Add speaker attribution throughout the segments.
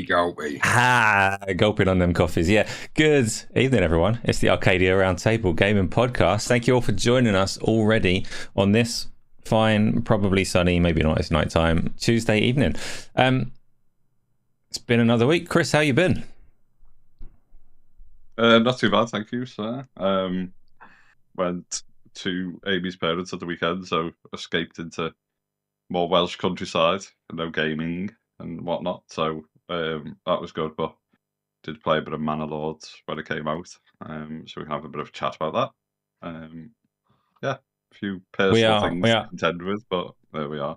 Speaker 1: Gulpy.
Speaker 2: Gulping on them coffees. Yeah. Good evening, everyone. It's the Arcadia Roundtable Gaming Podcast. Thank you all for joining us already on this fine, probably sunny, maybe not, it's nighttime, Tuesday evening. It's been another week. Chris, how you been?
Speaker 3: Not too bad, thank you, sir. Went to Amy's parents at the weekend, so escaped into more Welsh countryside, no gaming and whatnot, so that was good, but did play a bit of Manor when it came out, so we can have a bit of a chat about that. Yeah, a few personal things to contend with, but there we are.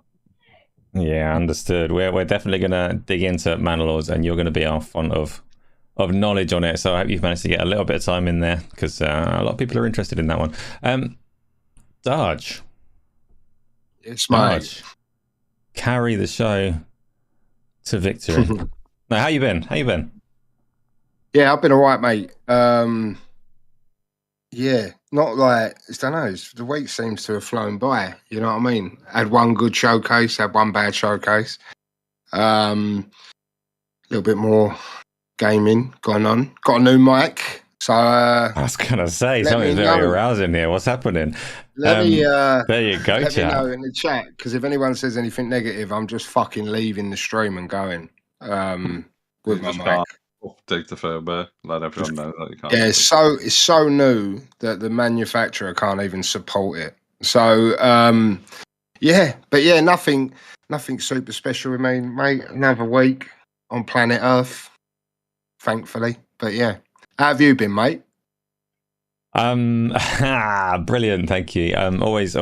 Speaker 2: Yeah, understood. We're definitely going to dig into Manor, and you're going to be our font of knowledge on it, so I hope you've managed to get a little bit of time in there, because a lot of people are interested in that one. Darge.
Speaker 1: It's mate.
Speaker 2: Carry the show to victory. Now, how you been?
Speaker 1: Yeah, I've been all right, mate. Yeah, not like, I don't know, the week seems to have flown by, you know what I mean? Had one good showcase, had one bad showcase. A little bit more gaming going on. Got a new mic, so I
Speaker 2: was gonna say something's very arousing here. What's happening?
Speaker 1: There you
Speaker 2: go,
Speaker 1: let me know in the chat, because if anyone says anything negative, I'm just fucking leaving the stream and going with my mic.
Speaker 3: Update the firmware, let everyone know that you can't.
Speaker 1: Yeah, it's so new that the manufacturer can't even support it. So nothing super special with me, mate. Another week on planet Earth, thankfully. But yeah, how have you been, mate?
Speaker 2: Brilliant, thank you. Always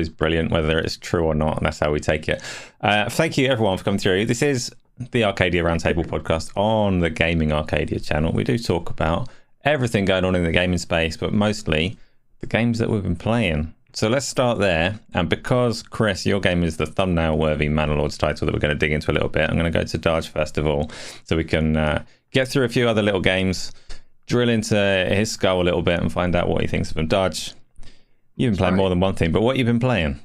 Speaker 2: brilliant, whether it's true or not, and that's how we take it. Thank you everyone for coming through. This is the Arcadia Roundtable podcast on the Gaming Arcadia channel. We do talk about everything going on in the gaming space, but mostly the games that we've been playing. So let's start there. And because, Chris, your game is the thumbnail-worthy Manor title that we're going to dig into a little bit, I'm going to go to Darge first of all, so we can get through a few other little games, drill into his skull a little bit and find out what he thinks of them. Darge, you've been playing more than one thing, but what have you been playing?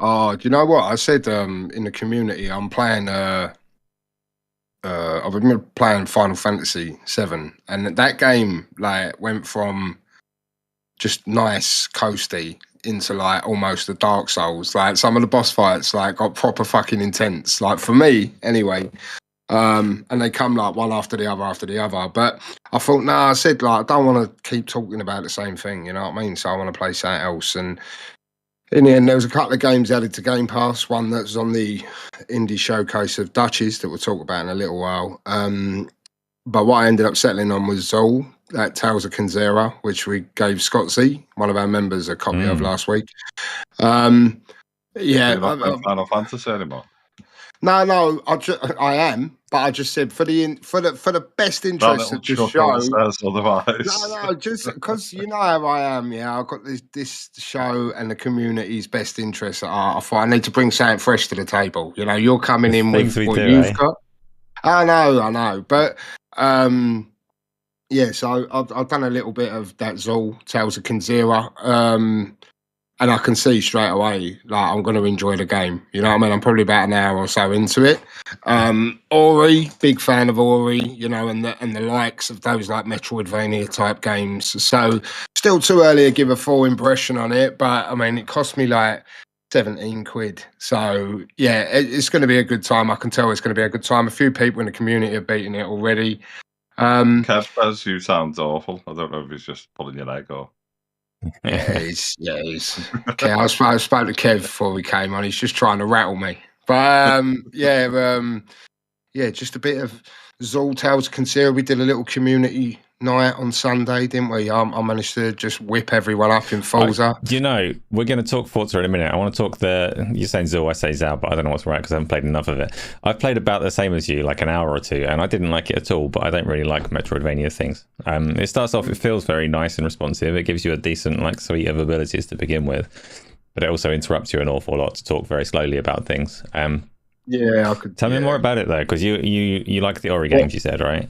Speaker 1: Oh, do you know what I said? In the community, I'm playing. I've been playing Final Fantasy VII, and that game like went from just nice coasty into like almost the Dark Souls. Like some of the boss fights like got proper fucking intense. Like for me, anyway. And they come like one after the other. But I thought, I said like I don't want to keep talking about the same thing. You know what I mean? So I want to play something else. And in the end, there was a couple of games added to Game Pass. One that's on the indie showcase of Duchess that we'll talk about in a little while. But what I ended up settling on was Zol, that Tales of Kinzera, which we gave Scott Z, one of our members, a copy of last week. Yeah,
Speaker 3: You're not playing Final Fantasy anymore.
Speaker 1: No, I am, but I just said for the best interest of the show. No, just because you know how I am. Yeah, I've got this show and the community's best interests. I thought I need to bring something fresh to the table. You know, you're coming in with what you've got. I know, but yeah. So I've done a little bit of that Zol Tales of Kinzera. And I can see straight away, like, I'm going to enjoy the game. You know what I mean? I'm probably about an hour or so into it. Ori, big fan of Ori, you know, and the likes of those like Metroidvania type games. So still too early to give a full impression on it. But I mean, it cost me like 17 quid. So yeah, it's going to be a good time. I can tell it's going to be a good time. A few people in the community are beating it already.
Speaker 3: Kev says you sounds awful. I don't know if he's just pulling your leg or...
Speaker 1: he's okay, I spoke to Kev before we came on. He's just trying to rattle me. But just a bit of Zol Tales of Kinzera. We did a little community night on Sunday, didn't we? I managed to just whip everyone up in Forza.
Speaker 2: You know, we're going to talk Forza in a minute. I want to talk you're saying Zol, I say Zal, but I don't know what's right because I haven't played enough of it. I've played about the same as you, like an hour or two, and I didn't like it at all, but I don't really like Metroidvania things. It starts off, it feels very nice and responsive. It gives you a decent like suite of abilities to begin with, but it also interrupts you an awful lot to talk very slowly about things.
Speaker 1: Yeah, I could
Speaker 2: tell me more about it though, because you like the Ori games, you said, right?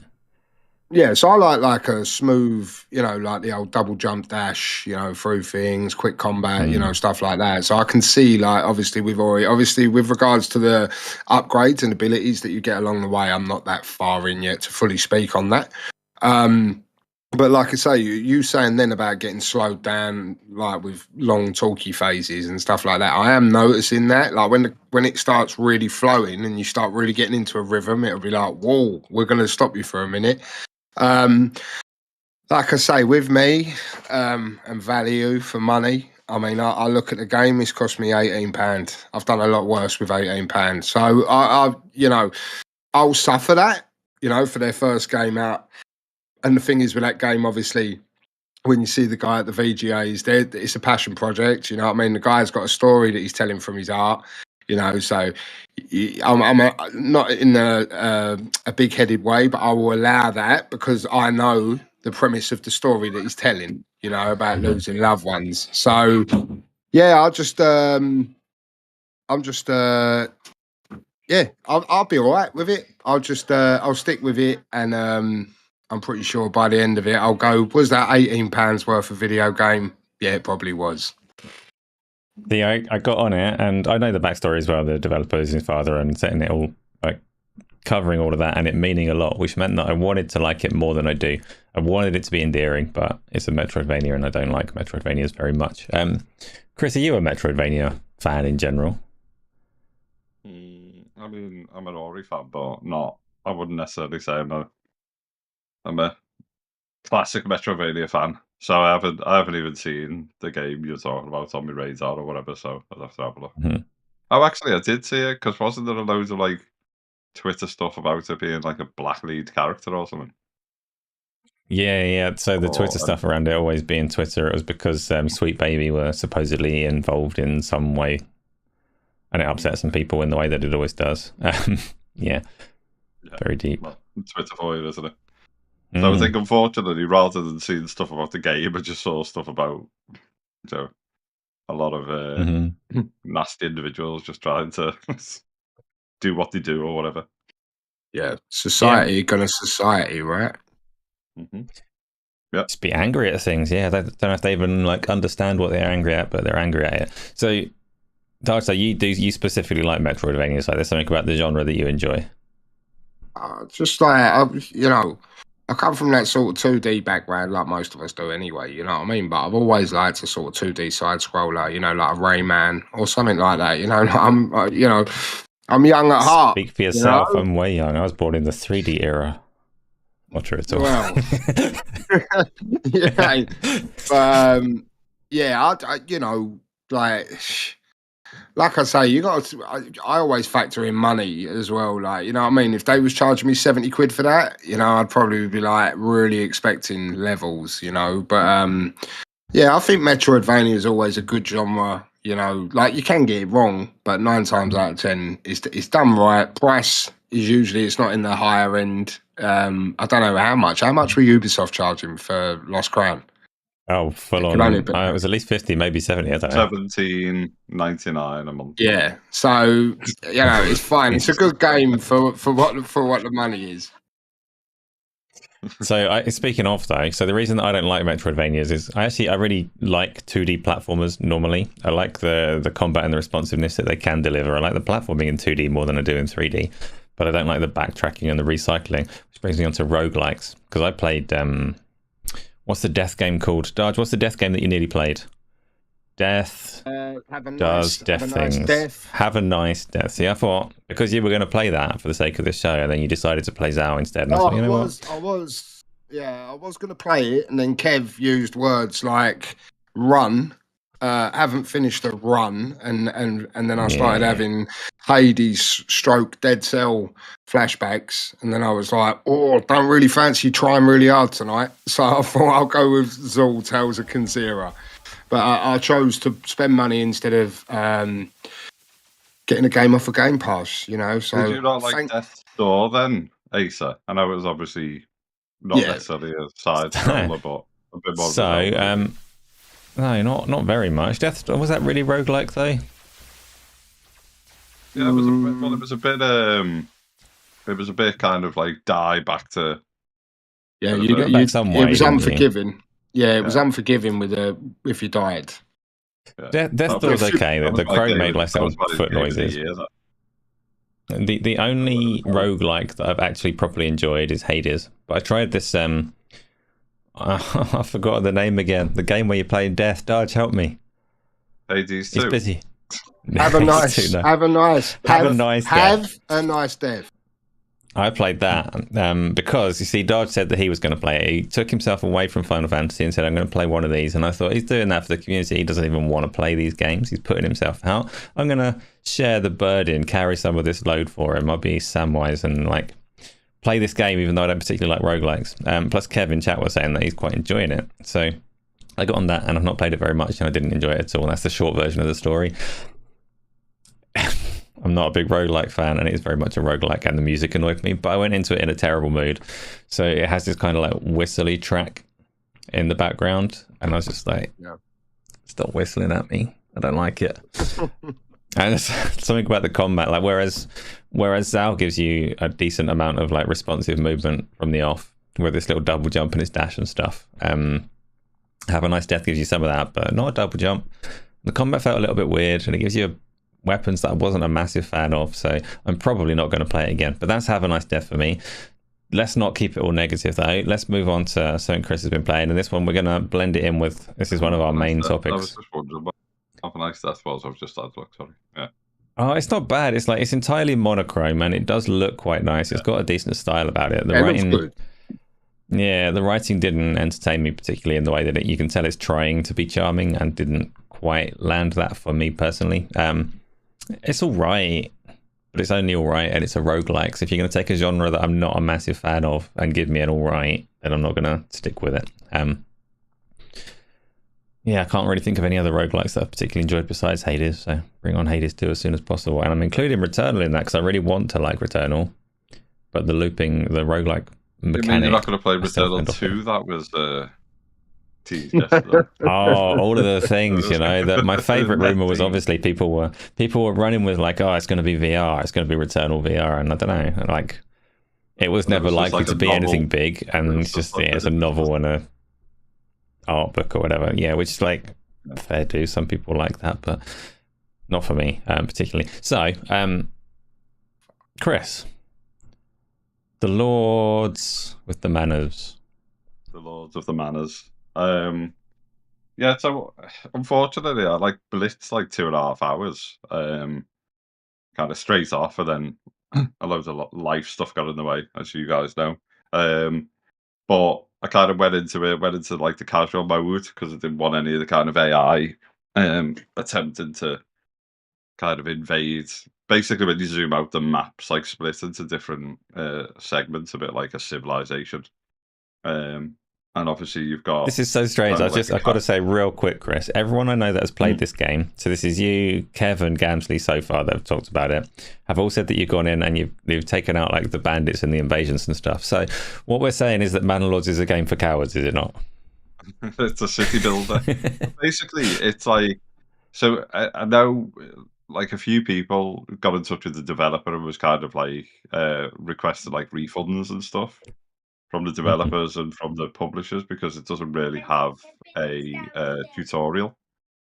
Speaker 1: Yeah, so I like a smooth, you know, like the old double jump dash, you know, through things, quick combat, you know, stuff like that. So I can see, like, obviously with regards to the upgrades and abilities that you get along the way, I'm not that far in yet to fully speak on that. But like I say, you saying then about getting slowed down, like with long talky phases and stuff like that, I am noticing that. Like when it starts really flowing and you start really getting into a rhythm, it'll be like, whoa, we're going to stop you for a minute. Like I say, with me and value for money, I mean, I look at the game, it's cost me £18. I've done a lot worse with £18. So I you know, I'll suffer that, you know, for their first game out. And the thing is with that game, obviously, when you see the guy at the VGAs, it's a passion project, you know what I mean? The guy's got a story that he's telling from his art. You know, so I'm not in a big-headed way, but I will allow that because I know the premise of the story that he's telling, you know, about losing loved ones. So, yeah, I'll be all right with it. I'll stick with it, and I'm pretty sure by the end of it, I'll go, was that £18 worth of video game? Yeah, it probably was.
Speaker 2: Yeah, I got on it, and I know the backstory as well, the developers, his father, and setting it all, like, covering all of that, and it meaning a lot, which meant that I wanted to like it more than I do. I wanted it to be endearing, but it's a Metroidvania, and I don't like Metroidvanias very much. Chris, are you a Metroidvania fan in general?
Speaker 3: I mean, I'm an Ori fan, but not. I wouldn't necessarily say I'm a classic Metroidvania fan. So I haven't even seen the game you're talking about on my radar or whatever. So I'd have to have a look. Oh, actually, I did see it because wasn't there a load of like Twitter stuff about it being like a black lead character or something?
Speaker 2: Yeah. So the Twitter stuff around it always being Twitter, it was because Sweet Baby were supposedly involved in some way, and it upset some people in the way that it always does. Yeah, very deep.
Speaker 3: Well, Twitter for you, isn't it? So I think, unfortunately, rather than seeing stuff about the game, I just saw stuff about, you know, a lot of nasty individuals just trying to do what they do or whatever.
Speaker 1: Yeah, society gonna society, right?
Speaker 3: Yeah,
Speaker 2: just be angry at things. Yeah, they don't have to even like understand what they're angry at, but they're angry at it. So Darge, so you specifically like Metroidvania, so there's something about the genre that you enjoy.
Speaker 1: Just like I come from that sort of 2D background, like most of us do anyway. You know what I mean? But I've always liked a sort of 2D side scroller, like a Rayman or something like that. I'm young at heart.
Speaker 2: Speak for yourself. I'm way young. I was born in the 3D era. Not true at all.
Speaker 1: Well, like I say, you got. I always factor in money as well. Like, you know what I mean? If they was charging me 70 quid for that, I'd probably be like really expecting levels. But I think Metroidvania is always a good genre. Like you can get it wrong, but 9 times out of 10, it's done right. Price is usually it's not in the higher end. I don't know how much. How much were Ubisoft charging for Lost Crown?
Speaker 2: Oh, full on. It was at least 50, maybe 70. I don't know.
Speaker 3: $17.99 a month.
Speaker 1: Yeah, so it's fine. It's a good game for what the money is.
Speaker 2: So speaking of though, so the reason that I don't like Metroidvanias is I really like 2D platformers normally. I like the combat and the responsiveness that they can deliver. I like the platforming in 2D more than I do in 3D, but I don't like the backtracking and the recycling, which brings me on to roguelikes, because I played what's the death game called? Darge, what's the death game that you nearly played? Death does death things. Have a nice death. See, I thought because you were going to play that for the sake of this show, and then you decided to play Zao instead. And I
Speaker 1: was going to play it, and then Kev used words like "run." Haven't finished the run, and then I started having Hades stroke Dead Cell flashbacks, and then I was like, don't really fancy trying really hard tonight, so I thought I'll go with Zul Tales of Kenzera. But I chose to spend money instead of getting a game off a Game Pass, So
Speaker 3: did you not like Death's Door then, Asa? I know it was obviously not necessarily a side scroller, but a bit more.
Speaker 2: So, no, not very much. Death's Door, was that really roguelike though?
Speaker 3: Yeah, it was a bit kind of like die back to.
Speaker 1: Yeah, it was unforgiving. Yeah, it was unforgiving if you died.
Speaker 2: Yeah. Death Door's okay. The crow made like little foot noises. The only roguelike that I've actually properly enjoyed is Hades. But I tried this I forgot the name again. The game where you play death. Darge, help me.
Speaker 3: Hades 2.
Speaker 2: He's busy.
Speaker 1: Have a nice death.
Speaker 2: I played that because, you see, Darge said that he was going to play it. He took himself away from Final Fantasy and said, I'm going to play one of these. And I thought, he's doing that for the community. He doesn't even want to play these games. He's putting himself out. I'm going to share the burden, carry some of this load for him. I'll be Samwise and play this game, even though I don't particularly like roguelikes. Plus, Kev in chat was saying that he's quite enjoying it. So I got on that, and I've not played it very much, and I didn't enjoy it at all. That's the short version of the story. I'm not a big roguelike fan, and it is very much a roguelike, and the music annoyed me, but I went into it in a terrible mood. So it has this kind of whistly track in the background, and I was just like, stop whistling at me. I don't like it. And there's something about the combat, whereas Zao gives you a decent amount of responsive movement from the off, with this little double jump and his dash and stuff. Have a Nice Death gives you some of that, but not a double jump. The combat felt a little bit weird, and it gives you weapons that I wasn't a massive fan of, so I'm probably not going to play it again. But that's Have a Nice Death for me. Let's not keep it all negative though. Let's move on to something Chris has been playing, and this one we're going to blend it in with. This is one of our main topics.
Speaker 3: I was just wondering about Have a Nice Death was. I've just had to look. Sorry. Yeah.
Speaker 2: Oh, it's not bad. It's it's entirely monochrome, and it does look quite nice. It's got a decent style about it. The writing, the writing didn't entertain me particularly in the way that you can tell it's trying to be charming and didn't quite land that for me personally. It's all right, but it's only all right, and it's a roguelike. So if you're going to take a genre that I'm not a massive fan of and give me an all right, then I'm not going to stick with it. I can't really think of any other roguelikes that I've particularly enjoyed besides Hades, so bring on Hades 2 as soon as possible. And I'm including Returnal in that because I really want to like Returnal, but the roguelike mechanic... You mean
Speaker 3: you're not going to play Returnal 2? That was... teased yesterday.
Speaker 2: All of the things, that my favorite rumor was obviously people were running with it's going to be VR, it's going to be Returnal VR, and I don't know, it was never likely to be anything big, and it's just it's a novel and a art book or whatever, which is fair do. Some people like that, but not for me particularly. So, Chris, the Lords with the Manors.
Speaker 3: The Lords of the Manors. Yeah, so unfortunately, I like blitzed like 2.5 hours, kind of straight off, and then a load of life stuff got in the way, as you guys know. But I kind of went into like the casual mode because I didn't want any of the kind of AI attempting to kind of invade. Basically, when you zoom out, the map's like split into different segments, a bit like a civilization. And obviously, you've got
Speaker 2: This is so strange.
Speaker 3: kind of like
Speaker 2: I've got to say real quick, Chris. Everyone I know that has played this game, so this is you, Kevin, Gamsley so far that have talked about it, have all said that you've gone in and you've taken out like the bandits and the invasions and stuff. So what we're saying is that Manor Lords is a game for cowards, is it not?
Speaker 3: It's a city builder. Basically, it's like, so I know like a few people got in touch with the developer and was kind of like requested like refunds and stuff from the developers and from the publishers because it doesn't really have a tutorial,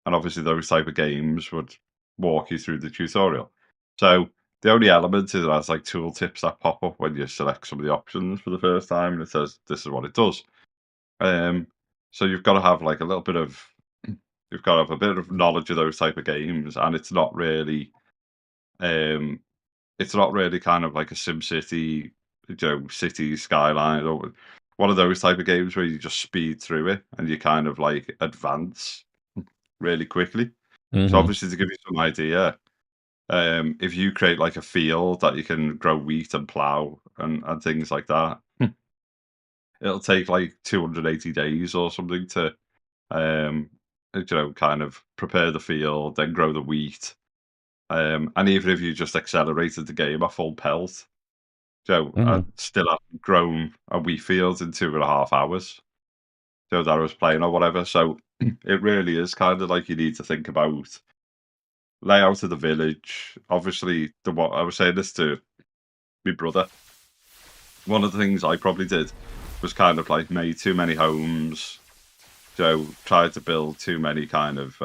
Speaker 3: and obviously those type of games would walk you through the tutorial. So the only element is it has like tooltips that pop up when you select some of the options for the first time, and it says this is what it does. So you've got to have like a little bit of you've got to have a bit of knowledge of those type of games, and um, it's not really kind of like a Sim City, city skyline or one of those type of games where you just speed through it and you kind of like advance really quickly. So obviously, to give you some idea, if you create like a field that you can grow wheat and plow and things like that, it'll take like 280 days or something to kind of prepare the field, then grow the wheat. And even if you just accelerated the game a full pelt, I still haven't grown a wheat field in 2.5 hours. That I was playing or whatever. So it really is kind of like you need to think about layout of the village. Obviously, what I was saying this to my brother. One of the things I probably did was kind of like made too many homes. Tried to build too many kind of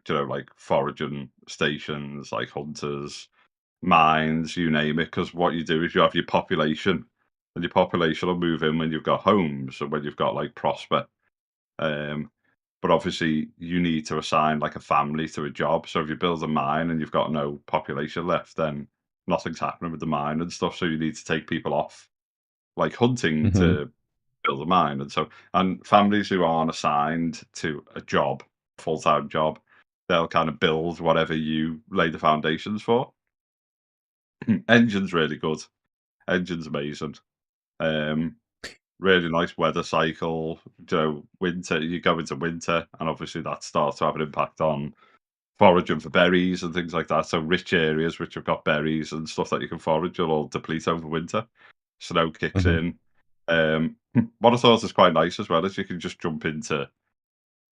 Speaker 3: like foraging stations, like hunters, mines, you name it. Because what you do is you have your population, and your population will move in when you've got homes and when you've got like prosper. But obviously, you need to assign like a family to a job. So if you build a mine and you've got no population left, then nothing's happening with the mine and stuff. So you need to take people off, like hunting, to build a mine. And families who aren't assigned to a job, full time job, they'll kind of build whatever you lay the foundations for. Engine's really good. Engine's amazing. Really nice weather cycle. Winter, you go into winter, and obviously that starts to have an impact on foraging for berries and things like that. So rich areas which have got berries and stuff that you can forage will all deplete over winter. Snow kicks in. What I thought is quite nice as well is you can just jump into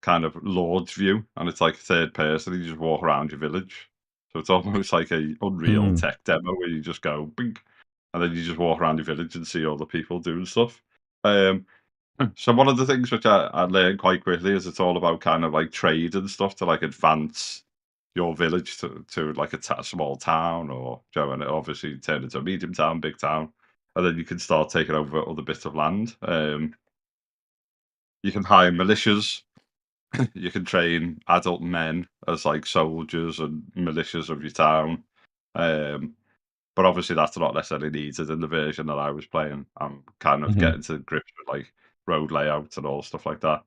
Speaker 3: kind of Lord's view, and it's like third person. And you just walk around your village, so it's almost like a Unreal tech demo where you just go bing, and then you just walk around your village and see all the people doing stuff. So one of the things which I learned quite quickly is it's all about kind of like trade and stuff to like advance your village to like a small town, or and it obviously turn into a medium town, big town, and then you can start taking over other bits of land. You can hire militias. You can train adult men as like soldiers and militias of your town. But obviously that's not necessarily needed in the version that I was playing. I'm kind of getting to grips with like road layouts and all stuff like that.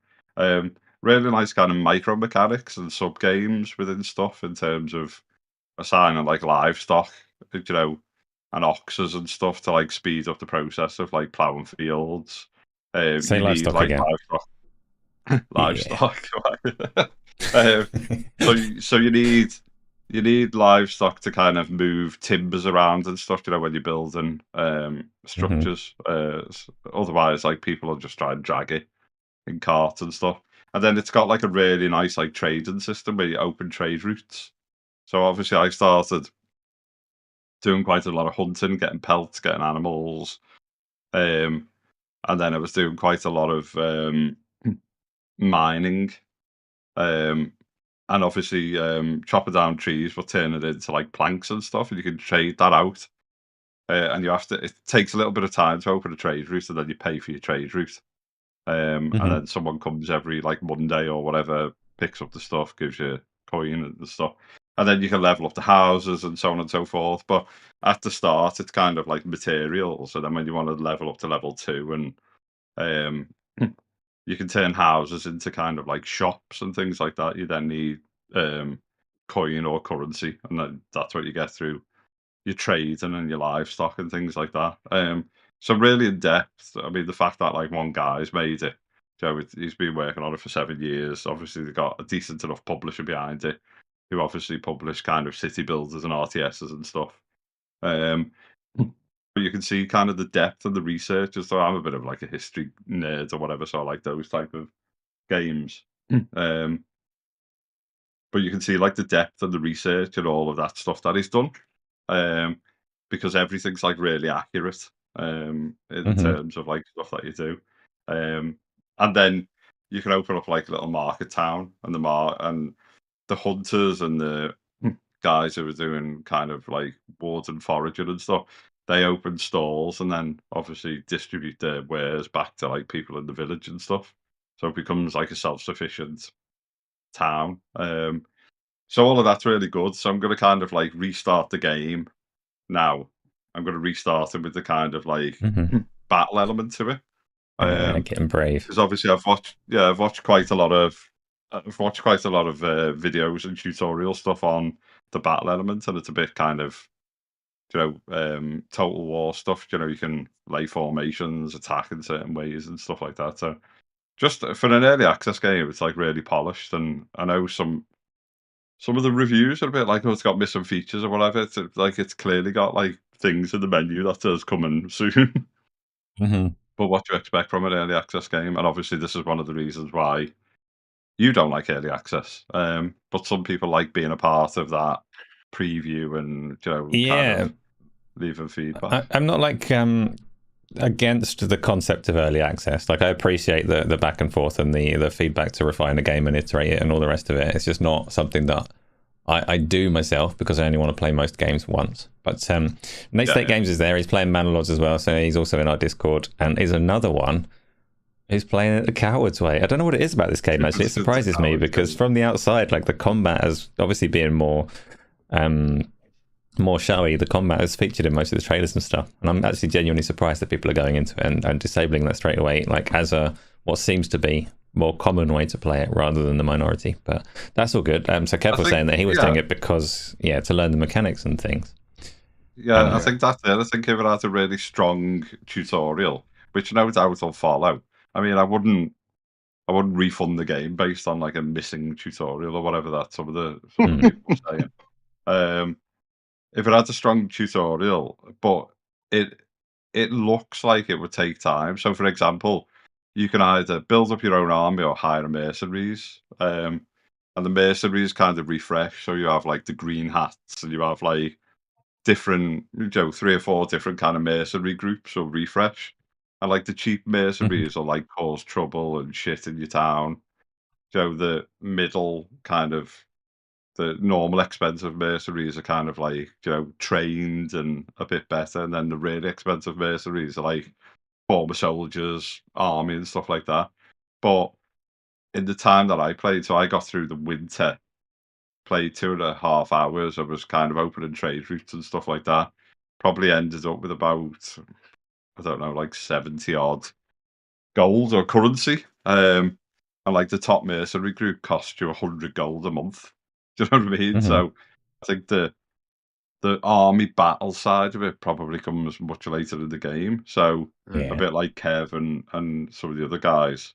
Speaker 3: Really nice kind of micro mechanics and sub games within stuff in terms of assigning like livestock, and oxes and stuff to like speed up the process of like ploughing fields.
Speaker 2: Say
Speaker 3: You need
Speaker 2: livestock
Speaker 3: like
Speaker 2: again.
Speaker 3: livestock. So you need livestock to kind of move timbers around and stuff, when you're building structures. Otherwise, like people will just try and drag it in carts and stuff. And then it's got like a really nice like trading system where you open trade routes. So obviously, I started doing quite a lot of hunting, getting pelts, getting animals, and then I was doing quite a lot of mining. and obviously chopping down trees will turn it into like planks and stuff, and you can trade that out. And you have to. It takes a little bit of time to open a trade route, and then you pay for your trade route. And then someone comes every like Monday or whatever, picks up the stuff, gives you coin and the stuff, and then you can level up the houses and so on and so forth. But at the start, it's kind of like materials, so then when you want to level up to level 2, and you can turn houses into kind of like shops and things like that, you then need coin or currency, and then that's what you get through your trade and then your livestock and things like that. So really in depth. I mean, the fact that like one guy's made it, he's been working on it for 7 years. Obviously, they got a decent enough publisher behind it, who obviously publish kind of city builders and RTSs and stuff. But you can see kind of the depth and the research. So I'm a bit of like a history nerd or whatever, so I like those type of games. But you can see like the depth and the research and all of that stuff that he's done. Because everything's like really accurate in terms of like stuff that you do. And then you can open up like a little market town, and the hunters and the guys who are doing kind of like wood and foraging and stuff, they open stalls and then obviously distribute their wares back to like people in the village and stuff. So it becomes like a self-sufficient town. So all of that's really good. So I'm going to kind of like restart the game now. I'm going to restart it with the kind of like battle element to it.
Speaker 2: Getting brave.
Speaker 3: Because obviously I've watched quite a lot of videos and tutorial stuff on the battle element, and it's a bit kind of Total War stuff. You can lay formations, attack in certain ways and stuff like that. So just for an early access game, it's like really polished, and I know some of the reviews are a bit like, oh, it's got missing features or whatever. It's like it's clearly got like things in the menu that says coming soon. But what do you expect from an early access game? And obviously, this is one of the reasons why you don't like early access. But some people like being a part of that preview and kind of leaving feedback.
Speaker 2: I'm not like against the concept of early access. Like I appreciate the back and forth and the feedback to refine a game and iterate it and all the rest of it. It's just not something that I do myself, because I only want to play most games once. But Nate State Games is there. He's playing Manor as well, so he's also in our Discord, and is another one who's playing it the coward's way. I don't know what it is about this game, actually. It surprises me, because from the outside, like the combat as obviously being more showy, the combat is featured in most of the trailers and stuff, and I'm actually genuinely surprised that people are going into it and disabling that straight away, like as a what seems to be more common way to play it rather than the minority. But that's all good. So Kev was saying that he was doing it because to learn the mechanics and things.
Speaker 3: I think that's it. I think if it had a really strong tutorial, which no doubt will follow. I mean, I wouldn't refund the game based on like a missing tutorial or whatever that some of the people are saying. If it had a strong tutorial, but it looks like it would take time. So, for example, you can either build up your own army or hire mercenaries. And the mercenaries kind of refresh. So you have like the green hats, and you have like different, 3 or 4 different kind of mercenary groups will refresh. And like the cheap mercenaries will like cause trouble and shit in your town. The middle kind of the normal expensive mercenaries are kind of like, trained and a bit better. And then the really expensive mercenaries are like former soldiers, army and stuff like that. But in the time that I played, so I got through the winter, played 2.5 hours. I was kind of opening trade routes and stuff like that. Probably ended up with about, I don't know, like 70 odd gold or currency. And like the top mercenary group cost you 100 gold a month. Do you know what I mean? So I think the army battle side of it probably comes much later in the game. So a bit like Kev and some of the other guys,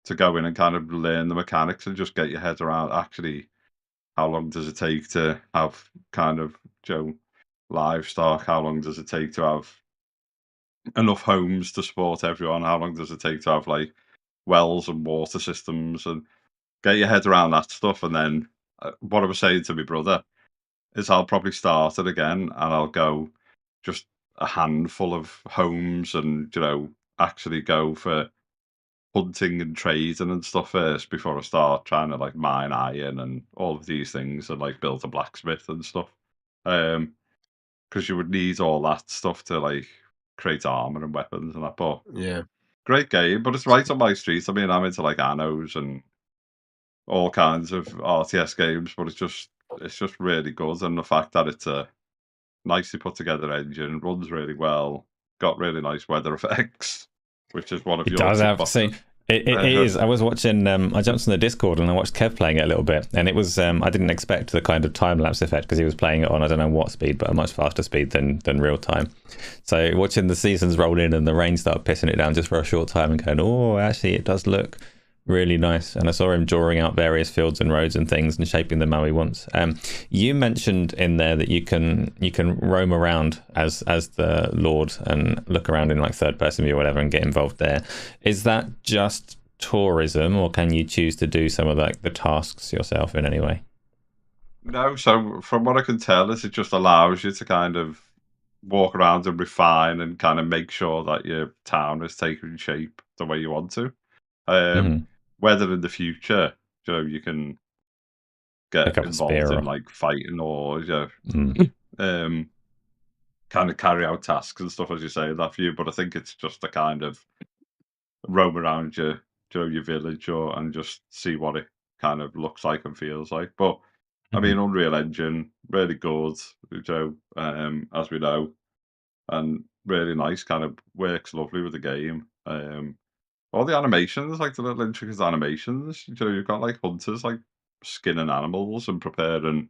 Speaker 3: to go in and kind of learn the mechanics and just get your head around actually how long does it take to have kind of livestock? How long does it take to have enough homes to support everyone? How long does it take to have like wells and water systems, and get your head around that stuff? And then what I was saying to my brother is I'll probably start it again, and I'll go just a handful of homes, and actually go for hunting and trading and stuff first before I start trying to like mine iron and all of these things and like build a blacksmith and stuff. Because you would need all that stuff to like create armor and weapons and that. But
Speaker 1: Yeah.
Speaker 3: great game, but it's right on my street. I mean, I'm into like Annos and all kinds of RTS games, but it's just really good. And the fact that it's a nicely put together engine, runs really well, got really nice weather effects, which is one of
Speaker 2: It
Speaker 3: your
Speaker 2: does
Speaker 3: tick
Speaker 2: have. See,
Speaker 3: boxes.
Speaker 2: it is. I was watching. I jumped on the Discord and I watched Kev playing it a little bit, and it was. I didn't expect the kind of time lapse effect because he was playing it on I don't know what speed, but a much faster speed than real time. So watching the seasons roll in and the rain start pissing it down just for a short time and going, oh, actually, it does look really nice. And I saw him drawing out various fields and roads and things and shaping them how he wants. You mentioned in there that you can roam around as the Lord and look around in like third person view or whatever and get involved there. Is that just tourism, or can you choose to do some of like the tasks yourself in any way?
Speaker 3: No, so from what I can tell, is it just allows you to kind of walk around and refine and kind of make sure that your town is taking shape the way you want to. Whether in the future, you can
Speaker 2: Pick
Speaker 3: get
Speaker 2: up a
Speaker 3: involved
Speaker 2: spear
Speaker 3: in
Speaker 2: or...
Speaker 3: like fighting or kind of carry out tasks and stuff, as you say, that view. But I think it's just a kind of roam around your village and just see what it kind of looks like and feels like. But I mean, Unreal Engine, really good, as we know, and really nice, kind of works lovely with the game. All the animations, like the little intricate animations, you've got like hunters like skinning animals and preparing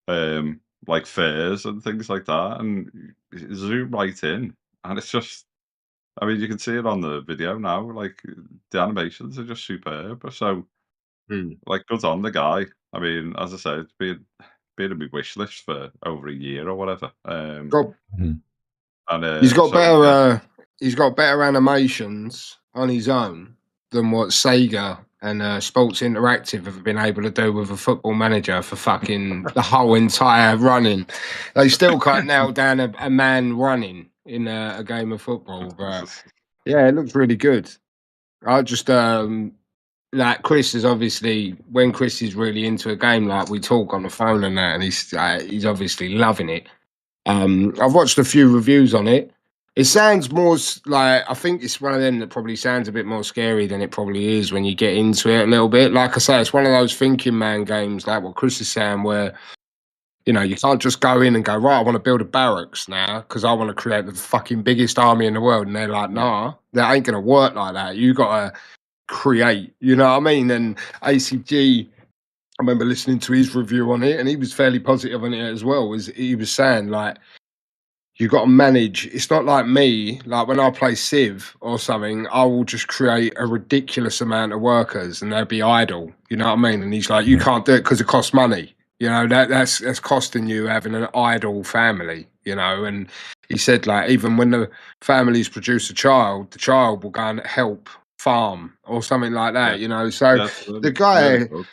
Speaker 3: like fairs and things like that, and you zoom right in, and it's just, I mean, you can see it on the video now, like the animations are just superb. So like, good on the guy. I mean, as I said, it's been a big wish list for over a year or whatever.
Speaker 1: Got,
Speaker 3: And
Speaker 1: he's got
Speaker 3: so yeah,
Speaker 1: better. He's got better animations on his own than what Sega and Sports Interactive have been able to do with a Football Manager for fucking the whole entire running. They still can't nail down a man running in a game of football, but yeah, it looks really good. I just like Chris is obviously, when Chris is really into a game, like we talk on the phone and that, and he's obviously loving it. I've watched a few reviews on it. It sounds more like, I think it's one of them that probably sounds a bit more scary than it probably is when you get into it a little bit. Like I say, it's one of those thinking man games, like what Chris is saying, where you can't just go in and go, right, I want to build a barracks now because I want to create the fucking biggest army in the world. And they're like, nah, that ain't gonna work like that. You gotta create, you know what I mean? And ACG, I remember listening to his review on it, and he was fairly positive on it as well. He was saying, like, you got to manage. It's not like me. Like when I play Civ or something, I will just create a ridiculous amount of workers, and they'll be idle. You know what I mean? And he's like, you can't do it because it costs money. That's costing you having an idle family. And he said, like, even when the families produce a child, the child will go and help farm or something like that. So the guy.
Speaker 3: Really good.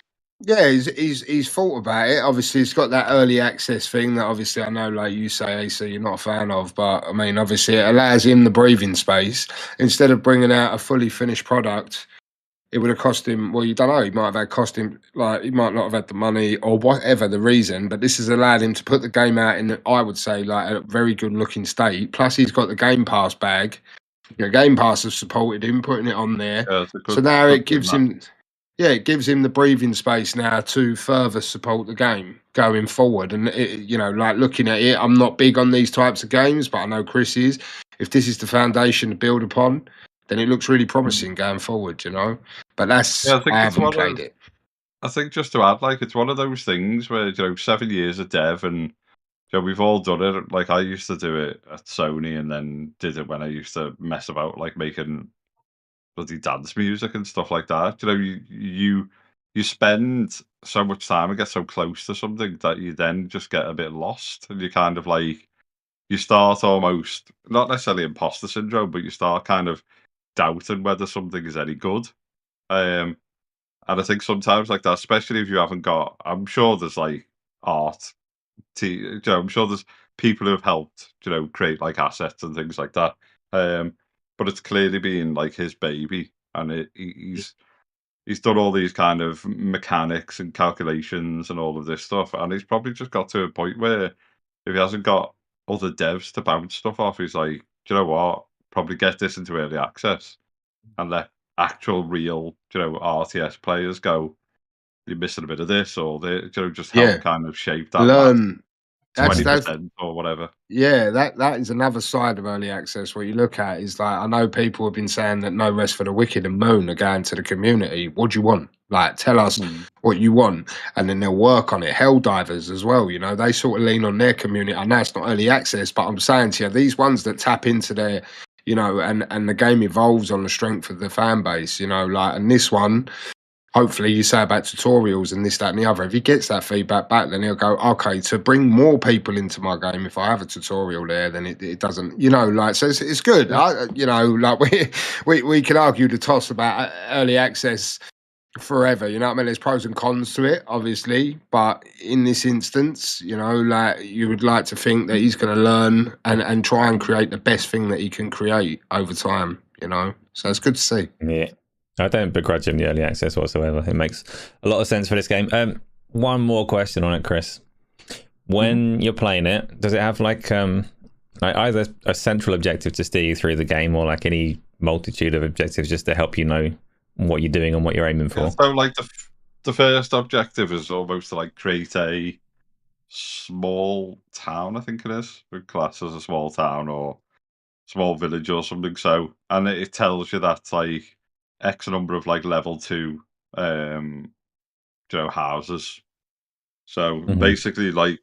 Speaker 1: Yeah, he's thought about it. Obviously, it's got that early access thing that obviously I know, like you say, Asa, you're not a fan of. But I mean, obviously, it allows him the breathing space. Instead of bringing out a fully finished product, it would have cost him. Well, you don't know. He might have had cost him, like he might not have had the money or whatever the reason. But this has allowed him to put the game out in, I would say, like a very good looking state. Plus, he's got the Game Pass bag. Game Pass has supported him putting it on there.
Speaker 3: Yeah, it's a
Speaker 1: So now
Speaker 3: good
Speaker 1: it gives
Speaker 3: thing,
Speaker 1: him. Yeah, it gives him the breathing space now to further support the game going forward. And, like looking at it, I'm not big on these types of games, but I know Chris is. If this is the foundation to build upon, then it looks really promising going forward, But
Speaker 3: Yeah, I think
Speaker 1: I
Speaker 3: it's
Speaker 1: haven't played it.
Speaker 3: I think just to add, like, it's one of those things where 7 years of dev, and we've all done it. Like, I used to do it at Sony, and then did it when I used to mess about, like making bloody dance music and stuff like that. You spend so much time and get so close to something that you then just get a bit lost, and you kind of like, you start almost not necessarily imposter syndrome, but you start kind of doubting whether something is any good. Um, and I think sometimes like that, especially if you haven't got, I'm sure there's like art, I'm sure there's people who have helped, create like assets and things like that. But it's clearly been like his baby, and he's done all these kind of mechanics and calculations and all of this stuff, and he's probably just got to a point where if he hasn't got other devs to bounce stuff off, he's like, do you know what? Probably get this into early access and let actual real, RTS players go, you're missing a bit of this, or just help kind of shape that last
Speaker 1: Learn. That's
Speaker 3: 20% or whatever.
Speaker 1: Yeah, that is another side of early access. What you look at is like, I know people have been saying that No Rest for the Wicked and Moon are going to the community. What do you want? Like, tell us what you want, and then they'll work on it. Helldivers as well, they sort of lean on their community. I know it's not early access, but I'm saying to you, these ones that tap into their, and the game evolves on the strength of the fan base, and this one. Hopefully you say about tutorials and this, that, and the other. If he gets that feedback back, then he'll go, okay, to bring more people into my game, if I have a tutorial there, then it doesn't, so it's good. We can argue the toss about early access forever, there's pros and cons to it, obviously, but in this instance, you would like to think that he's going to learn and try and create the best thing that he can create over time, so it's good to see.
Speaker 2: Yeah. I don't begrudge him the early access whatsoever. It makes a lot of sense for this game. One more question on it, Chris. When you're playing it, does it have like either a central objective to steer you through the game, or like any multitude of objectives just to help you know what you're doing and what you're aiming for?
Speaker 3: Yeah, so like the first objective is almost to like create a small town, I think it is, classed as a small town or small village or something. So, and it tells you that like X number of like level 2 houses. So basically, like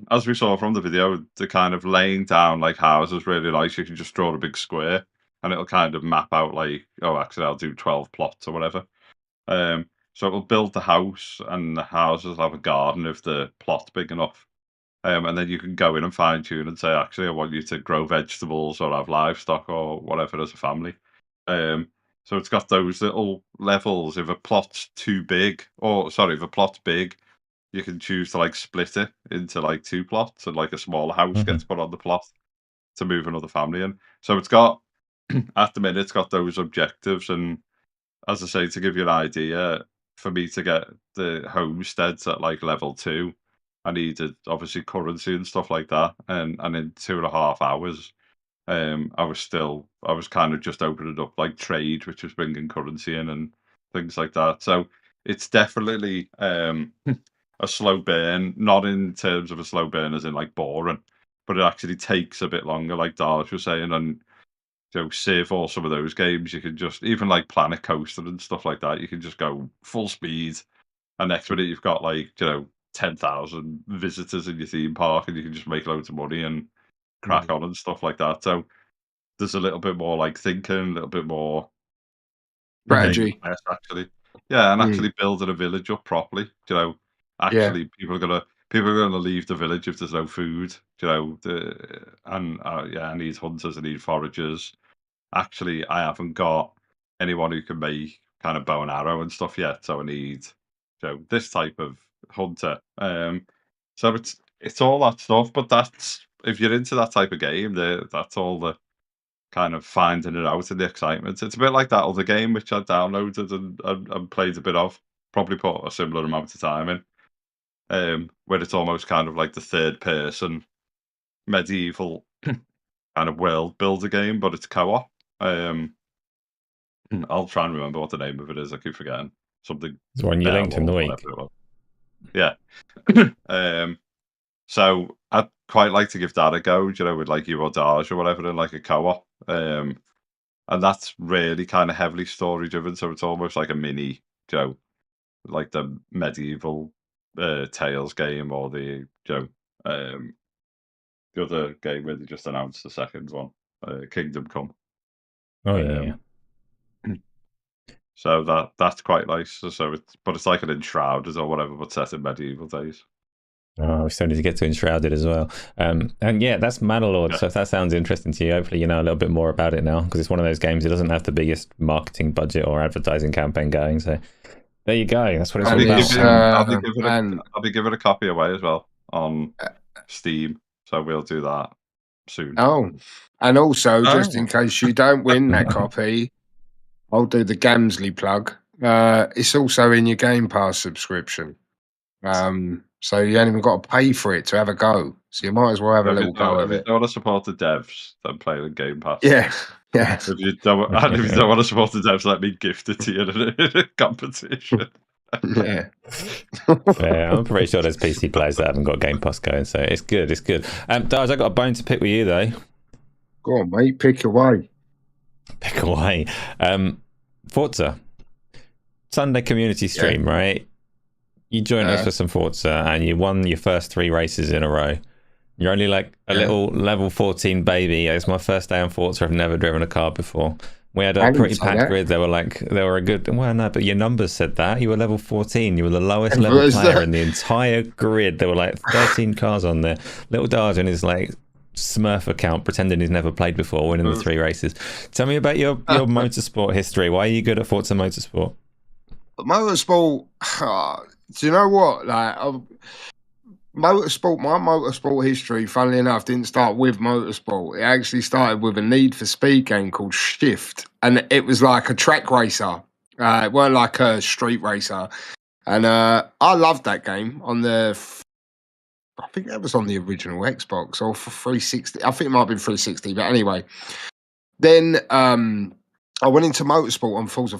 Speaker 3: as we saw from the video, the kind of laying down like houses really nice. You can just draw a big square and it'll kind of map out like, oh, actually I'll do 12 plots or whatever. So it'll build the house, and the houses will have a garden if the plot's big enough. And then you can go in and fine tune and say, actually, I want you to grow vegetables or have livestock or whatever as a family. So it's got those little levels. If a plot's too big, if a plot's big, you can choose to like split it into like 2 plots, and like a smaller house gets put on the plot to move another family in. So it's got, at the minute, it's got those objectives. And as I say, to give you an idea, for me to get the homesteads at like level 2, I needed obviously currency and stuff like that. And in 2.5 hours, I was kind of just opening up like trade, which was bringing currency in and things like that. So it's definitely a slow burn, not in terms of a slow burn as in like boring, but it actually takes a bit longer, like Darge was saying. And Civ or some of those games, you can just, even like Planet Coaster and stuff like that, you can just go full speed, and next minute you've got like 10,000 visitors in your theme park, and you can just make loads of money and crack on and stuff like that. So there's a little bit more like thinking, a little bit more
Speaker 1: strategy,
Speaker 3: actually. Yeah, and actually building a village up properly. Actually, people are gonna leave the village if there's no food. I need hunters, I need foragers. Actually, I haven't got anyone who can make kind of bow and arrow and stuff yet, so I need this type of hunter. So it's all that stuff, but that's, if you're into that type of game, that's all the kind of finding it out and the excitement. It's a bit like that other game which I downloaded and played a bit of. Probably put a similar amount of time in, where it's almost kind of like the third person medieval kind of world builder game, but it's co-op. I'll try and remember what the name of it is. I keep forgetting. Something.
Speaker 2: It's one you linked in the week.
Speaker 3: Yeah. So I'd quite like to give that a go, with like you or Darge or whatever, in like a co-op. And that's really kind of heavily story driven. So it's almost like a mini, like the medieval Tales game, or the other game where they just announced the second one, Kingdom Come.
Speaker 2: Oh yeah.
Speaker 3: So that's quite nice. So it's like an Enshrouded or whatever, but set in medieval days.
Speaker 2: Oh, we still need to get to Enshrouded as well. And yeah, that's Manor. Yeah. So if that sounds interesting to you, hopefully you know a little bit more about it now, because it's one of those games that doesn't have the biggest marketing budget or advertising campaign going. So there you go. That's what it's all about.
Speaker 3: I'll be giving a copy away as well on Steam. So we'll do that soon.
Speaker 1: Oh, and also, just in case you don't win that copy, I'll do the Gamsley plug. It's also in your Game Pass subscription. So you ain't even got to pay for it to have a go. So you might as well have a little go of
Speaker 3: If you
Speaker 1: it.
Speaker 3: don't want to support the devs, then play the Game Pass.
Speaker 1: Yeah.
Speaker 3: If you don't want to support the devs, let me gift it to you in a competition.
Speaker 1: Yeah.
Speaker 2: Yeah, I'm pretty sure there's PC players that haven't got Game Pass going, so it's good. It's good. Darge, I got a bone to pick with you though.
Speaker 1: Go on, mate. Pick away.
Speaker 2: Pick away. Forza Sunday community stream, right? You joined us for some Forza, and you won your first 3 races in a row. You're only like a little level 14 baby. It's my first day on Forza. I've never driven a car before. We had a pretty packed grid. They were a good. Well, no, but your numbers said that you were level 14. You were the lowest level player in the entire grid. There were like 13 cars on there. Little Darge and his like Smurf account, pretending he's never played before, winning the 3 races. Tell me about your motorsport history. Why are you good at Forza Motorsport?
Speaker 1: Motorsport. Do you know what? Like, my motorsport history, funnily enough, didn't start with motorsport. It actually started with a Need for Speed game called Shift, and it was like a track racer. It weren't like a street racer, and I loved that game on the. I think that was on the original Xbox or for 360. I think it might have been 360, but anyway. Then I went into motorsport on Forza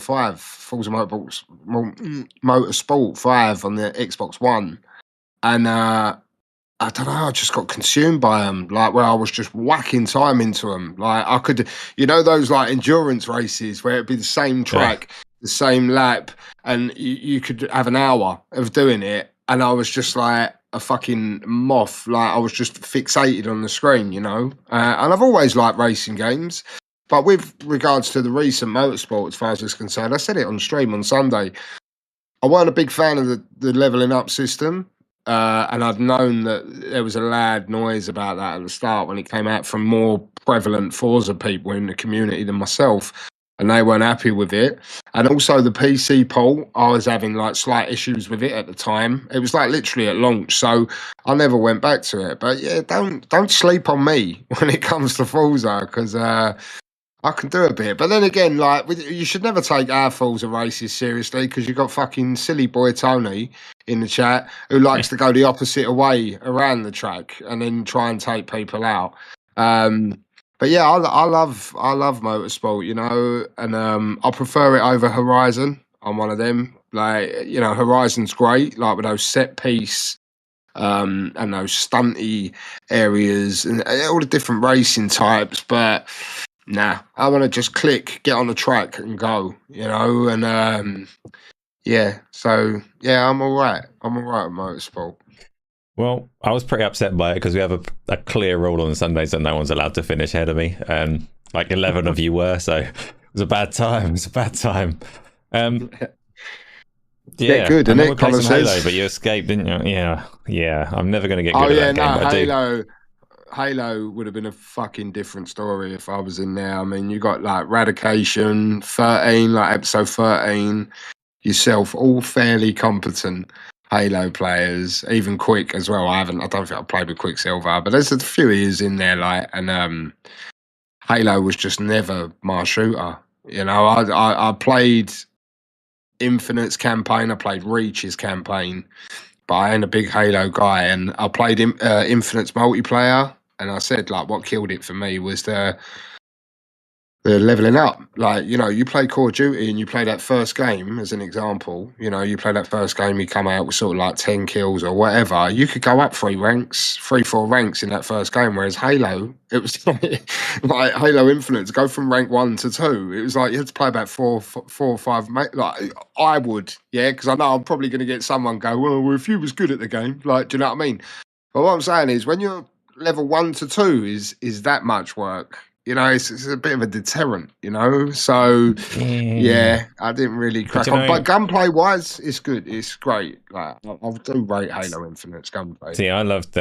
Speaker 1: Motorsport 5 on the Xbox One. And I don't know, I just got consumed by them. Like, where I was just whacking time into them. Like, I could, those like endurance races where it'd be the same track, the same lap, and you could have an hour of doing it. And I was just like a fucking moth. Like, I was just fixated on the screen, And I've always liked racing games. But with regards to the recent motorsport, as far as it's concerned, I said it on stream on Sunday. I weren't a big fan of the leveling up system. And I'd known that there was a loud noise about that at the start when it came out from more prevalent Forza people in the community than myself. And they weren't happy with it. And also the PC port, I was having like slight issues with it at the time. It was like literally at launch. So I never went back to it. But yeah, don't sleep on me when it comes to Forza, because I can do a bit. But then again, like, you should never take our Forza races seriously, because you've got fucking silly boy Tony in the chat who likes to go the opposite way around the track and then try and take people out. But yeah, I love motorsport, and I prefer it over Horizon. I'm one of them. Like, Horizon's great, like with those set piece and those stunty areas and all the different racing types, but nah, I want to just click, get on the track and go, and yeah, so yeah, I'm all right with motorsport.
Speaker 2: Well, I was pretty upset by it because we have a clear rule on Sundays that no one's allowed to finish ahead of me, and like 11 of you were, so it was a bad time. Yeah,
Speaker 1: good,
Speaker 2: and
Speaker 1: isn't
Speaker 2: then
Speaker 1: it?
Speaker 2: we played some Halo, but you escaped, didn't you? Yeah. I'm never going to get good at that game. But
Speaker 1: Halo would have been a fucking different story if I was in there. I mean, you got like Radication 13, like episode 13, yourself, all fairly competent Halo players, even Quick as well. I don't think I've played with Quicksilver, but there's a few years in there, like, and Halo was just never my shooter. I played Infinite's campaign, I played Reach's campaign, but I ain't a big Halo guy, and I played Infinite's multiplayer, and I said, like, what killed it for me was the leveling up. Like, you play Call of Duty and you play that first game as an example, you play that first game, you come out with sort of like 10 kills or whatever, you could go up 4 ranks in that first game, whereas Halo, it was like Halo Infinite, to go from rank 1 to 2, it was like you had to play about 4 or 5, like I would, because I know I'm probably going to get someone go, well, if you was good at the game, like, do you know what I mean? But what I'm saying is, when you're level 1 to 2 is that much work. It's a bit of a deterrent, So, yeah, I didn't really crack on. But gunplay-wise, it's good. It's great. Like, I do rate Halo Infinite's gunplay.
Speaker 2: See, I loved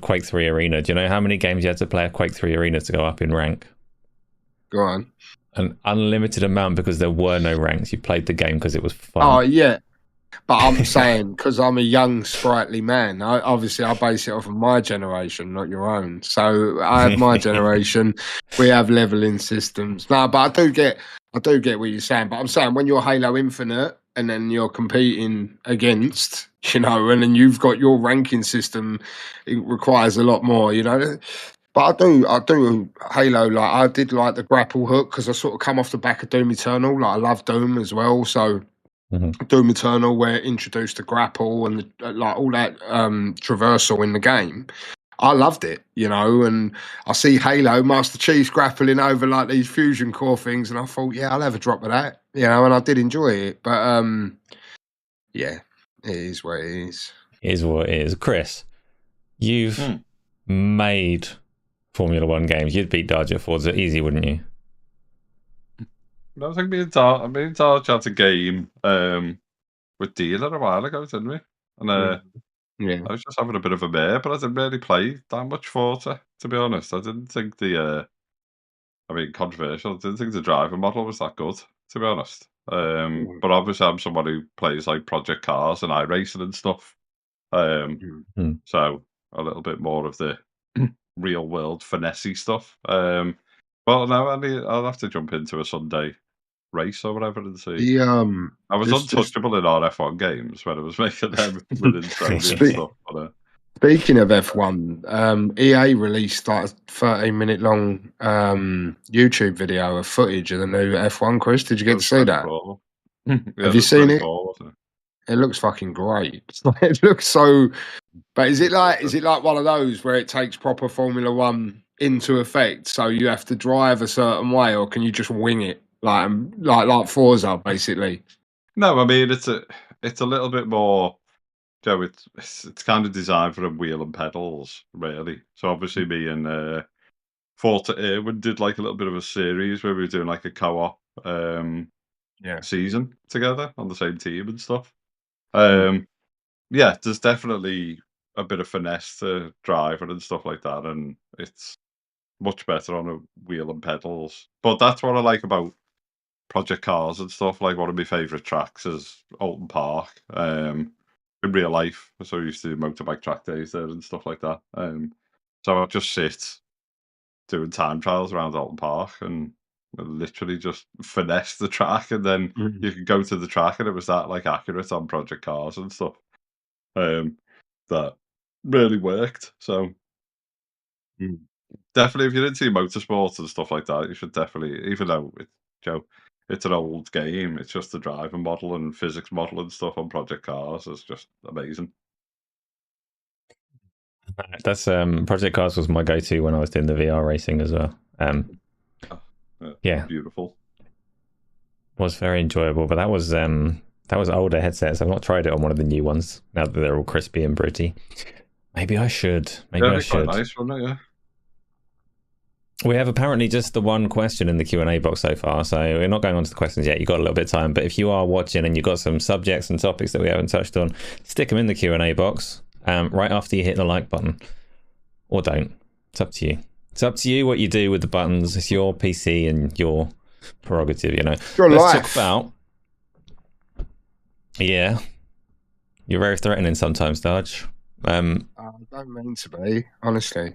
Speaker 2: Quake 3 Arena. Do you know how many games you had to play a Quake 3 Arena to go up in rank?
Speaker 1: Go on.
Speaker 2: An unlimited amount, because there were no ranks. You played the game because it was fun.
Speaker 1: Oh, yeah. But I'm saying, because I'm a young, sprightly man, obviously I base it off of my generation, not your own. So I have my generation. We have leveling systems. No, but I do get what you're saying. But I'm saying when you're Halo Infinite and then you're competing against, and then you've got your ranking system, it requires a lot more, But I do Halo. Like I did like the grapple hook because I sort of come off the back of Doom Eternal. Like I love Doom as well, so. Doom Eternal, where it introduced the grapple and like all that traversal in the game. I loved it, and I see Halo, Master Chief's grappling over like these fusion core things, and I thought, yeah, I'll have a drop of that, and I did enjoy it. But yeah, it is what it is.
Speaker 2: It is what it is. Chris, you've made Formula One games. You'd beat Darge at Forza easy, wouldn't you?
Speaker 3: I think me and Darge had a game with Dealer a while ago, didn't we? And
Speaker 1: Yeah.
Speaker 3: I was just having a bit of a mare, but I didn't really play that much Forza, to be honest. I didn't think controversial. I didn't think the driving model was that good, to be honest. But obviously I'm someone who plays like Project Cars and iRacing and stuff. So a little bit more of the real world finessey stuff. Well, no, I'll have to jump into a Sunday race or whatever and see. I was untouchable in our F1 games when I was making them within Sony and stuff. But,
Speaker 1: speaking of F1, EA released like a 13-minute long YouTube video of footage of the new F1. Chris, did you get to see that?
Speaker 3: Cool.
Speaker 1: Have you seen it?
Speaker 3: Cool,
Speaker 1: it looks fucking great. It looks so. But is it like one of those where it takes proper Formula One into effect? So you have to drive a certain way, or can you just wing it like Forza, basically?
Speaker 3: No, I mean it's a little bit more. Joe, it's kind of designed for a wheel and pedals, really. So obviously, me and Forza Irwin did like a little bit of a series where we were doing like a co-op season together on the same team and stuff. Yeah, there's definitely a bit of finesse to driving and stuff like that, and it's much better on a wheel and pedals. But that's what I like about Project Cars and stuff. Like one of my favourite tracks is Alton Park. In real life, so I used to do motorbike track days there and stuff like that. So I'd just sit doing time trials around Alton Park and literally just finesse the track, and then you could go to the track and it was that like accurate on Project Cars and stuff. That really worked. So definitely, if you're into motorsports and stuff like that, you should definitely, even though it's an old game, it's just the driving model and physics model and stuff on Project Cars is just amazing.
Speaker 2: That's Project Cars was my go-to when I was doing the VR racing as well. Yeah,
Speaker 3: beautiful.
Speaker 2: Was very enjoyable, but that was older headsets. I've not tried it on one of the new ones now that they're all crispy and pretty. Maybe I should. I should.
Speaker 3: Quite nice, wasn't it? Yeah.
Speaker 2: We have apparently just the one question in the Q&A box so far, so we're not going on to the questions yet. You've got a little bit of time, but if you are watching and you've got some subjects and topics that we haven't touched on, stick them in the Q&A box right after you hit the like button. Or don't. It's up to you. It's up to you what you do with the buttons. It's your PC and your prerogative,
Speaker 1: Your
Speaker 2: Let's
Speaker 1: life.
Speaker 2: talk about... Yeah. You're very threatening sometimes, Darge.
Speaker 1: I don't mean to be, honestly.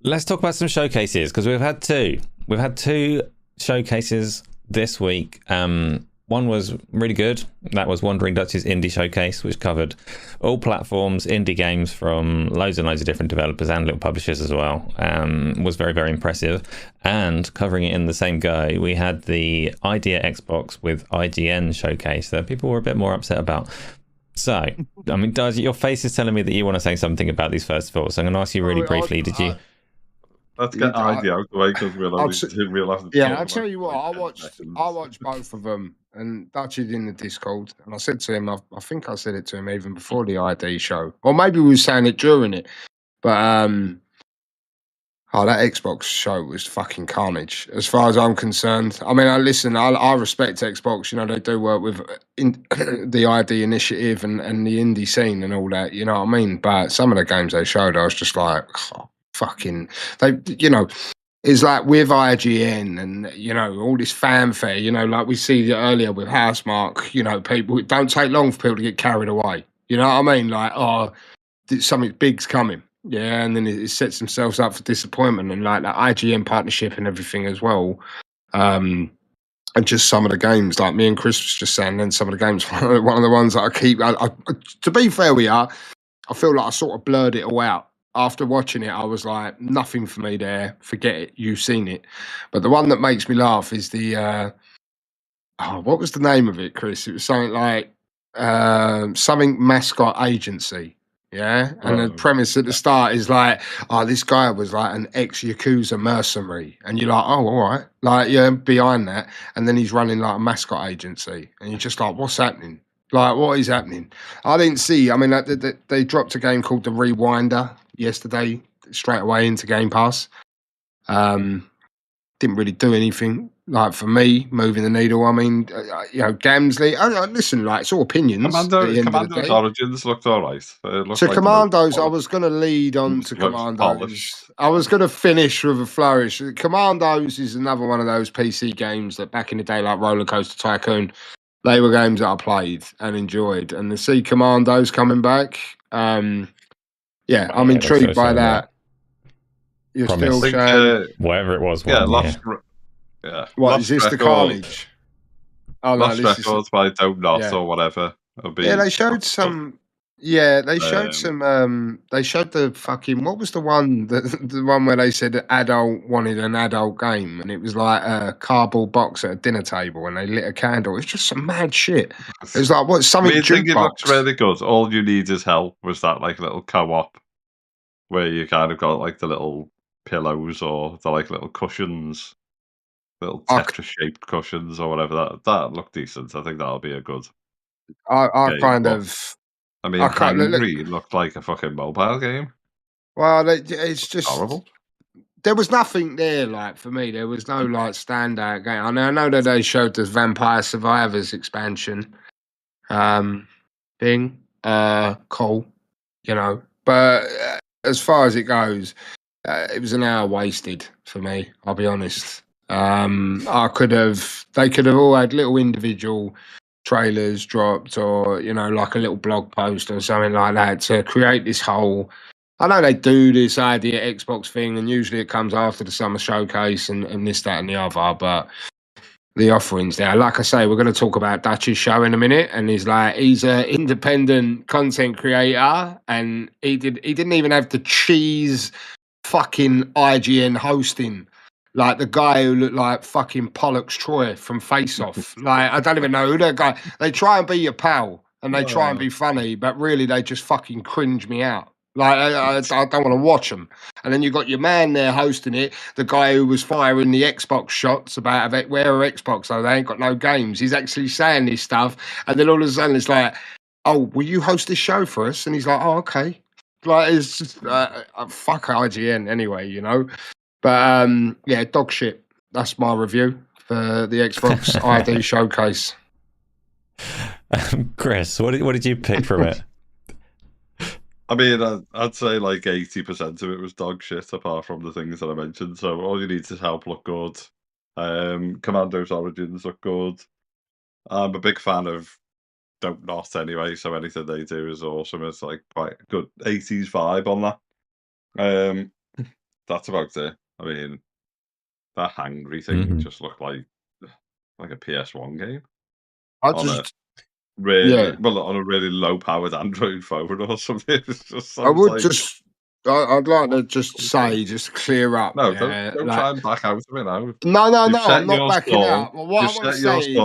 Speaker 2: Let's talk about some showcases, because we've had two. We've had two showcases this week. One was really good. That was Wandering Dutch's Indie Showcase, which covered all platforms, indie games from loads and loads of different developers and little publishers as well. Was very, very impressive. And covering it in the same go, we had the Idea Xbox with IGN Showcase that people were a bit more upset about. So, I mean, Darge, your face is telling me that you want to say something about these first of all. So I'm going to ask you really briefly, did you...
Speaker 3: Let's get Idea out of the way because didn't realise.
Speaker 1: Yeah, I'll tell you what. I watched both of them, and Dutch is in the Discord, and I said to him, I think I said it to him even before the ID show, or maybe we were saying it during it. But that Xbox show was fucking carnage, as far as I'm concerned. I mean, I respect Xbox. They do work with the ID initiative and the indie scene and all that. You know what I mean? But some of the games they showed, I was just like. Fucking they is like with IGN and, you know, all this fanfare, you know, like we see earlier with Housemark, you know, people, it don't take long for people to get carried away. You know what I mean? Like, oh, something big's coming. Yeah, and then it sets themselves up for disappointment, and like the IGN partnership and everything as well. And just some of the games, like me and Chris was just saying, then some of the games, one of the ones that I keep, to be fair, I feel like I sort of blurred it all out. After watching it, I was like, nothing for me there. Forget it. You've seen it. But the one that makes me laugh is the, what was the name of it, Chris? It was something like something mascot agency. Yeah. And the premise at the start is like, oh, this guy was like an ex-Yakuza mercenary. And you're like, oh, all right. Like, yeah, behind that. And then he's running like a mascot agency. And you're just like, what's happening? Like, what is happening? I didn't see. I mean, they dropped a game called The Rewinder yesterday, straight away into Game Pass. Didn't really do anything, like, for me, moving the needle. I mean, you know, Gamsley, listen, like, it's all opinions.
Speaker 3: Commando's Origins looked all right.
Speaker 1: So like Commandos, I was going to lead on to Commandos. I was going to finish with a flourish. Commandos is another one of those PC games that back in the day, like Roller Coaster Tycoon, they were games that I played and enjoyed. And to see Commandos coming back, I'm intrigued by that. You're
Speaker 2: Promise.
Speaker 1: still saying
Speaker 2: whatever it was.
Speaker 3: Yeah,
Speaker 1: What
Speaker 3: Lost
Speaker 1: is this?
Speaker 3: Record.
Speaker 1: The Carnage? Oh no,
Speaker 3: Lost Records by Don't Not or whatever.
Speaker 1: They showed some. Yeah, they showed some. They showed the fucking. What was the one? The one where they said adult wanted an adult game, and it was like a cardboard box at a dinner table, and they lit a candle. It's just some mad shit. It was like what something.
Speaker 3: I think it looks really good. All you need is help. Was that like little co-op where you kind of got like the little pillows or the like little cushions, little Tetris-shaped cushions or whatever. That looked decent. I think that'll be a good.
Speaker 1: I kind
Speaker 3: but,
Speaker 1: of.
Speaker 3: I mean, Hungry looked like a fucking mobile game.
Speaker 1: Well, it's just
Speaker 3: horrible.
Speaker 1: There was nothing there, like, for me. There was no like standout game. I know that they showed the Vampire Survivors expansion thing. Cool, you know. But as far as it goes, it was an hour wasted for me. I'll be honest. They could have all had little individual trailers dropped, or, you know, like a little blog post or something like that to create this whole. I know they do this idea Xbox thing, and usually it comes after the summer showcase and this, that, and the other. But the offerings there, like I say, we're going to talk about Dutch's show in a minute, and he's an independent content creator, and he didn't even have the cheese fucking IGN hosting. Like the guy who looked like fucking Pollux Troy from Face Off. Like, I don't even know who that guy. They try and be your pal and they try and be funny, but really they just fucking cringe me out. Like, I don't want to watch them. And then you got your man there hosting it, the guy who was firing the Xbox shots about where are Xbox, though they ain't got no games. He's actually saying this stuff, and then all of a sudden it's like, oh, will you host this show for us? And he's like, oh, okay. Like, it's just fuck IGN anyway, you know. But yeah, dog shit. That's my review for the Xbox ID showcase.
Speaker 2: Chris, what did you pick from it?
Speaker 3: I mean, I'd say like 80% of it was dog shit, apart from the things that I mentioned. So all you need is help look good. Commando's Origins look good. I'm a big fan of Don't Not anyway, so anything they do is awesome. It's like quite a good 80s vibe on that. That's about it. I mean, that Hangry thing just looked like a PS1 game. On a really low-powered Android phone or something.
Speaker 1: I'd like to just say, just clear up.
Speaker 3: No, don't try and back out of it now.
Speaker 1: No, I'm not backing out. Well, what I want to say is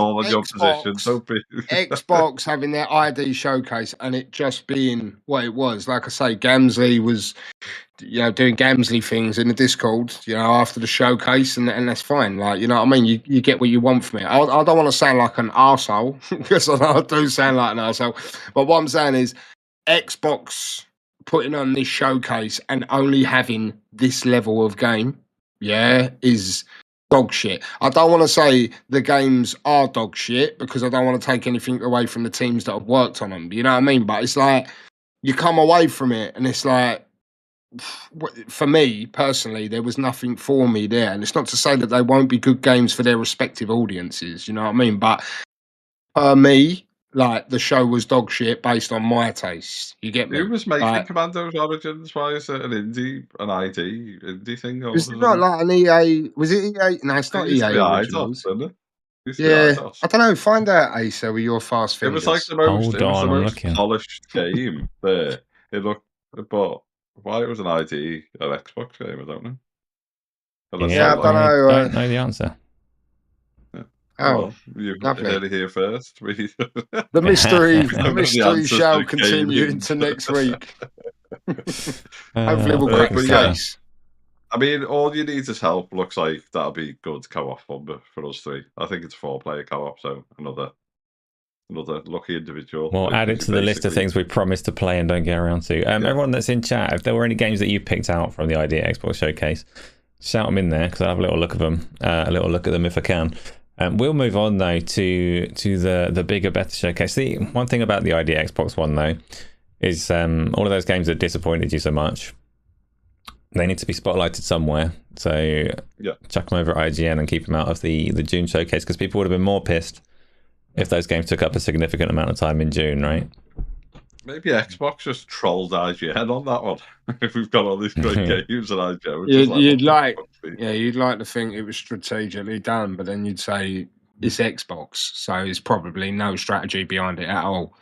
Speaker 1: Xbox having their ID showcase and it just being what it was. Like I say, Gamsley was, you know, doing Gamsley things in the Discord, you know, after the showcase, and that's fine. Like, you know what I mean? You get what you want from it. I don't want to sound like an arsehole, because I do sound like an arsehole. But what I'm saying is Xbox putting on this showcase and only having this level of game, is dog shit. I don't want to say the games are dog shit, because I don't want to take anything away from the teams that have worked on them. You know what I mean? But it's like, you come away from it and it's like, for me personally, there was nothing for me there, and it's not to say that they won't be good games for their respective audiences. You know what I mean? But for me, like the show was dog shit based on my taste. You get me?
Speaker 3: Who was making
Speaker 1: Like,
Speaker 3: Commandos Origins? Why is it an indie thing? Or
Speaker 1: was it not like an EA? Was it EA? No, it's
Speaker 3: It
Speaker 1: not
Speaker 3: used to
Speaker 1: EA
Speaker 3: be IDOS,
Speaker 1: Originals.
Speaker 3: didn't it? It used to be
Speaker 1: Yeah,
Speaker 3: IDOS.
Speaker 1: I don't know. Find out, Asa, with your fast
Speaker 3: It was like
Speaker 1: fingers.
Speaker 3: the most.
Speaker 2: Hold
Speaker 3: It was the
Speaker 2: on, I'm
Speaker 3: most
Speaker 2: looking.
Speaker 3: polished game there. It looked, but why it was an ID or Xbox game, I don't know. Unless
Speaker 1: Yeah, I
Speaker 3: they
Speaker 1: don't
Speaker 2: I
Speaker 1: know.
Speaker 2: don't know the answer.
Speaker 3: Yeah.
Speaker 1: Oh,
Speaker 3: Well, you
Speaker 1: lovely.
Speaker 3: heard it here first.
Speaker 1: The mystery,
Speaker 3: We
Speaker 1: the
Speaker 3: don't know the
Speaker 1: mystery
Speaker 3: answers
Speaker 1: shall
Speaker 3: to
Speaker 1: continue
Speaker 3: gaming.
Speaker 1: into next week. Hopefully, we'll
Speaker 3: I
Speaker 1: crack the
Speaker 3: think
Speaker 1: case.
Speaker 3: I mean, all you need is help. Looks like that'll be good co-op for us three. I think it's 4-player co-op, so another lucky individual.
Speaker 2: We'll add it to the list of
Speaker 3: basically-
Speaker 2: things we promised to play and don't get around to. Everyone that's in chat, if there were any games that you picked out from the Idea Xbox Showcase, shout them in there because I'll have a little look at them. A little look at them if I can. We'll move on though to the bigger, better showcase. The one thing about the Idea Xbox One though is all of those games that disappointed you so much, they need to be spotlighted somewhere. So chuck them over at IGN and keep them out of the June showcase because people would have been more pissed if those games took up a significant amount of time in June, right?
Speaker 3: Maybe Xbox just trolled IGN on that one. If we've got all these great games on IGN,
Speaker 1: you'd like to think it was strategically done, but then you'd say it's Xbox, so there's probably no strategy behind it at all.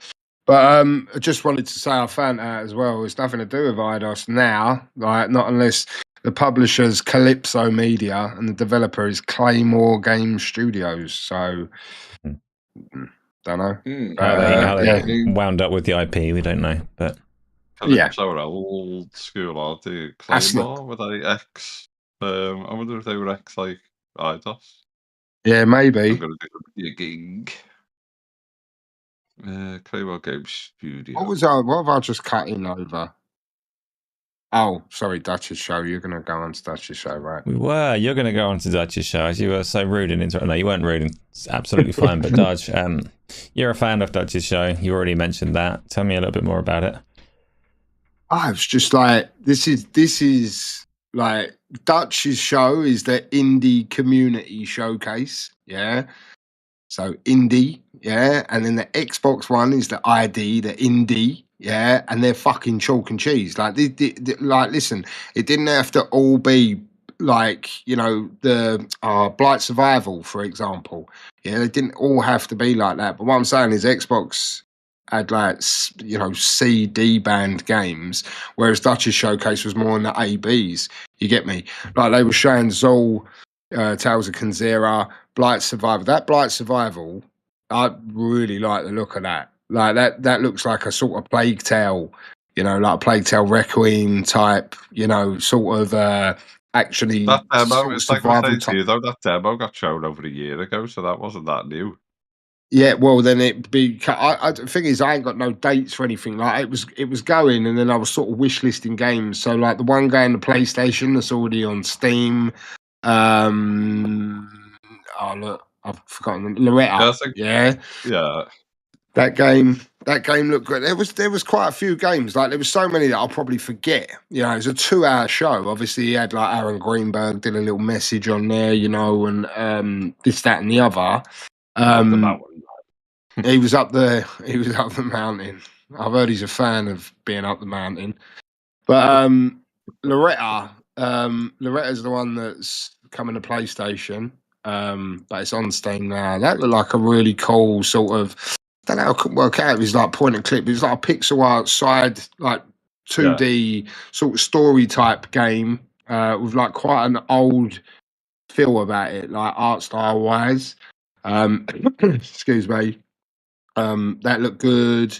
Speaker 1: But I just wanted to say I found out as well. It's nothing to do with IDOS now, like not unless the publisher's Calypso Media and the developer is Claymore Game Studios. So don't know.
Speaker 2: How they wound up with the IP, we don't know. But
Speaker 3: Calypso are old school, aren't they? Claymore, were they X? I wonder if they were X like IDOS.
Speaker 1: Yeah, maybe.
Speaker 3: I'm going to do the gig. Claymore Game Studio.
Speaker 1: What have I just cut in over? Oh, sorry, Dutch's show. You're going to go on to Dutch's show, right?
Speaker 2: we were. You're going to go on to Dutch's show as you were so rude and interrupting. No, you weren't rude. It's absolutely fine. But Darge, you're a fan of Dutch's show. You already mentioned that. Tell me a little bit more about it.
Speaker 1: I was just like, this is like Dutch's show is the indie community showcase. Yeah. So indie, yeah, and then the Xbox One is the ID, the indie, yeah, and they're fucking chalk and cheese. Like, like, listen, it didn't have to all be like, you know, the Blight Survival, for example. Yeah, they didn't all have to be like that. But what I'm saying is, Xbox had like, you know, CD band games, whereas Dutch's showcase was more in the ABs. You get me? Like they were showing Zol. Tales of Kanzera, Blight Survival. That Blight Survival, I really like the look of that. Like that looks like a sort of Plague Tale, you know, like a Plague Tale Requiem type, you know, sort of actually
Speaker 3: that demo.
Speaker 1: Sort of
Speaker 3: It's like I said to you, though. That demo got shown over a year ago, so that wasn't that new.
Speaker 1: Yeah, well, then it'd be. The thing is, I ain't got no dates or anything. Like it was going, and then I was sort of wish listing games. So like the one going to PlayStation that's already on Steam. Oh look, I've forgotten Loretta. Yeah. That game looked good. There was quite a few games. Like there was so many that I'll probably forget. You know, it was a 2-hour show. Obviously, he had like Aaron Greenberg did a little message on there, you know, and this, that, and the other. He was up there. He was up the mountain. I've heard he's a fan of being up the mountain. But Loretta's the one that's coming to PlayStation. But it's on Steam now. That looked like a really cool sort of. I don't know. I couldn't work out. It was like point and click. It was like a pixel art side, like 2D sort of story type game with like quite an old feel about it, like art style wise. Excuse me. That looked good.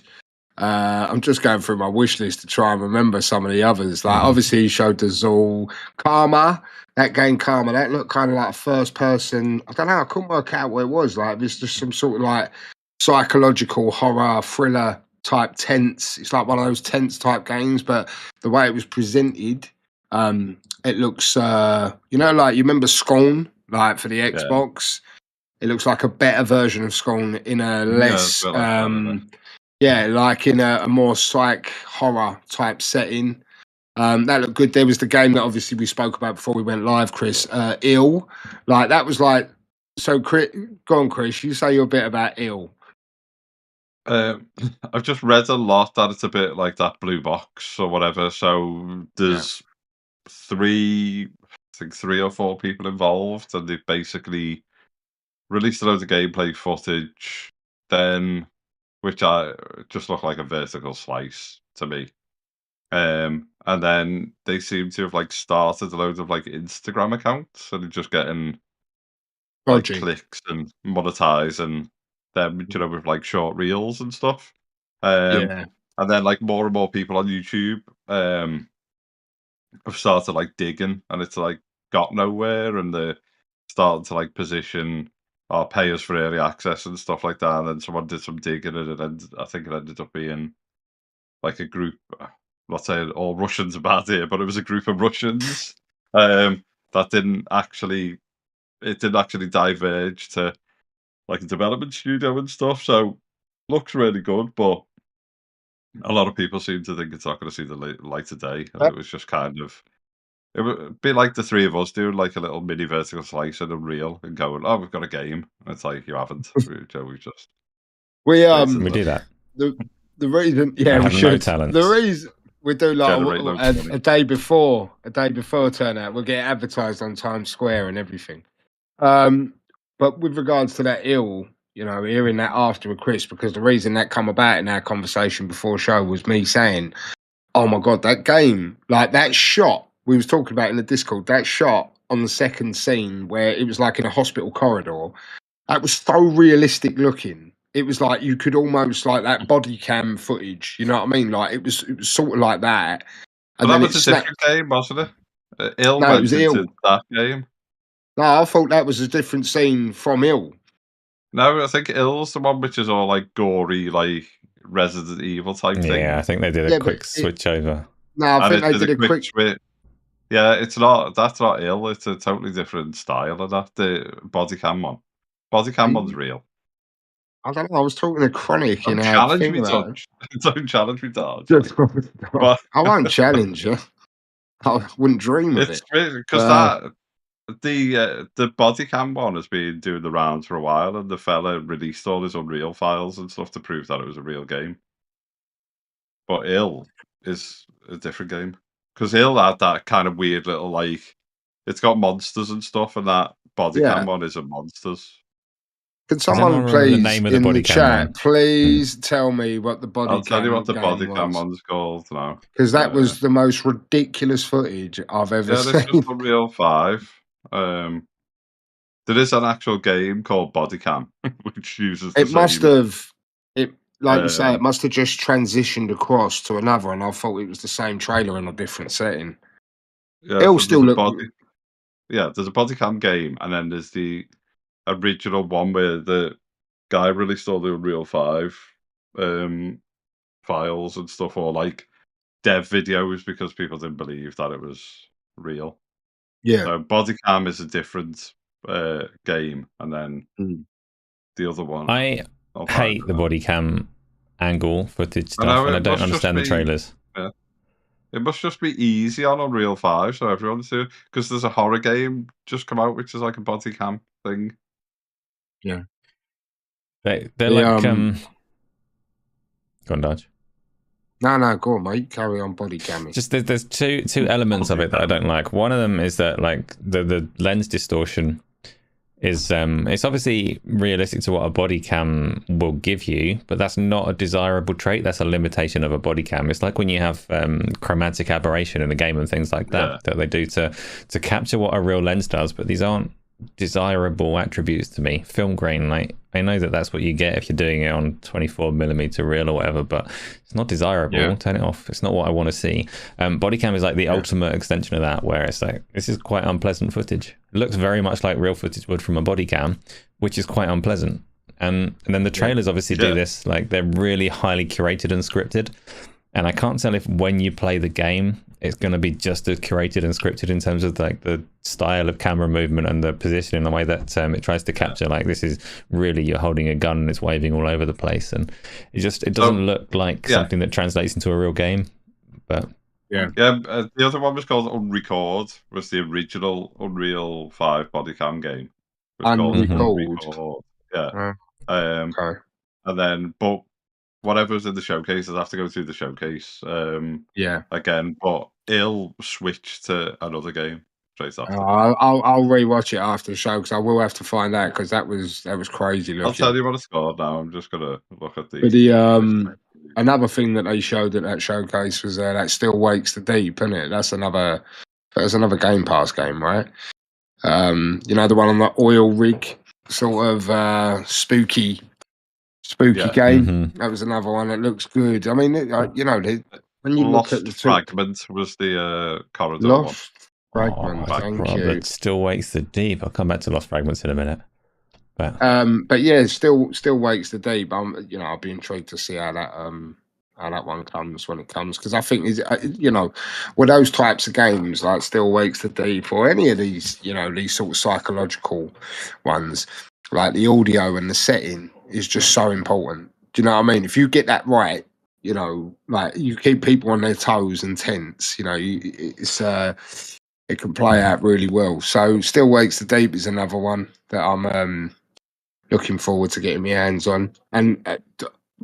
Speaker 1: I'm just going through my wish list to try and remember some of the others. Like obviously he showed the Zul Karma, that game Karma, that looked kind of like first person. I don't know, I couldn't work out what it was. Like it's just some sort of like psychological horror thriller type tense. It's like one of those tense type games, but the way it was presented, it looks you know, like you remember Scorn, like for the Xbox. It looks like a better version of Scorn in a less like in a more psych horror type setting. That looked good. There was the game that obviously we spoke about before we went live, Chris. Ill, like that was like so. Chris, go on, Chris. You say your bit about Ill.
Speaker 3: I've just read a lot that it's a bit like that blue box or whatever. So there's three or four people involved, and they've basically released a load of gameplay footage, then which I just look like a vertical slice to me. And then they seem to have like started a load of like Instagram accounts, and they're just getting like clicks and monetize and them, with like short reels and stuff. And then like more and more people on YouTube have started like digging, and it's like got nowhere, and they're starting to like position or pay us for early access and stuff like that. And then someone did some digging, and I think it ended up being like a group. I'm not saying all Russians are bad here, but it was a group of Russians that didn't actually diverge to like a development studio and stuff. So looks really good, but a lot of people seem to think it's not going to see the light of day, and it was just kind of. It would be like the three of us doing like a little mini vertical slice in Unreal and going, "Oh, we've got a game." And it's like you haven't. We just
Speaker 1: we
Speaker 2: do that.
Speaker 1: The reason,
Speaker 2: I have no talent.
Speaker 1: The reason we do like a day before turnout, we'll get advertised on Times Square and everything. But with regards to that Ill, hearing that after with Chris, because the reason that come about in our conversation before show was me saying, "Oh my god, that game, like that shot we was talking about in the Discord, that shot on the second scene where it was like in a hospital corridor, that was so realistic looking." It was like you could almost like that body cam footage. You know what I mean? Like it was sort of like that.
Speaker 3: And that was a different game, wasn't it? Ill went into
Speaker 1: Ill.
Speaker 3: that game.
Speaker 1: No, I thought that was a different scene from Ill.
Speaker 3: No, I think Ill's the one which is all like gory, like Resident Evil type thing.
Speaker 2: Yeah, I think they did a quick switch over.
Speaker 1: No, I think they did a quick
Speaker 3: switch. Yeah, it's not. That's not Ill. It's a totally different style of that. The body cam one. Body cam one's real.
Speaker 1: I don't know. I was talking to Chronic.
Speaker 3: Don't challenge me, Dodge. Don't challenge me, Dodge.
Speaker 1: But I won't challenge you. I wouldn't dream of it.
Speaker 3: Because the body cam one has been doing the rounds for a while, and the fella released all his Unreal files and stuff to prove that it was a real game. But Ill is a different game. Because Ill had that kind of weird little, like, it's got monsters and stuff, and that body cam one isn't monsters.
Speaker 1: Can someone please, in the chat, please tell me what the body cam was? I'll tell you what the body cam
Speaker 3: one's called now.
Speaker 1: Because that was the most ridiculous footage I've ever seen.
Speaker 3: This is Unreal 5. There is an actual game called Body Cam, which uses the same...
Speaker 1: Like you say, it must have just transitioned across to another, and I thought it was the same trailer in a different setting.
Speaker 3: Yeah, it'll still look... there's a body cam game, and then there's the original one where the guy released all the Unreal 5 files and stuff, or like dev videos, because people didn't believe that it was real.
Speaker 1: Yeah.
Speaker 3: So body cam is a different game, and then the other one...
Speaker 2: I hate the body cam angle footage stuff, and I don't understand the trailers.
Speaker 3: Yeah. It must just be easy on Unreal 5, so everyone's doing, because there's a horror game just come out, which is like a body cam thing.
Speaker 1: Yeah.
Speaker 2: They're like go on, Darge.
Speaker 1: No, go on, mate. Carry on body camming.
Speaker 2: Just there's two elements of it that I don't like. One of them is that like the lens distortion is it's obviously realistic to what a body cam will give you, but that's not a desirable trait. That's a limitation of a body cam. It's like when you have chromatic aberration in a game and things like that that they do to capture what a real lens does, but these aren't desirable attributes to me. Film grain, like I know that that's what you get if you're doing it on 24mm reel or whatever, but it's not desirable. Turn it off. It's not what I want to see. Body cam is like the ultimate extension of that, where it's like, this is quite unpleasant footage. It looks very much like real footage would from a body cam, which is quite unpleasant. And then the trailers obviously do this, like they're really highly curated and scripted, and I can't tell if when you play the game it's going to be just as curated and scripted in terms of like the style of camera movement and the position in the way that it tries to capture. Like this is really, you're holding a gun and it's waving all over the place, and it doesn't look like something that translates into a real game. But
Speaker 1: Yeah.
Speaker 3: The other one was called Unrecord. Was the original Unreal 5 bodycam game? It was called Unrecord. Yeah.
Speaker 1: Okay.
Speaker 3: And then, but whatever's in the showcase, I'll have to go through the showcase.
Speaker 1: Yeah.
Speaker 3: Again, but it'll switch to another game straight after.
Speaker 1: I'll rewatch it after the show because I will have to find out because that was crazy looking.
Speaker 3: I'll tell you what it's called now. I'm just gonna look at the.
Speaker 1: But the another thing that they showed at that showcase was that Still Wakes the Deep, isn't it? That's another Game Pass game, right? You know, the one on the oil rig, sort of spooky game. That was another one that looks good. I mean, you know, when you look at the
Speaker 3: Fragment was the corridor
Speaker 1: Lost
Speaker 3: one.
Speaker 1: Fragment. Thank you.
Speaker 2: Still Wakes the Deep. I'll come back to Lost Fragments in a minute.
Speaker 1: But yeah, still wakes the deep. You know, I'll be intrigued to see how that one comes when it comes because I think you know, with those types of games like Still Wakes the Deep or any of these, you know, these sort of psychological ones, like the audio and the setting is just so important. Do you know what I mean? If you get that right, you know, like you keep people on their toes and tense. You know, it can play out really well. So Still Wakes the Deep is another one that I'm looking forward to getting my hands on. And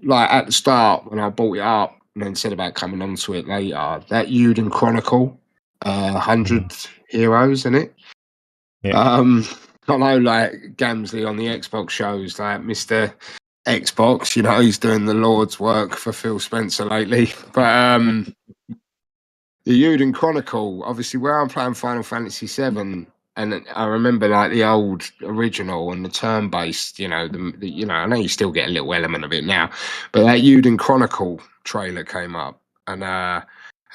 Speaker 1: like at the start when I bought it up and then said about coming onto it later, that Uden Chronicle, 100 Heroes in it.
Speaker 2: Yeah.
Speaker 1: I know like Gamsley on the Xbox shows, like Mr. Xbox, you know, he's doing the Lord's work for Phil Spencer lately. But the Uden Chronicle, obviously where I'm playing Final Fantasy VII, and I remember like the old original and the turn-based, you know, you know, I know you still get a little element of it now, but that Uden Chronicle trailer came up, and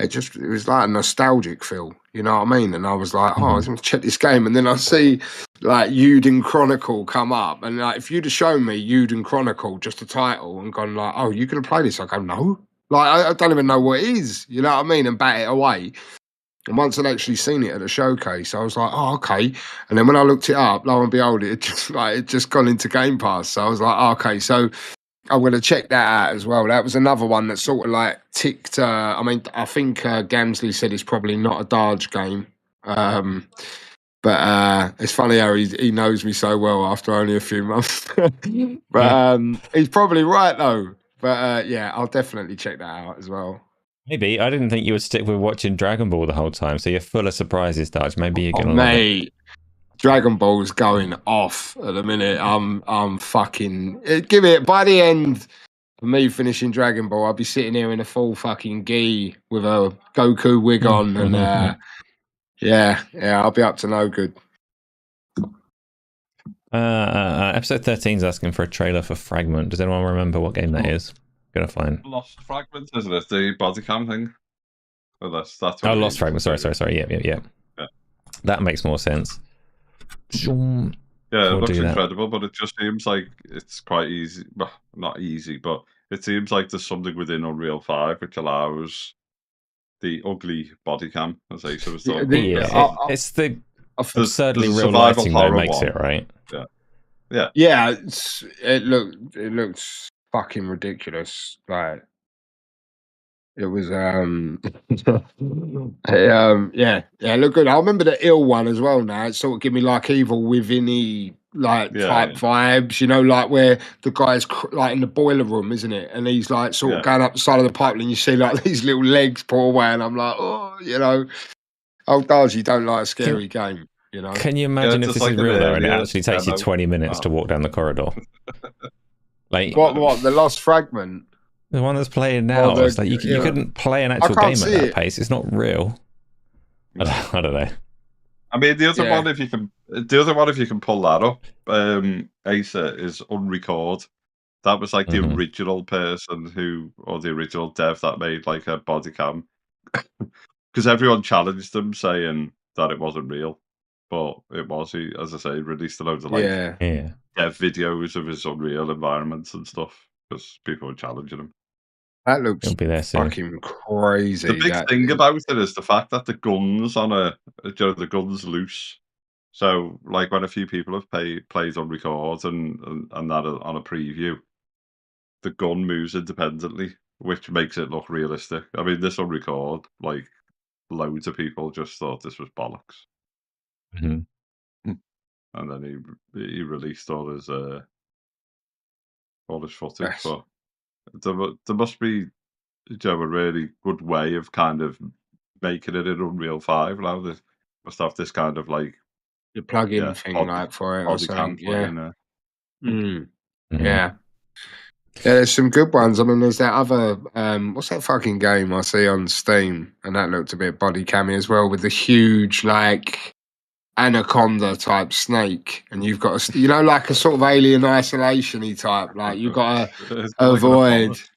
Speaker 1: it was like a nostalgic feel, you know what I mean? And I was like, I was going to check this game, and then I see like Uden Chronicle come up, and like if you'd have shown me Uden Chronicle, just a title, and gone like, oh, you gonna play this? I go, no, like I don't even know what it is, you know what I mean, and bat it away. And once I'd actually seen it at the showcase, I was like, oh, okay. And then when I looked it up, lo and behold, it just gone into Game Pass. So I was like, oh, okay, so I'm going to check that out as well. That was another one that sort of like ticked. I mean, I think Gamsley said it's probably not a Darge game. But it's funny how he knows me so well after only a few months. But he's probably right, though. But yeah, I'll definitely check that out as well.
Speaker 2: Maybe. I didn't think you would stick with watching Dragon Ball the whole time, so you're full of surprises, Darge. Maybe you're going to love it.
Speaker 1: Dragon Ball's going off at the minute. I'm fucking... Give it... By the end of me finishing Dragon Ball, I'll be sitting here in a full fucking gi with a Goku wig on and... yeah, I'll be up to no good.
Speaker 2: Episode 13 is asking for a trailer for Fragment. Does anyone remember what game that is? Gonna find
Speaker 3: Lost Fragment, isn't it? The bodycam thing. Oh, that's
Speaker 2: Lost Fragment. Sorry. Yeah. That makes more sense.
Speaker 3: Yeah, it looks incredible, but it just seems like it's quite easy. Well, not easy, but it seems like there's something within Unreal 5 which allows the ugly bodycam, as they sort of thought.
Speaker 2: It's the absurdly real lighting that makes it, right?
Speaker 1: Yeah. It looks fucking ridiculous. Like it was look good. I remember the ill one as well now. It sort of give me like Evil Within-y type vibes, you know, like where the guy's like in the boiler room, isn't it? And he's like sort of going up the side of the pipeline, and you see like these little legs pull away, and I'm like, oh, you know, Darge, you don't like a scary game, you know.
Speaker 2: Can you imagine if this is real though, and it actually takes you 20 minutes to walk down the corridor? Like
Speaker 1: what the Lost Fragment?
Speaker 2: The one that's playing now, it's like you couldn't play an actual game at that pace. It's not real. I don't know.
Speaker 3: I mean, the other one, if you can pull that up, Asa is Unrecord. That was like the original person or the original dev that made like a body cam, because everyone challenged them saying that it wasn't real, but it was. He, as I say, released a load of dev videos of his Unreal environments and stuff because people were challenging him.
Speaker 1: That looks fucking crazy.
Speaker 3: The big thing about it is the fact that the gun's the gun's loose. So, like when a few people have played on record and that on a preview, the gun moves independently, which makes it look realistic. I mean, this on record, like loads of people just thought this was bollocks.
Speaker 2: Mhm.
Speaker 3: And then he released all his footage.
Speaker 1: Yes.
Speaker 3: But there must be, a really good way of kind of making it in Unreal 5 now. They must have this kind of like
Speaker 1: The plug-in thing like for it or
Speaker 3: body
Speaker 1: something.
Speaker 3: cam plugin.
Speaker 1: Mm.
Speaker 2: Mhm.
Speaker 1: Yeah. Yeah, there's some good ones. I mean, there's that other what's that fucking game I see on Steam, and that looked a bit body cammy as well, with the huge like anaconda type snake, and you've got like a sort of Alien Isolation-y type, like you've got to
Speaker 3: It's like in a
Speaker 1: avoid.
Speaker 3: forest.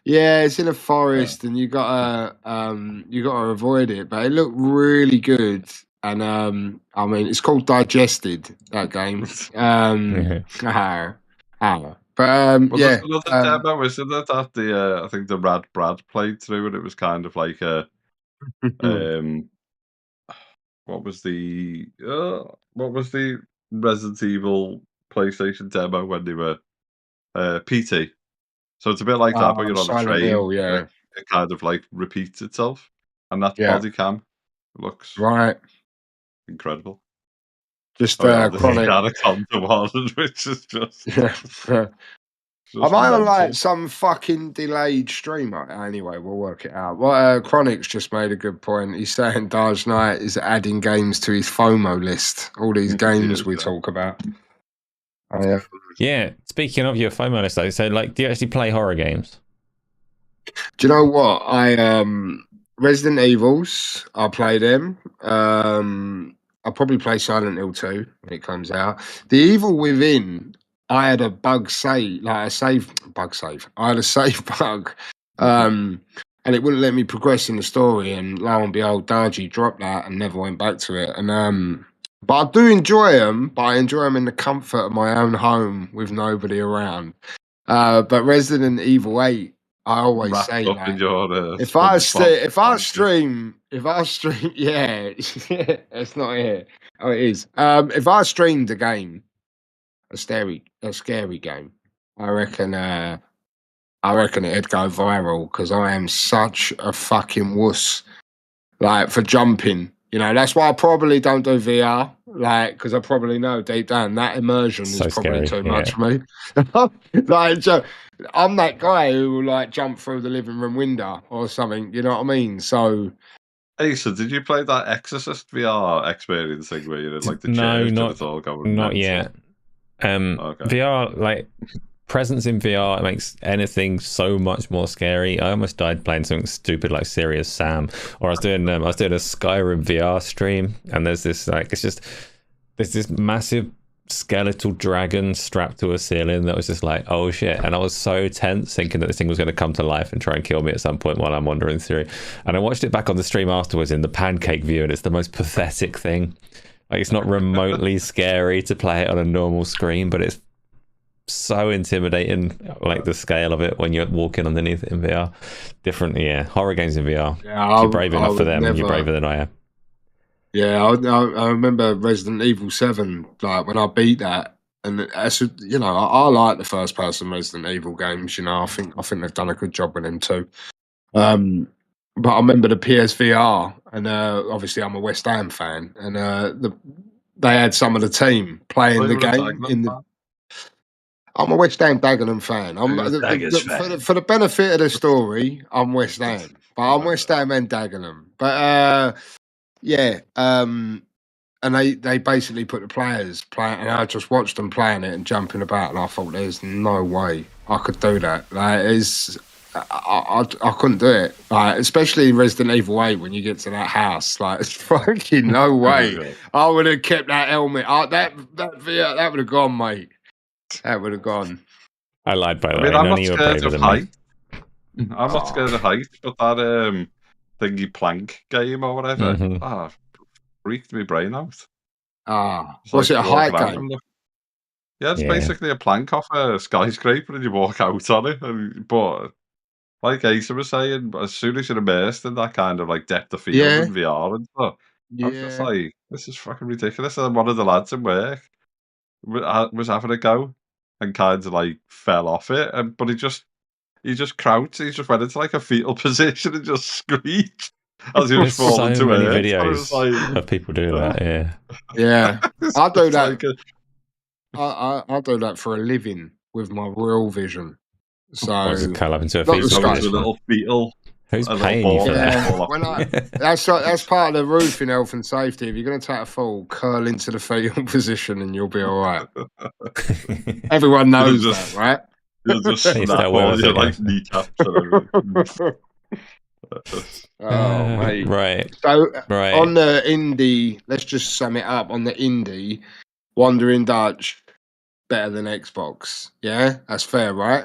Speaker 1: Yeah, it's in a forest, and you gotta avoid it. But it looked really good, and I mean, it's called Digested, that game. But
Speaker 3: Well,
Speaker 1: yeah,
Speaker 3: there's another demo, isn't there? That I think the Rad Brad played through, and it was kind of like a what was the Resident Evil PlayStation demo when they were PT? So it's a bit like that, but you're on a
Speaker 1: Silent
Speaker 3: train.
Speaker 1: Hill, yeah,
Speaker 3: It kind of like repeats itself, and that's
Speaker 1: yeah,
Speaker 3: body cam. Looks
Speaker 1: right.
Speaker 3: incredible.
Speaker 1: Just
Speaker 3: Oh yeah, this is
Speaker 1: Chronic.
Speaker 3: Anaconda one, which is just
Speaker 1: I'm on like
Speaker 3: mental.
Speaker 1: some fucking delayed stream. Anyway, we'll work it out. Well, Chronic's just made a good point. He's saying Darge Knight is adding games to his FOMO list. All these games we talk about.
Speaker 2: Yeah. Speaking of your FOMO list, though, so like, do you actually play horror games?
Speaker 1: Do you know what? Resident Evils, I play them. I'll probably play Silent Hill 2 when it comes out. The Evil Within, I had a bug save, like a save bug save. I had a save bug. And it wouldn't let me progress in the story, and lo and behold, Darge dropped that and never went back to it. And but I do enjoy them, but I enjoy them in the comfort of my own home with nobody around. But Resident Evil 8, I always
Speaker 3: Wrapped
Speaker 1: say,
Speaker 3: up in
Speaker 1: like,
Speaker 3: your
Speaker 1: if I
Speaker 3: SpongeBob
Speaker 1: stream, yeah, it's not here. Oh, it is. If I streamed a game, a scary game, I reckon it'd go viral, because I am such a fucking wuss, like, for jumping. That's why I probably don't do VR, like, because I probably know deep down that immersion
Speaker 2: So
Speaker 1: is probably
Speaker 2: scary,
Speaker 1: too much for me. Like, I'm that guy who will like jump through the living room window or something. You know what I mean? So,
Speaker 3: Hey, so did you play that Exorcist VR experience thing where you're in like the
Speaker 2: No,
Speaker 3: church and it's all going
Speaker 2: not
Speaker 3: mental?
Speaker 2: yet.
Speaker 3: Okay.
Speaker 2: VR, like presence in VR, makes anything so much more scary. I almost died playing something stupid like Serious Sam, or I was doing a Skyrim VR stream, and there's this there's this massive skeletal dragon strapped to a ceiling that was just like, oh shit, and I was so tense thinking that this thing was going to come to life and try and kill me at some point while I'm wandering through. And I watched it back on the stream afterwards in the pancake view, and it's the most pathetic thing. Like, it's not remotely scary to play it on a normal screen, but it's so intimidating, like the scale of it when you're walking underneath it in VR. Different, yeah. Horror games in VR.
Speaker 1: yeah,
Speaker 2: If you're brave enough for them, and you're braver than I am.
Speaker 1: Yeah, I remember Resident Evil 7, like, when I beat that, and I like the first person Resident Evil games. I think they've done a good job with them too. But I remember the PSVR, and obviously I'm a West Ham fan, and they had some of the team playing the game in the. I'm a West Ham Dagenham fan. For the benefit of the story, I'm West Ham, but I'm West Ham and Dagenham. But yeah, and they basically put the players playing, and I just watched them playing it and jumping about, and I thought, there's no way I could do that. Like, I couldn't do it. Like, especially in Resident Evil 8, when you get to that house, like, it's fucking no way. I would have kept that helmet. That would have gone, mate. That would have gone.
Speaker 2: I lied, by the way.
Speaker 3: I'm
Speaker 2: None
Speaker 3: not
Speaker 2: of you are
Speaker 3: scared
Speaker 2: braver
Speaker 3: of
Speaker 2: than
Speaker 3: height.
Speaker 2: me.
Speaker 3: I'm not scared of height, but that thingy plank game or whatever, freaked my brain out.
Speaker 1: Was it a height game?
Speaker 3: Yeah, it's basically a plank off a skyscraper, and you walk out on it. But like Asa was saying, as soon as you're immersed in that kind of like depth of field and VR and stuff, I was just like, this is fucking ridiculous. And one of the lads in work was having a go and kind of like fell off it, but he just crouched. He just went into like a fetal position and just screeched. As you
Speaker 2: There's
Speaker 3: fall
Speaker 2: so
Speaker 3: into
Speaker 2: many
Speaker 3: it.
Speaker 2: videos
Speaker 3: Like,
Speaker 2: of people doing that. Yeah.
Speaker 1: Yeah, I do that.
Speaker 3: Like
Speaker 1: I do that for a living with my real vision. So
Speaker 2: Or just curl up into a
Speaker 1: not the
Speaker 2: fetal
Speaker 3: go into a
Speaker 1: Skype.
Speaker 3: little fetal.
Speaker 2: Who's
Speaker 3: A little
Speaker 2: paying you
Speaker 3: ball
Speaker 2: for
Speaker 3: and
Speaker 1: Yeah,
Speaker 3: fall off
Speaker 1: when
Speaker 3: the
Speaker 1: that's part of the roofing health and safety. If you're going to take a fall, curl into the fetal position and you'll be all right.
Speaker 2: that.
Speaker 1: Everyone
Speaker 3: You'll
Speaker 1: knows
Speaker 3: just-
Speaker 1: that, right?
Speaker 3: You'll just
Speaker 2: You
Speaker 3: snap
Speaker 2: start well
Speaker 3: all
Speaker 2: with
Speaker 3: your
Speaker 2: it,
Speaker 3: like
Speaker 2: yeah.
Speaker 3: kneecaps and everything.
Speaker 1: Oh, mate.
Speaker 2: Right.
Speaker 1: So
Speaker 2: Right.
Speaker 1: on the indie, let's just sum it up. On the indie, Wandering Dutch better than Xbox. Yeah, that's fair, right?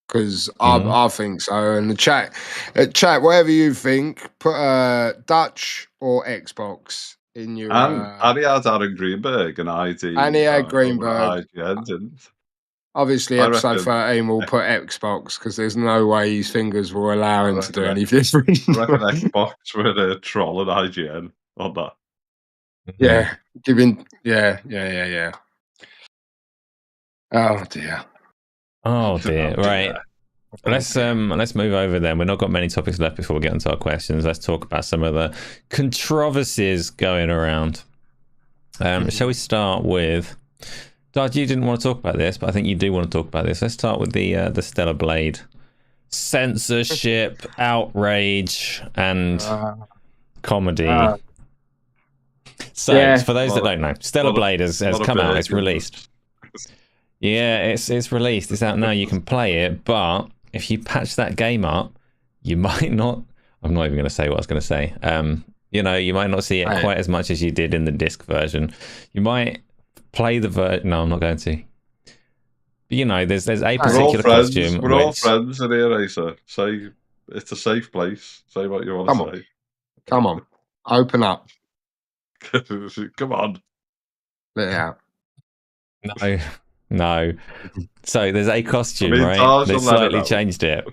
Speaker 1: Because I think so. And the chat, whatever you think, put Dutch or Xbox in your.
Speaker 3: And he had Aaron Greenberg and ID.
Speaker 1: And he had
Speaker 3: over
Speaker 1: Greenberg.
Speaker 3: at IGN, didn't?
Speaker 1: Obviously,
Speaker 3: I
Speaker 1: episode
Speaker 3: reckon-
Speaker 1: 13 will put Xbox because there's no way his fingers will allow him to do
Speaker 3: reckon
Speaker 1: any different.
Speaker 3: I reckon Xbox with a troll and IGN on that.
Speaker 1: Yeah, giving. Yeah. Oh dear.
Speaker 2: Oh dear.
Speaker 3: Oh,
Speaker 2: Right.
Speaker 3: dear.
Speaker 2: Let's move over then. We've not got many topics left before we get into our questions. Let's talk about some of the controversies going around. Shall we start with Darge? You didn't want to talk about this, but I think you do want to talk about this. Let's start with the Stellar Blade censorship, outrage, and comedy. So,
Speaker 1: Yeah.
Speaker 2: for those that don't know, Stellar Blade has come out. It's released. Yeah, it's released. It's out now. You can play it, but if you patch that game up, you might not. I'm not even going to say what I was going to say. You might not see it quite as much as you did in the disc version. You might play the version. No, I'm not going to. But, there's a particular costume.
Speaker 3: We're all friends in here, Asa. Say it's a safe place. Say what you want to say.
Speaker 1: Come on, open up.
Speaker 3: Come on.
Speaker 1: Let it out.
Speaker 2: No. So there's a costume, right? They slightly changed it.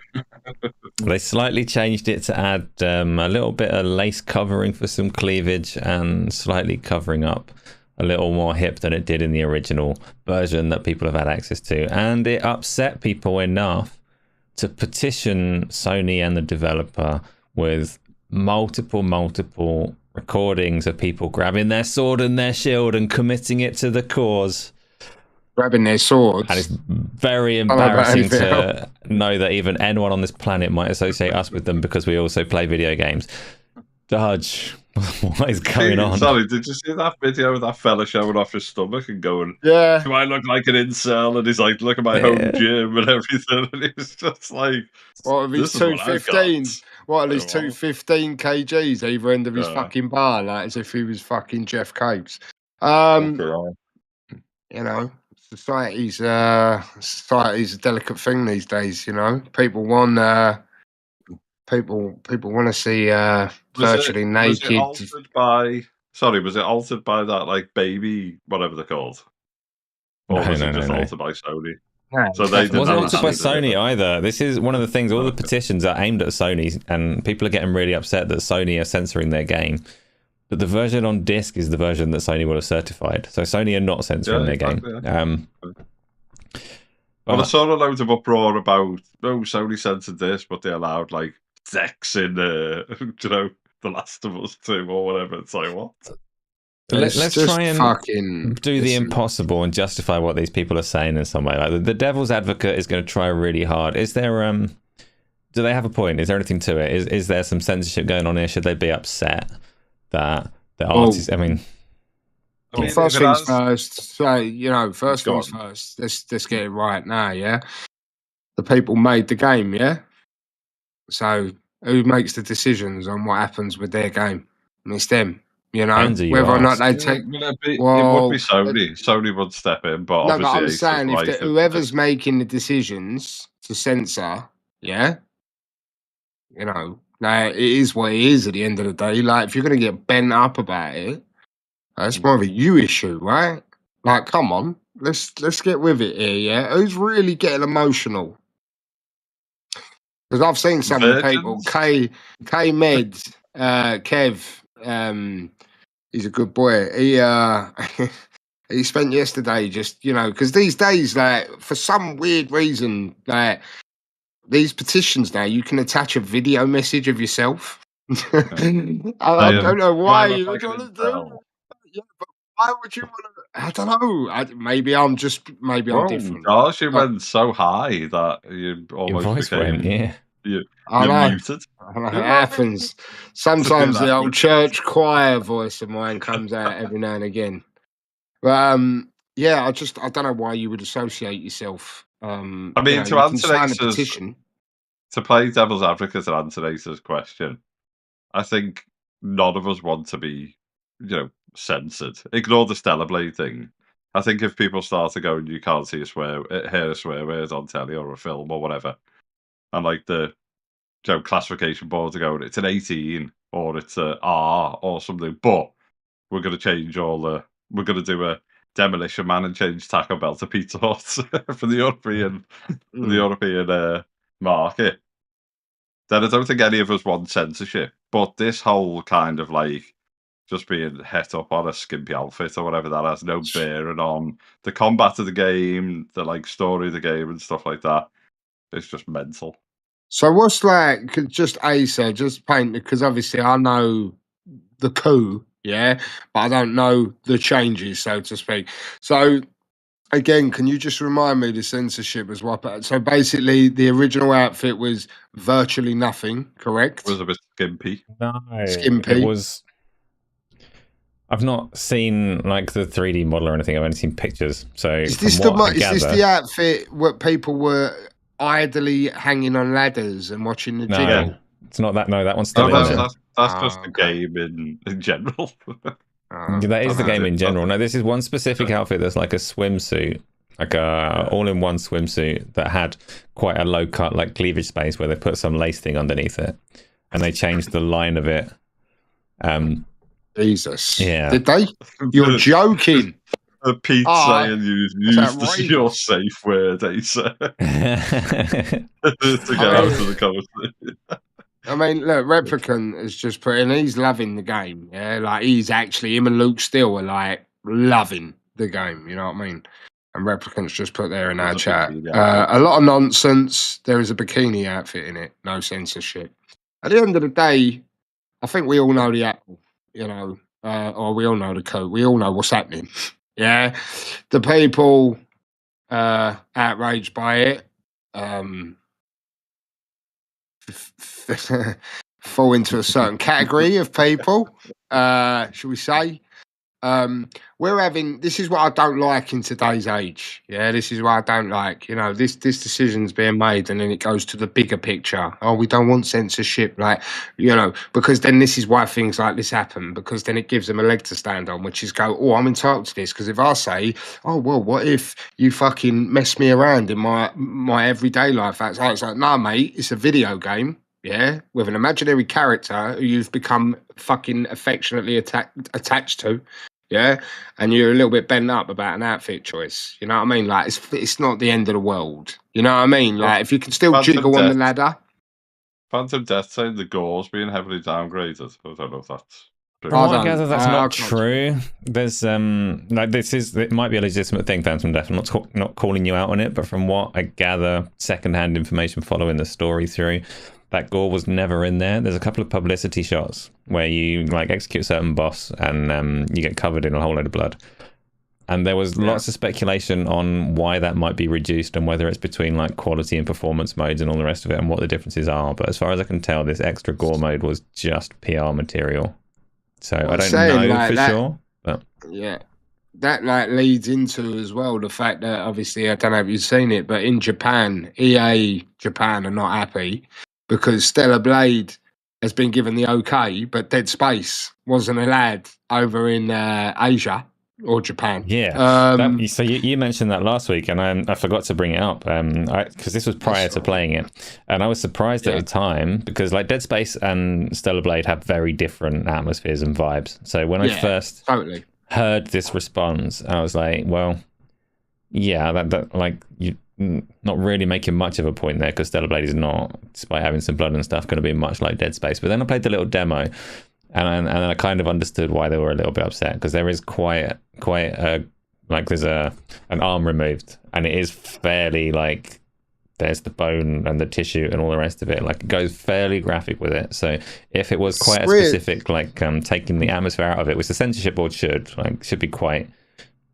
Speaker 2: They slightly changed it to add a little bit of lace covering for some cleavage and slightly covering up a little more hip than it did in the original version that people have had access to. And it upset people enough to petition Sony and the developer with multiple recordings of people grabbing their sword and their shield and committing it to the cause.
Speaker 1: Grabbing their swords.
Speaker 2: And it's very embarrassing to know that even anyone on this planet might associate us with them because we also play video games. Darge, what is going on?
Speaker 3: Sorry, did you see that video of that fella showing off his stomach and going,
Speaker 1: Yeah.
Speaker 3: do I look like an incel? And he's like, look at my home gym and everything. And he's just like,
Speaker 1: what of his 215? What are his 215 kgs either end of his fucking bar? Like as if he was fucking Jeff Capes. Society's a delicate thing these days. People want people want to see virtually naked.
Speaker 3: Was it altered by that like baby whatever they're called? Or was it just altered by Sony? So
Speaker 2: it wasn't altered by Sony either. This is one of the things. All the petitions are aimed at Sony, and people are getting really upset that Sony are censoring their game. But the version on disc is the version that Sony will have certified. So Sony are not censoring their game.
Speaker 3: Well, I saw a load of uproar about, Sony censored this, but they allowed like sex in, The Last of Us 2 or whatever. It's like, what?
Speaker 2: Let's try and do the impossible and justify what these people are saying in some way. Like the devil's advocate is going to try really hard. Is there do they have a point? Is there anything to it? Is there some censorship going on here? Should they be upset that the artists?
Speaker 1: First things first. So first things first. Let's get it right now. Yeah, the people made the game. Yeah, so who makes the decisions on what happens with their game? And it's them. Whether or not they take.
Speaker 3: It would be Sony. Sony would step in, but obviously,
Speaker 1: but I'm saying if whoever's making the decisions to censor, now it is what it is at the end of the day. Like, if you're going to get bent up about it, that's more of a you issue, right? Like, come on, let's get with it here, yeah? Who's really getting emotional? Because I've seen some of the people, K Med, Kev, he's a good boy. He spent yesterday just, because these days, like, for some weird reason, like, these petitions now, you can attach a video message of yourself. I don't know why
Speaker 3: I
Speaker 1: you
Speaker 3: look
Speaker 1: would
Speaker 3: like an
Speaker 1: want to do
Speaker 3: incel.
Speaker 1: that. Yeah, but why would you want to? I don't know. Maybe I'm
Speaker 3: Whoa,
Speaker 1: different.
Speaker 3: gosh, you
Speaker 1: But
Speaker 3: went so high that you
Speaker 2: Your
Speaker 3: almost
Speaker 2: voice went,
Speaker 3: became
Speaker 2: yeah.
Speaker 3: you,
Speaker 1: I
Speaker 3: you're
Speaker 1: know.
Speaker 3: muted.
Speaker 1: It happens. Sometimes the old church choir voice of mine comes out every now and again. But yeah, I don't know why you would associate yourself.
Speaker 3: I mean, to
Speaker 1: you can
Speaker 3: answer
Speaker 1: sign a
Speaker 3: Ace's,
Speaker 1: petition.
Speaker 3: to play devil's advocate and answer Ace's question, I think none of us want to be, censored. Ignore the Stellar Blade thing. I think if people start to go and you can't see hear a swear word on telly or a film or whatever, and like the classification boards are going, it's an 18 or it's a R or something, but we're going to change we're going to do a Demolition Man and change Taco Bell to Pizza Hut for the European market. Then I don't think any of us want censorship. But this whole kind of like just being het up on a skimpy outfit or whatever that has no bearing on the combat of the game, the like story of the game and stuff like that. It's just mental.
Speaker 1: So what's like just Asa, just paint because obviously I know the coup, yeah, but I don't know the changes, so to speak. So again, can you just remind me the censorship was what? So basically, the original outfit was virtually nothing, correct?
Speaker 3: It was a bit skimpy.
Speaker 2: No,
Speaker 1: Skimpy.
Speaker 2: it was. I've not seen like the 3D model or anything. I've only seen pictures. So
Speaker 1: Is this the outfit where people were idly hanging on ladders and watching the
Speaker 2: No,
Speaker 1: jiggle?
Speaker 2: it's not that. No, that one's still in there.
Speaker 3: That's just the game in general.
Speaker 2: That is the game in general. No, this is one specific outfit that's like a swimsuit, like a all-in-one swimsuit that had quite a low cut, like cleavage space where they put some lace thing underneath it, and they changed the line of it.
Speaker 1: Jesus.
Speaker 2: Yeah.
Speaker 1: Did they? You're joking.
Speaker 3: Pete saying use your safe word, Asa. To get out of the conversation.
Speaker 1: I mean, look, Replicant has just put in, he's loving the game. Yeah, like him and Luke Steele are like loving the game, you know what I mean? And Replicant's just put there in our chat. A lot of nonsense. There is a bikini outfit in it, no censorship. At the end of the day, I think we all know the apple, or we all know the code. We all know what's happening. Yeah. The people outraged by it. Fall into a certain category of people, should we say? This is what I don't like in today's age. Yeah, this is what I don't like. This decision's being made and then it goes to the bigger picture. Oh, we don't want censorship, because then this is why things like this happen, because then it gives them a leg to stand on, which is go, oh, I'm entitled to this. Because if I say, oh, well, what if you fucking mess me around in my everyday life? It's like, nah, mate, it's a video game. Yeah, with an imaginary character who you've become fucking affectionately attached to. Yeah, and you're a little bit bent up about an outfit choice. You know what I mean? Like it's not the end of the world. You know what I mean? Like if you can still jiggle on the ladder.
Speaker 3: Phantom Death saying the gore's being heavily downgraded. I don't know if that's true.
Speaker 2: From what I gather, that's not true. There's it might be a legitimate thing, Phantom Death. I'm not calling you out on it, but from what I gather, secondhand information following the story through, that gore was never in there. There's a couple of publicity shots where you like execute a certain boss and you get covered in a whole load of blood. And there was lots of speculation on why that might be reduced and whether it's between like quality and performance modes and all the rest of it and what the differences are. But as far as I can tell, this extra gore mode was just PR material. So I don't know for sure. But
Speaker 1: yeah. That leads into as well the fact that obviously I don't know if you've seen it, but in Japan, EA Japan are not happy because Stellar Blade has been given the okay, but Dead Space wasn't allowed over in Asia or Japan.
Speaker 2: Yeah. So you mentioned that last week, and I forgot to bring it up because this was prior to playing it, and I was surprised at the time because like Dead Space and Stellar Blade have very different atmospheres and vibes. So when I first heard this response, I was like, well, yeah, that like you. Not really making much of a point there because Stellar Blade is not, despite having some blood and stuff, going to be much like Dead Space. But then I played the little demo, and I kind of understood why they were a little bit upset because there is quite a like there's an arm removed, and it is fairly like there's the bone and the tissue and all the rest of it. Like, it goes fairly graphic with it. So if it was quite a specific, like taking the atmosphere out of it, which the censorship board should be quite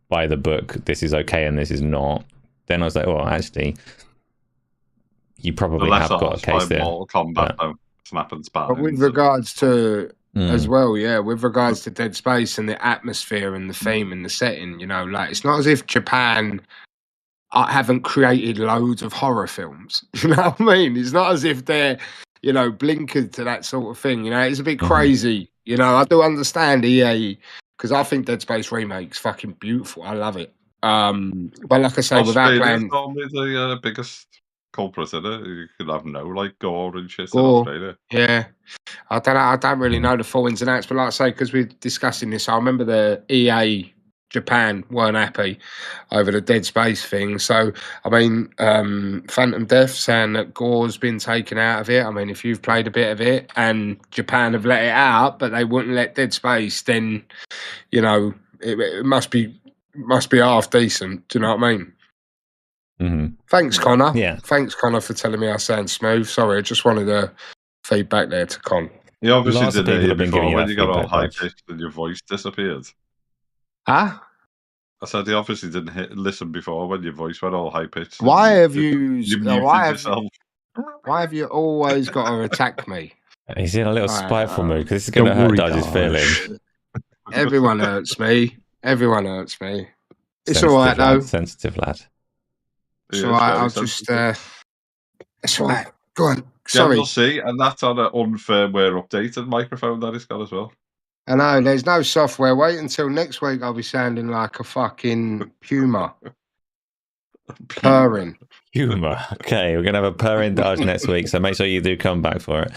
Speaker 2: by the book, this is okay and this is not, then I was like, well, actually, you probably have got a case there.
Speaker 3: Mortal Kombat, snap and spat.
Speaker 1: But with regards to as well, with regards to Dead Space and the atmosphere and the theme and the setting, you know, like, it's not as if Japan haven't created loads of horror films. You know what I mean? It's not as if they're, you know, blinkered to that sort of thing. You know, it's a bit crazy. You know, I do understand EA, because I think Dead Space Remake's fucking beautiful. I love it. But like I say, without playing...
Speaker 3: normally the biggest culprit in it. You could have no, like, gore and shit in Australia.
Speaker 1: Yeah. I don't really know the full ins and outs, but like I say, because we're discussing this, I remember the EA Japan weren't happy over the Dead Space thing. So, I mean, Phantom Death saying that gore's been taken out of it. I mean, if you've played a bit of it and Japan have let it out, but they wouldn't let Dead Space, then, you know, it must be half decent. Do you know what I mean?
Speaker 2: Mm-hmm.
Speaker 1: Thanks, Connor.
Speaker 2: Yeah.
Speaker 1: Thanks, Connor, for telling me I sound smooth. Sorry, I just wanted to feedback there to Con.
Speaker 3: You obviously
Speaker 2: Lots of
Speaker 3: didn't
Speaker 2: people
Speaker 3: hear
Speaker 2: have been
Speaker 3: before
Speaker 2: giving
Speaker 3: when
Speaker 2: you
Speaker 3: you
Speaker 2: that
Speaker 3: got all
Speaker 2: feedback,
Speaker 3: high-pitched and your voice disappeared.
Speaker 1: Huh?
Speaker 3: I said you obviously didn't listen before when your voice went all high-pitched.
Speaker 1: Why have you
Speaker 3: muted yourself?
Speaker 1: Why have you always got to attack me?
Speaker 2: He's in a little spiteful mood, because this is going to hurt Darge's feelings.
Speaker 1: Everyone hurts me. Everyone hurts me. It's all right, though.
Speaker 2: Sensitive lad.
Speaker 1: It's all right. I'll just... it's all right. Go on. Sorry.
Speaker 3: Yeah, we'll see. And that's on an unfirmware updated microphone that it's got as well.
Speaker 1: I know. There's no software. Wait until next week. I'll be sounding like a fucking puma. Purring.
Speaker 2: Puma. Okay, we're going to have a purring Darge next week, so make sure you do come back for it.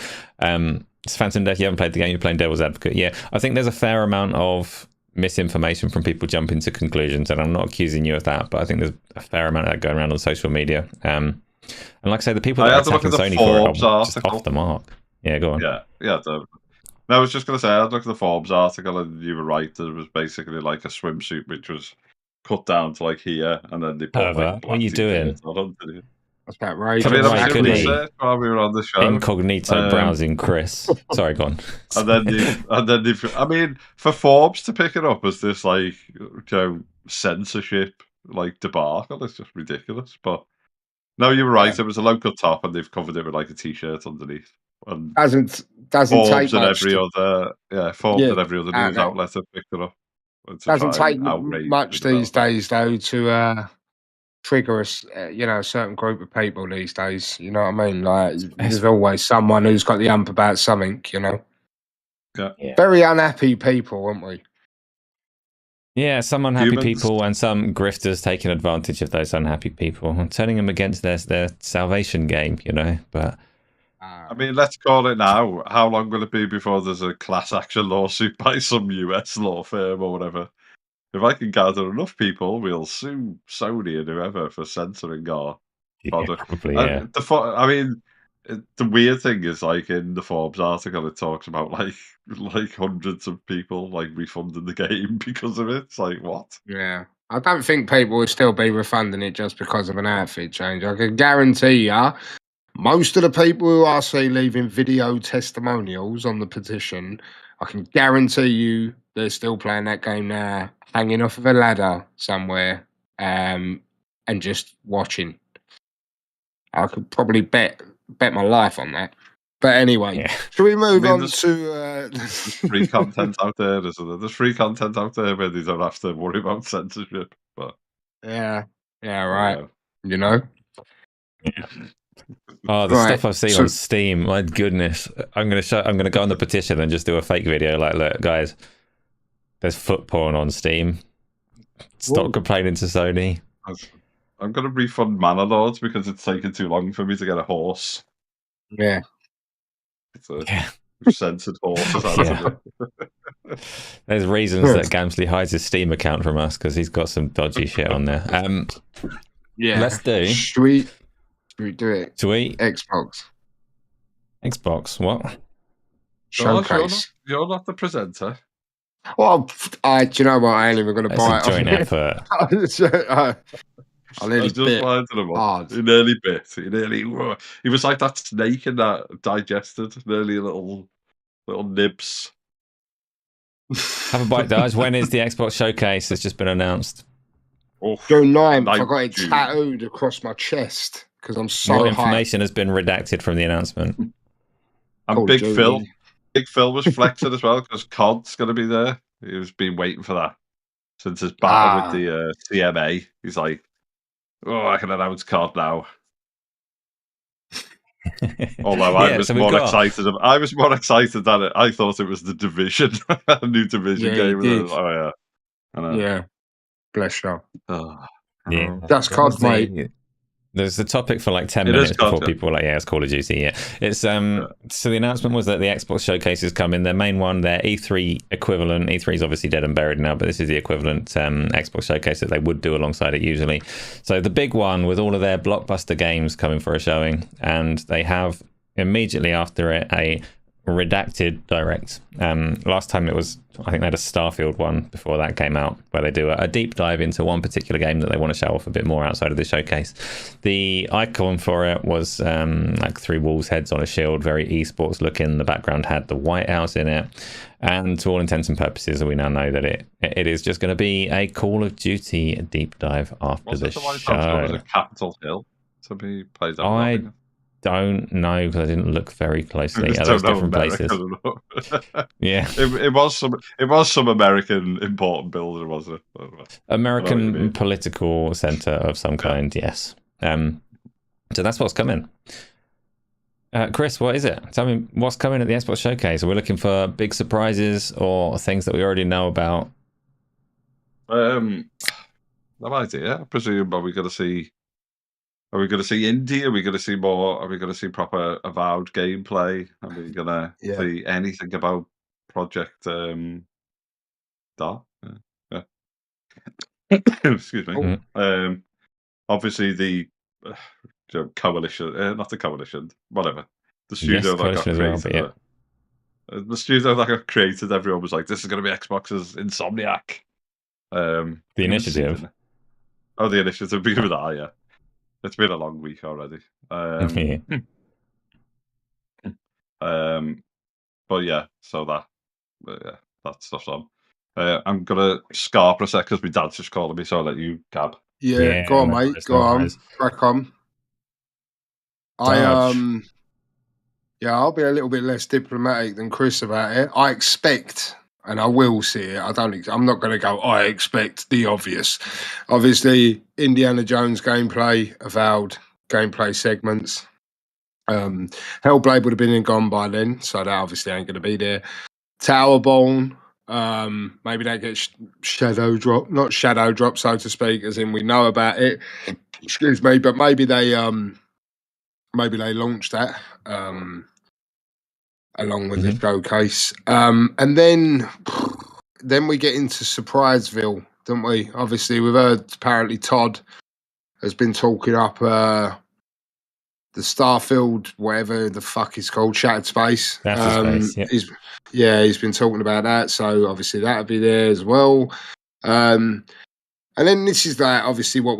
Speaker 2: It's Phantom Death. You haven't played the game. You're playing Devil's Advocate. Yeah, I think there's a fair amount of misinformation from people jumping to conclusions, and I'm not accusing you of that, but I think there's a fair amount of that going around on social media. And like I say, the people that are attacking Sony for it are just off the mark. Yeah, go on.
Speaker 3: Yeah. No, I was just going to say, I looked at the Forbes article, and you were right. There was basically like a swimsuit which was cut down to like here, and then they put like,
Speaker 2: what are you doing?
Speaker 1: That's about right.
Speaker 3: I mean, I did research while we were on the show.
Speaker 2: Incognito browsing, Chris. Sorry, go on.
Speaker 3: and then I mean, for Forbes to pick it up as this like, you know, censorship like debacle, it's just ridiculous. But no, you were right. Yeah. It was a low-cut top, and they've covered it with like a t-shirt underneath. And
Speaker 1: doesn't
Speaker 3: Forbes
Speaker 1: take
Speaker 3: and
Speaker 1: much
Speaker 3: every other Forbes and every other news outlet have picked it up.
Speaker 1: Doesn't take much these days, though, to trigger a certain group of people these days. You know what I mean? Like, there's always someone who's got the ump about something. You know.
Speaker 3: Yeah.
Speaker 1: Very unhappy people, aren't we?
Speaker 2: Yeah, some unhappy people and some grifters taking advantage of those unhappy people and turning them against their salvation game. You know, but.
Speaker 3: I mean, let's call it now. How long will it be before there's a class action lawsuit by some US law firm or whatever? If I can gather enough people, we'll sue Sony and whoever for censoring our product.
Speaker 2: Probably, yeah.
Speaker 3: I mean, the weird thing is, like, in the Forbes article, it talks about like hundreds of people like refunding the game because of it. It's like, what?
Speaker 1: Yeah. I don't think people will still be refunding it just because of an outfit change. I can guarantee you, most of the people who I see leaving video testimonials on the petition, I can guarantee you they're still playing that game now, hanging off of a ladder somewhere, and just watching. I could probably bet my life on that. But anyway, should we move on to...
Speaker 3: free content out there, isn't there? There's free content out there where they don't have to worry about censorship. But
Speaker 1: Yeah, right. You know?
Speaker 2: Yeah. Oh, the stuff I've seen on Steam, my goodness. I'm gonna go on the petition and just do a fake video like, look, guys, there's foot porn on Steam. Stop complaining to Sony.
Speaker 3: I'm gonna refund Manor Lords because it's taken too long for me to get a horse.
Speaker 1: Yeah.
Speaker 3: It's a censored horse.
Speaker 2: There's reasons that Gamsley hides his Steam account from us because he's got some dodgy shit on there.
Speaker 1: Yeah.
Speaker 2: Let's do.
Speaker 1: Should we do it?
Speaker 2: Sweet.
Speaker 1: Xbox,
Speaker 2: what?
Speaker 1: Showcase.
Speaker 3: You're not the presenter.
Speaker 1: Well, do you know what? I ain't even going to buy it.
Speaker 2: Joint effort.
Speaker 1: I nearly
Speaker 3: was just
Speaker 1: bit
Speaker 3: winding him up.
Speaker 1: hard.
Speaker 3: He nearly bit. He was like that snake in that Digested. Nearly little nibs.
Speaker 2: Have a bite, Darge. When is the Xbox showcase? It's just been announced.
Speaker 1: June 9th, I
Speaker 3: 9th
Speaker 1: got it
Speaker 3: June.
Speaker 1: tattooed across my chest because I'm so
Speaker 2: What
Speaker 1: hyped.
Speaker 2: information has been redacted from the announcement?
Speaker 3: And
Speaker 1: Call of
Speaker 3: Big
Speaker 1: Duty.
Speaker 3: Phil. Big Phil was flexing as well because COD's going to be there. He was been waiting for that since his battle with the CMA. He's like, oh, I can announce COD now. Although I was more excited. I was more excited than it. I thought it was the Division, a new Division game.
Speaker 1: Did.
Speaker 3: Oh yeah, I know.
Speaker 1: Yeah. Bless you.
Speaker 3: Oh.
Speaker 2: Yeah,
Speaker 1: that's COD, mate.
Speaker 2: There's a topic for like 10 minutes before people were like, yeah, it's Call of Duty. Yeah, it's So the announcement was that the Xbox showcase is coming. Their main one, their E3 equivalent. E3 is obviously dead and buried now, but this is the equivalent Xbox showcase that they would do alongside it usually. So the big one with all of their blockbuster games coming for a showing, and they have immediately after it a redacted direct. Last time it was, I think they had a Starfield one before that came out, where they do a deep dive into one particular game that they want to show off a bit more outside of the showcase. The icon for it was like 3 wolves' heads on a shield, very esports looking. The background had the White House in it, and to all intents and purposes, we now know that it is just going to be a Call of Duty deep dive after the show.
Speaker 3: Was it Capitol Hill to be played?
Speaker 2: I don't know because I didn't look very closely at those different places. Yeah,
Speaker 3: it was some American important building, wasn't it?
Speaker 2: American political center of some kind. Yes. So that's what's coming. Chris, what is it? Tell me what's coming at the Xbox showcase. Are we looking for big surprises or things that we already know about?
Speaker 3: No idea. I presume are we going to see indie? Are we going to see more? Are we going to see proper Avowed gameplay? Are we going to see anything about Project Dark? Yeah. Excuse me. Obviously the coalition, not the coalition, whatever. The studio that got created. The studio that got created, everyone was like, "This is going to be Xbox's Insomniac."
Speaker 2: The initiative.
Speaker 3: Oh, the initiative. Because of that, yeah. It's been a long week already. But yeah, so that stuff's on. I'm gonna scarp a sec because my dad's just calling me, so I'll let you cab.
Speaker 1: Yeah, go on, mate. Go on. Crack on. I'll be a little bit less diplomatic than Chris about it. I expect, and I will see it. I'm not going to go, I expect the obvious. Obviously, Indiana Jones gameplay, Avowed gameplay segments. Hellblade would have been gone by then, so that obviously ain't going to be there. Towerborn, maybe that gets not shadow drop, so to speak, as in we know about it. Excuse me, but maybe they launched that along with the showcase, and then we get into Surpriseville, don't we? Obviously, we've heard apparently Todd has been talking up the Starfield, whatever the fuck it's called, Shattered Space.
Speaker 2: Shattered Space,
Speaker 1: he's been talking about that, so obviously that'll be there as well. And then this is obviously what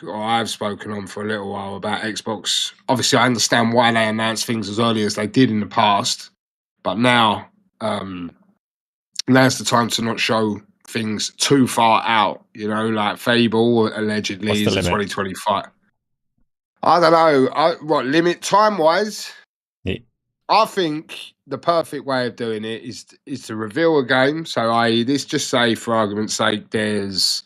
Speaker 1: I've spoken on for a little while about Xbox. Obviously, I understand why they announced things as early as they did in the past, but now now's the time to not show things too far out. You know, like Fable allegedly is 2025. I don't know. What limit time-wise?
Speaker 2: Yeah.
Speaker 1: I think the perfect way of doing it is to reveal a game. So, let's just say, for argument's sake, there's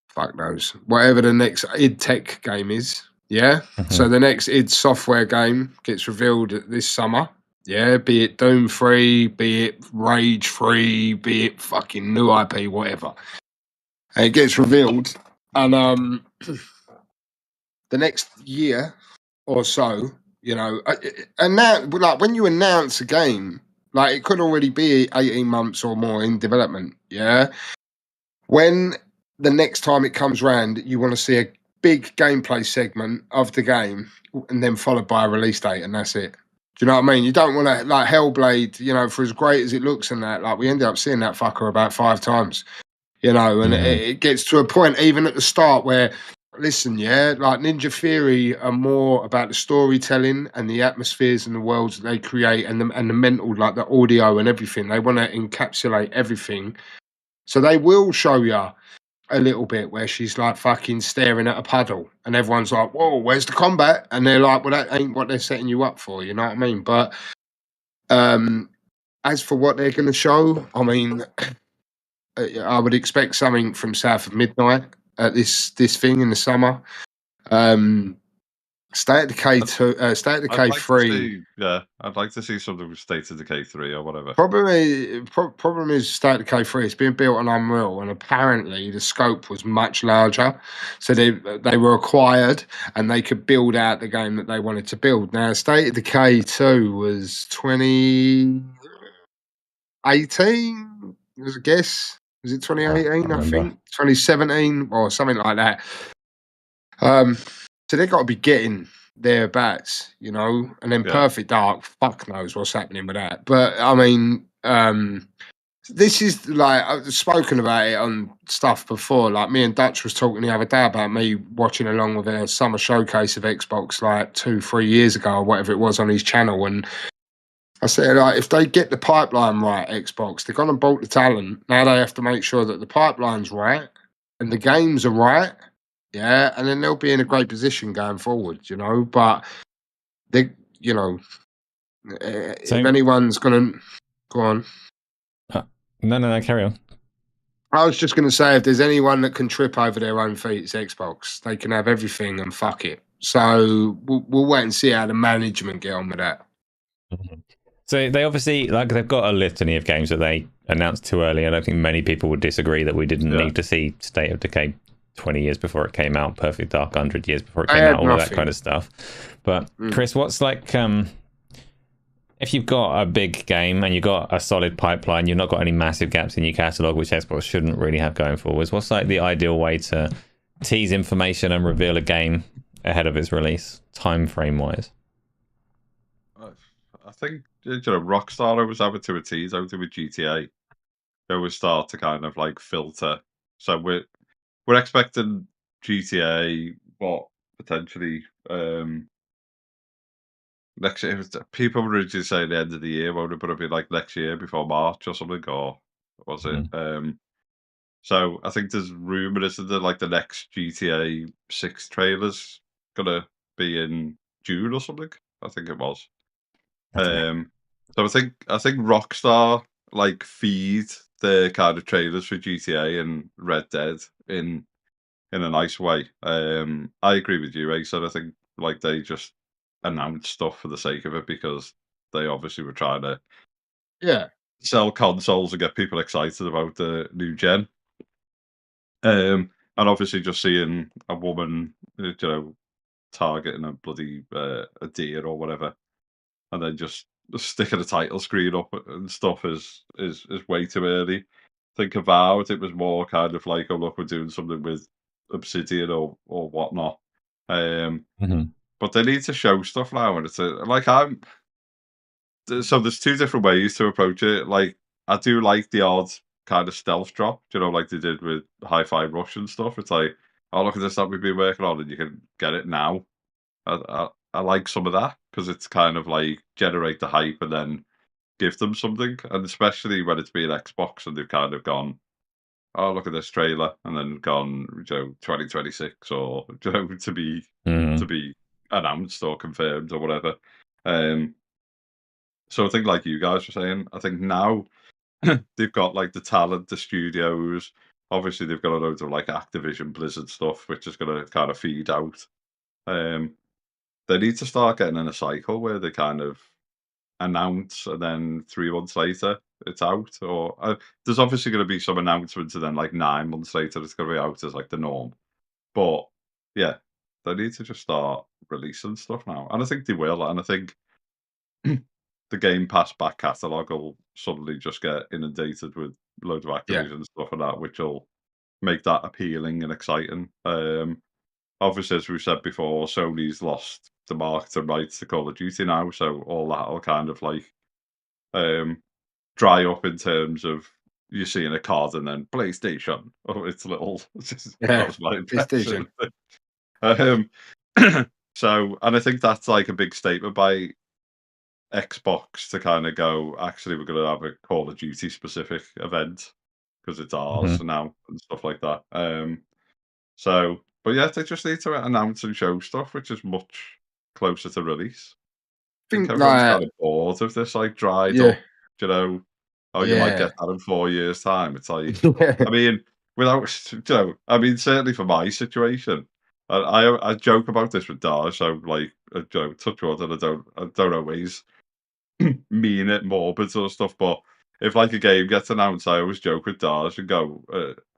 Speaker 1: fuck knows whatever the next id Tech game is. Yeah. So the next id Software game gets revealed this summer. Yeah. Be it Doom 3, be it Rage 3, be it fucking new IP, whatever. And it gets revealed, and the next year or so, you know, and now, like, when you announce a game, like, it could already be 18 months or more in development, yeah? When the next time it comes round, you want to see a big gameplay segment of the game and then followed by a release date, and that's it. Do you know what I mean? You don't want to, like, Hellblade, you know, for as great as it looks and that, like, we ended up seeing that fucker about 5 times, you know, and it gets to a point, even at the start, where Listen, yeah, like Ninja Theory are more about the storytelling and the atmospheres and the worlds that they create and the mental, like the audio and everything. They want to encapsulate everything. So they will show you a little bit where she's like fucking staring at a puddle and everyone's like, whoa, where's the combat? And they're like, well, that ain't what they're setting you up for, you know what I mean? But as for what they're going to show, I mean, I would expect something from South of Midnight at this thing in the summer. State of Decay 2, State of Decay 3.
Speaker 3: I'd like to see something with State of Decay 3 or whatever.
Speaker 1: Problem is State of Decay 3. It's being built on Unreal, and apparently the scope was much larger. So they were acquired, and they could build out the game that they wanted to build. Now, State of Decay 2 was 2018. Was a guess. Was it 2018? I think 2017 or something like that. So they've got to be getting thereabouts, you know. And then Perfect Dark, fuck knows what's happening with that. But I mean, this is like I've spoken about it on stuff before. Like me and Dutch was talking the other day about me watching along with a summer showcase of Xbox like 2-3 years ago or whatever it was on his channel, and I said, like, if they get the pipeline right, Xbox, they're gonna bolt the talent. Now they have to make sure that the pipeline's right and the games are right. Yeah, and then they'll be in a great position going forward, you know. But they, you know, if anyone's gonna go on,
Speaker 2: no, carry on.
Speaker 1: I was just gonna say, if there's anyone that can trip over their own feet, it's Xbox. They can have everything and fuck it. So we'll wait and see how the management get on with that.
Speaker 2: So they obviously they've got a litany of games that they announced too early. I don't think many people would disagree that we didn't need to see State of Decay 20 years before it came out, Perfect Dark 100 years before it came out, all of that kind of stuff. But Chris, what's like if you've got a big game and you've got a solid pipeline, you've not got any massive gaps in your catalog, which Xbox shouldn't really have going forwards, what's like the ideal way to tease information and reveal a game ahead of its release, time frame wise?
Speaker 3: I think, you know, Rockstar always have it to a tease out with GTA. They always start to kind of like filter. So we're expecting GTA, what potentially next year. People were originally saying the end of the year, won't it? But it'll be like next year before March or something, or was it? So I think there's rumor isn't there like the next GTA 6 trailer's gonna be in June or something. I think it was. So I think Rockstar like feed the kind of trailers for GTA and Red Dead in a nice way. I agree with you, Ace. I think like they just announce stuff for the sake of it because they obviously were trying to sell consoles and get people excited about the new gen. And obviously just seeing a woman, you know, targeting a bloody a deer or whatever, and then just sticking a title screen up and stuff is way too early. I think Avowed, it was more kind of like, oh look, we're doing something with Obsidian or whatnot. But they need to show stuff now, and it's so there's two different ways to approach it. Like I do like the odd kind of stealth drop, you know, like they did with Hi-Fi Rush and stuff. It's like, oh look at this that we've been working on, and you can get it now. I like some of that because it's kind of like generate the hype and then give them something, and especially when it's been Xbox and they've kind of gone, oh look at this trailer, and then gone, you know, 2026 or, you know, to be announced or confirmed or whatever. So I think like you guys were saying, I think now they've got like the talent, the studios. Obviously they've got a load of like Activision Blizzard stuff, which is going to kind of feed out. They need to start getting in a cycle where they kind of announce and then 3 months later it's out. Or there's obviously going to be some announcements and then like 9 months later it's going to be out as like the norm. But yeah, they need to just start releasing stuff now, and I think they will. And I think the Game Pass back catalogue will suddenly just get inundated with loads of Activision stuff and that, which will make that appealing and exciting. Obviously, as we've said before, Sony's lost the marketing rights to Call of Duty now, so all that will kind of like dry up in terms of you seeing a card and then PlayStation. Oh, it's little. That was my impression. Um, so, and I think that's like a big statement by Xbox to kind of go, actually, we're going to have a Call of Duty specific event because it's ours now and stuff like that. So, but yeah, they just need to announce and show stuff, which is much closer to release. I think everyone's kind of bored of this, like, dried up, you know, oh, you might get that in 4 years' time. It's like, I mean, without, you know, I mean, certainly for my situation, I joke about this with Darge, so like, you know, touch wood, and I don't always mean it morbid sort of stuff, but if like a game gets announced, I always joke with Darge and go,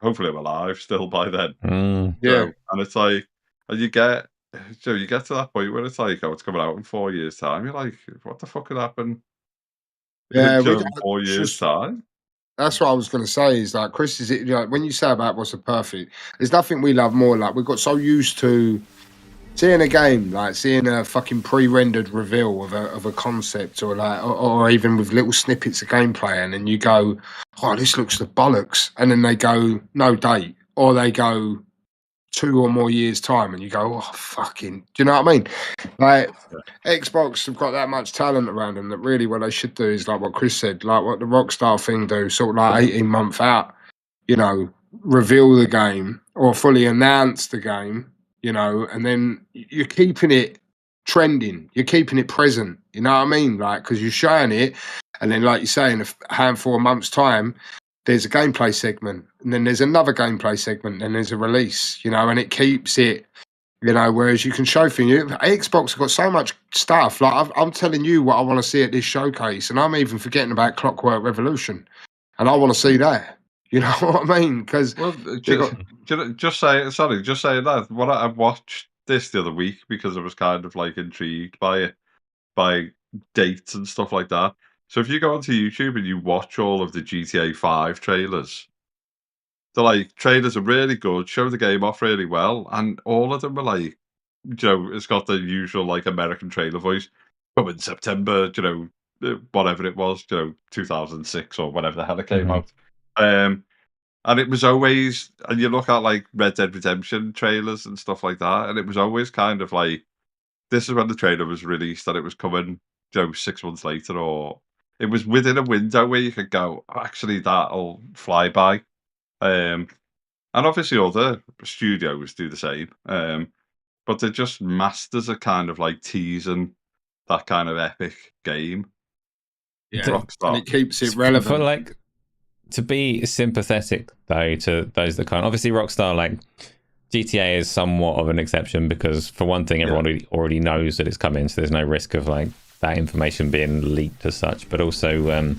Speaker 3: hopefully I'm alive still by then. So, and it's like, and you get to that point where it's like, oh, it's coming out in 4 years' time. You're like, what the fuck could happen?
Speaker 1: Yeah,
Speaker 3: in 4 years' time.
Speaker 1: That's what I was going to say. Is like Chris, is it, you know, when you say about what's a perfect? There's nothing we love more. Like, we've got so used to seeing a game, like seeing a fucking pre-rendered reveal of a concept, or like, or even with little snippets of gameplay, and then you go, oh, this looks the bollocks, and then they go, no date, or they go 2 or more years time, and you go, oh fucking, do you know what I mean? Like, Xbox have got that much talent around them that really what they should do is like what Chris said, like what the Rockstar thing do, sort of like 18 months out, you know, reveal the game or fully announce the game, you know, and then you're keeping it trending, you're keeping it present, you know what I mean? Like, because you're showing it, and then like you say, in a handful of months' time, there's a gameplay segment, and then there's another gameplay segment, and there's a release, you know, and it keeps it, you know, whereas you can show things. Xbox have got so much stuff. Like, I'm telling you what I want to see at this showcase, and I'm even forgetting about Clockwork Revolution, and I want to see that. You know what I mean? Because
Speaker 3: just saying that. What I watched this the other week because I was kind of like intrigued by it, by dates and stuff like that. So if you go onto YouTube and you watch all of the GTA 5 trailers, the like trailers are really good, show the game off really well, and all of them are like, you know, it's got the usual like American trailer voice. Come in September, you know, whatever it was, you know, 2006 or whatever the hell it came out. And it was always, and you look at like Red Dead Redemption trailers and stuff like that, and it was always kind of like, this is when the trailer was released and it was coming, you know, 6 months later, or it was within a window where you could go, actually, that'll fly by. And obviously other studios do the same. But they're just masters at kind of like teasing that kind of epic game.
Speaker 1: Yeah, Rockstar. And it keeps it relevant.
Speaker 2: For like, to be sympathetic though to those that can't, obviously Rockstar, like GTA is somewhat of an exception because for one thing, everyone already knows that it's coming, so there's no risk of like that information being leaked as such. But also,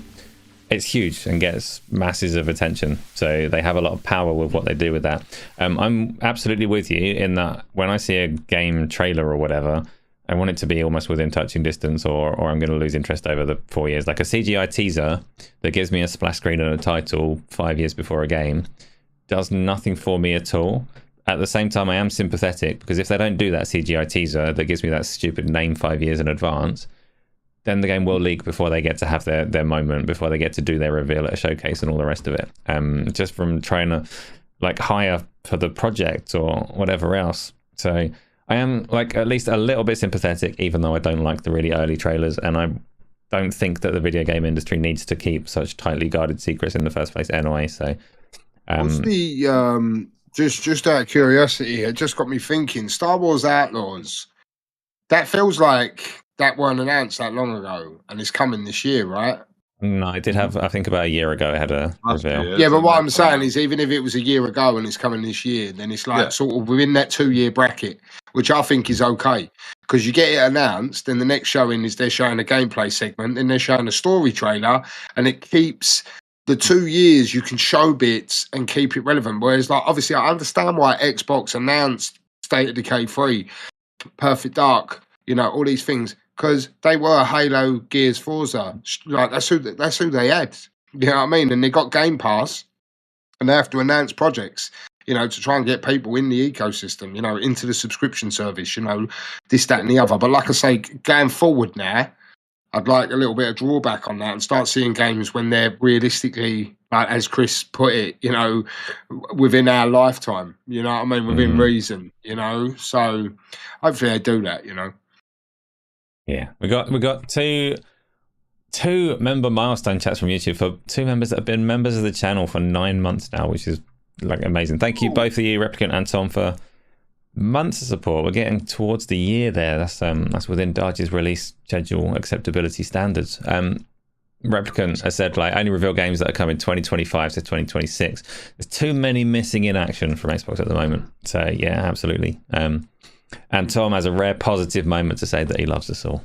Speaker 2: it's huge and gets masses of attention, so they have a lot of power with what they do with that. I'm absolutely with you in that when I see a game trailer or whatever, I want it to be almost within touching distance, or I'm going to lose interest over the 4 years. Like a CGI teaser that gives me a splash screen and a title 5 years before a game does nothing for me at all. At the same time, I am sympathetic because if they don't do that CGI teaser that gives me that stupid name 5 years in advance, then the game will leak before they get to have their moment, before they get to do their reveal at a showcase and all the rest of it. Just from trying to like hire for the project or whatever else. So I am like at least a little bit sympathetic, even though I don't like the really early trailers, and I don't think that the video game industry needs to keep such tightly guarded secrets in the first place anyway. So
Speaker 1: what's the just out of curiosity, it just got me thinking, Star Wars Outlaws, that feels like that weren't announced that long ago, and it's coming this year, right?
Speaker 2: No, it did have, I think about a year ago, it had a reveal.
Speaker 1: Yeah, but what I'm saying is, even if it was a year ago and it's coming this year, then it's like sort of within that 2 year bracket, which I think is okay. Because you get it announced, then the next showing is they're showing a gameplay segment, then they're showing a story trailer, and it keeps the 2 years you can show bits and keep it relevant. Whereas, like, obviously, I understand why Xbox announced State of Decay 3, Perfect Dark, you know, all these things, because they were Halo, Gears, Forza. Like, that's who they had. You know what I mean? And they got Game Pass, and they have to announce projects, you know, to try and get people in the ecosystem, you know, into the subscription service, you know, this, that, and the other. But like I say, going forward now, I'd like a little bit of drawback on that and start seeing games when they're realistically like as Chris put it, you know, within our lifetime, you know what I mean, within reason, you know. So hopefully they do that, you know.
Speaker 2: Yeah, we got two member milestone chats from YouTube for 2 members that have been members of the channel for 9 months now, which is like amazing. Thank you both of you, Replicant and Tom, for months of support. We're getting towards the year there. That's within Darge's release schedule acceptability standards. Replicant has said, like, only reveal games that are coming 2025 to 2026. There's too many missing in action from Xbox at the moment. So yeah, absolutely. And Tom has a rare positive moment to say that he loves us all,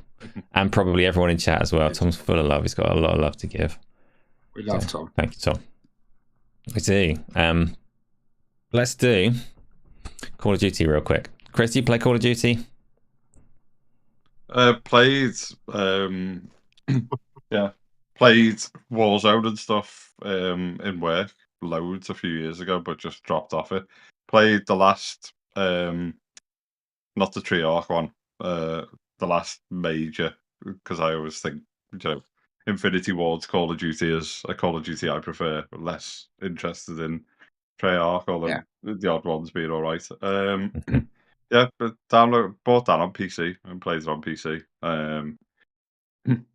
Speaker 2: and probably everyone in chat as well. Tom's full of love. He's got a lot of love to give.
Speaker 1: We love Tom.
Speaker 2: Thank you, Tom. We do. Let's do Call of Duty real quick. Chris, do you play Call of Duty?
Speaker 3: Played, yeah, played Warzone and stuff in work loads a few years ago, but just dropped off it. Played the last, not the Treyarch one, the last major, because I always think, you know, Infinity Ward's Call of Duty is a Call of Duty I prefer. Less interested in Treyarch, although the odd ones being all right. Yeah, but bought that on PC and played it on PC.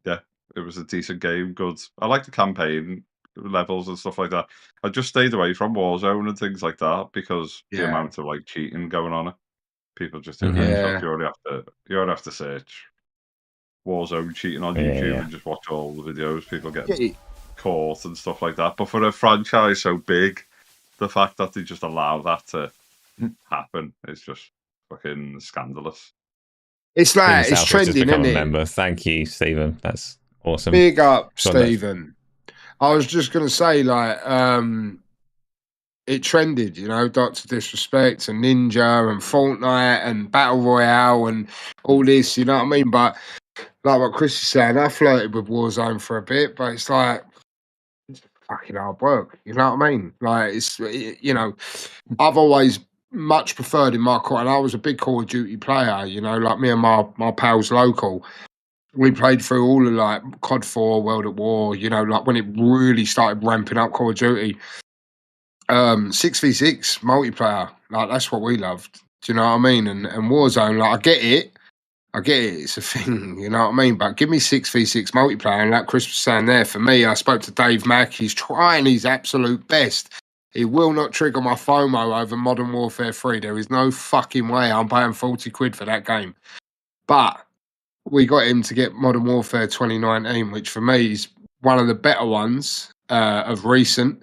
Speaker 3: Yeah, it was a decent game. Good. I like the campaign levels and stuff like that. I just stayed away from Warzone and things like that because the amount of like cheating going on. People just do headshots. You only have to search Warzone cheating on YouTube and just watch all the videos. People get caught and stuff like that. But for a franchise so big, the fact that they just allow that to happen is just fucking scandalous.
Speaker 1: It's like it's trending, isn't it?
Speaker 2: Member. Thank you, Stephen. That's awesome.
Speaker 1: Big up, Stephen. I was just gonna say, like, it trended, you know, Dr. Disrespect and Ninja and Fortnite and Battle Royale and all this, you know what I mean? But like what Chris is saying, I flirted with Warzone for a bit, but it's like it's fucking hard work, you know what I mean? Like, it's, you know, I've always much preferred in my core, and I was a big Call of Duty player, you know, like me and my pals local. We played through all of like COD 4, World at War, you know, like when it really started ramping up Call of Duty. 6v6 multiplayer, like that's what we loved. Do you know what I mean? And Warzone, like I get it, it's a thing, you know what I mean? But give me 6v6 multiplayer, and like Chris was saying there, for me, I spoke to Dave Mack, he's trying his absolute best. He will not trigger my FOMO over Modern Warfare 3. There is no fucking way I'm paying 40 quid for that game. But we got him to get Modern Warfare 2019, which for me is one of the better ones of recent.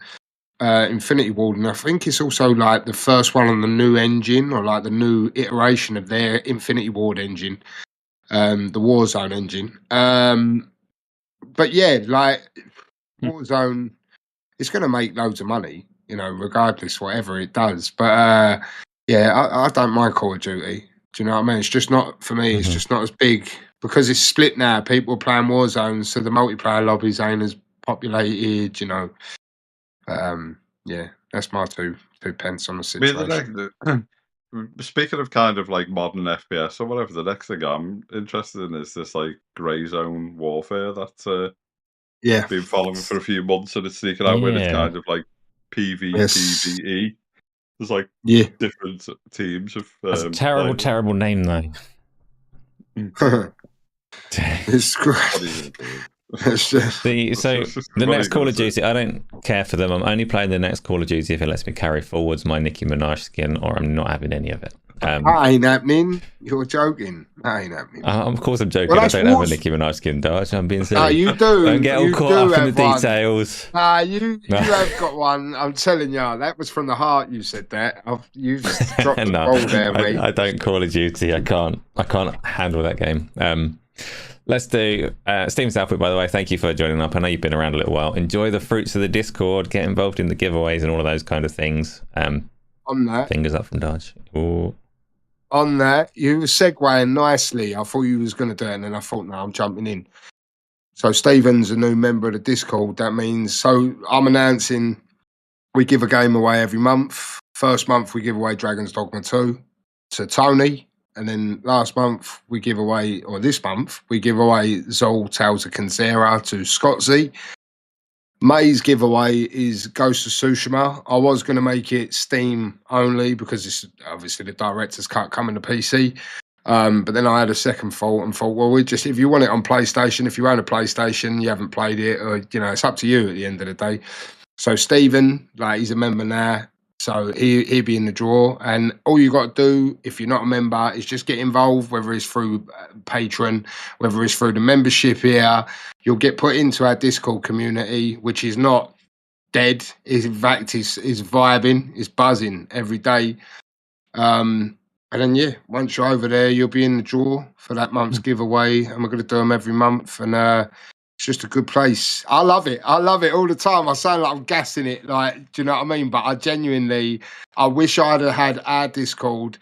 Speaker 1: Infinity Ward, and I think it's also like the first one on the new engine, or like the new iteration of their Infinity Ward engine, the Warzone engine. But yeah, like Warzone, it's going to make loads of money, you know, regardless whatever it does. But yeah, I don't mind Call of Duty. Do you know what I mean? It's just not for me. It's just not as big because it's split now. People are playing Warzone, so the multiplayer lobbies ain't as populated, you know. Yeah, that's my two pence on the situation.
Speaker 3: Speaking of kind of like modern FPS or whatever, the next thing I'm interested in is this like grey zone warfare that's been following for a few months, and it's sneaking out with it's kind of like PvE. There's like different teams of.
Speaker 2: That's a terrible name though.
Speaker 1: It's great.
Speaker 2: The next Call of Duty, I don't care for them. I'm only playing the next Call of Duty if it lets me carry forwards my Nicki Minaj skin, or I'm not having any of it.
Speaker 1: That ain't happening. You're joking. That ain't happening.
Speaker 2: Of course I'm joking. I don't have a Nicki Minaj skin, Darge. I'm being silly.
Speaker 1: No, you do.
Speaker 2: Don't get all caught up in the details.
Speaker 1: You have got one. I'm telling you, that was from the heart. You said that. You've dropped the ball there, mate.
Speaker 2: I don't Call of Duty. I can't handle that game. Let's do Steam Southwood, by the way. Thank you for joining up. I know you've been around a little while. Enjoy the fruits of the Discord. Get involved in the giveaways and all of those kind of things.
Speaker 1: On that,
Speaker 2: fingers up from Darge. Ooh.
Speaker 1: On that, you were segueing nicely. I thought you was going to do it, and then I thought, no, I'm jumping in. So Stephen's a new member of the Discord. That means, so I'm announcing we give a game away every month. First month, we give away Dragon's Dogma 2 to Tony. And then last month, we give away, or this month, we give away Zol Tales of Kanzera to Scott Z. May's giveaway is Ghost of Tsushima. I was going to make it Steam only because it's obviously the director's cut coming to PC. But then I had a second thought and thought, well, if you want it on PlayStation, if you own a PlayStation, you haven't played it, or it's up to you at the end of the day. So Stephen, he's a member now, so he'll be in the draw. And all you got to do, if you're not a member, is just get involved, whether it's through Patreon, whether it's through the membership here. You'll get put into our Discord community, which is not dead. In fact, is vibing, is buzzing every day. And then, once you're over there, you'll be in the draw for that month's giveaway. And we're going to do them every month. And it's just a good place. I love it. I love it all the time. I sound like I'm gassing it. Do you know what I mean? But I wish I'd have had our Discord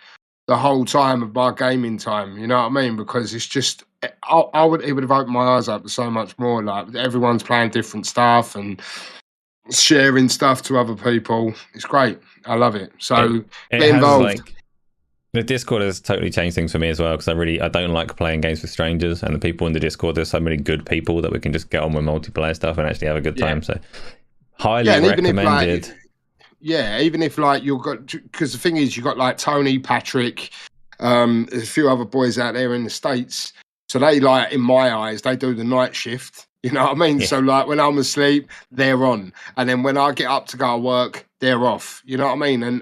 Speaker 1: the whole time of my gaming time. You know what I mean? Because it's just, it would have opened my eyes up to so much more. Everyone's playing different stuff and sharing stuff to other people. It's great. I love it. So get involved.
Speaker 2: The Discord has totally changed things for me as well, because I don't like playing games with strangers, and the people in the Discord, there's so many good people that we can just get on with multiplayer stuff and actually have a good time. So highly recommended.
Speaker 1: Even if you've got, because the thing is, you've got Tony, Patrick, there's a few other boys out there in the States. So they in my eyes, they do the night shift. You know what I mean? Yeah. So when I'm asleep, they're on. And then when I get up to go to work, they're off. You know what I mean? And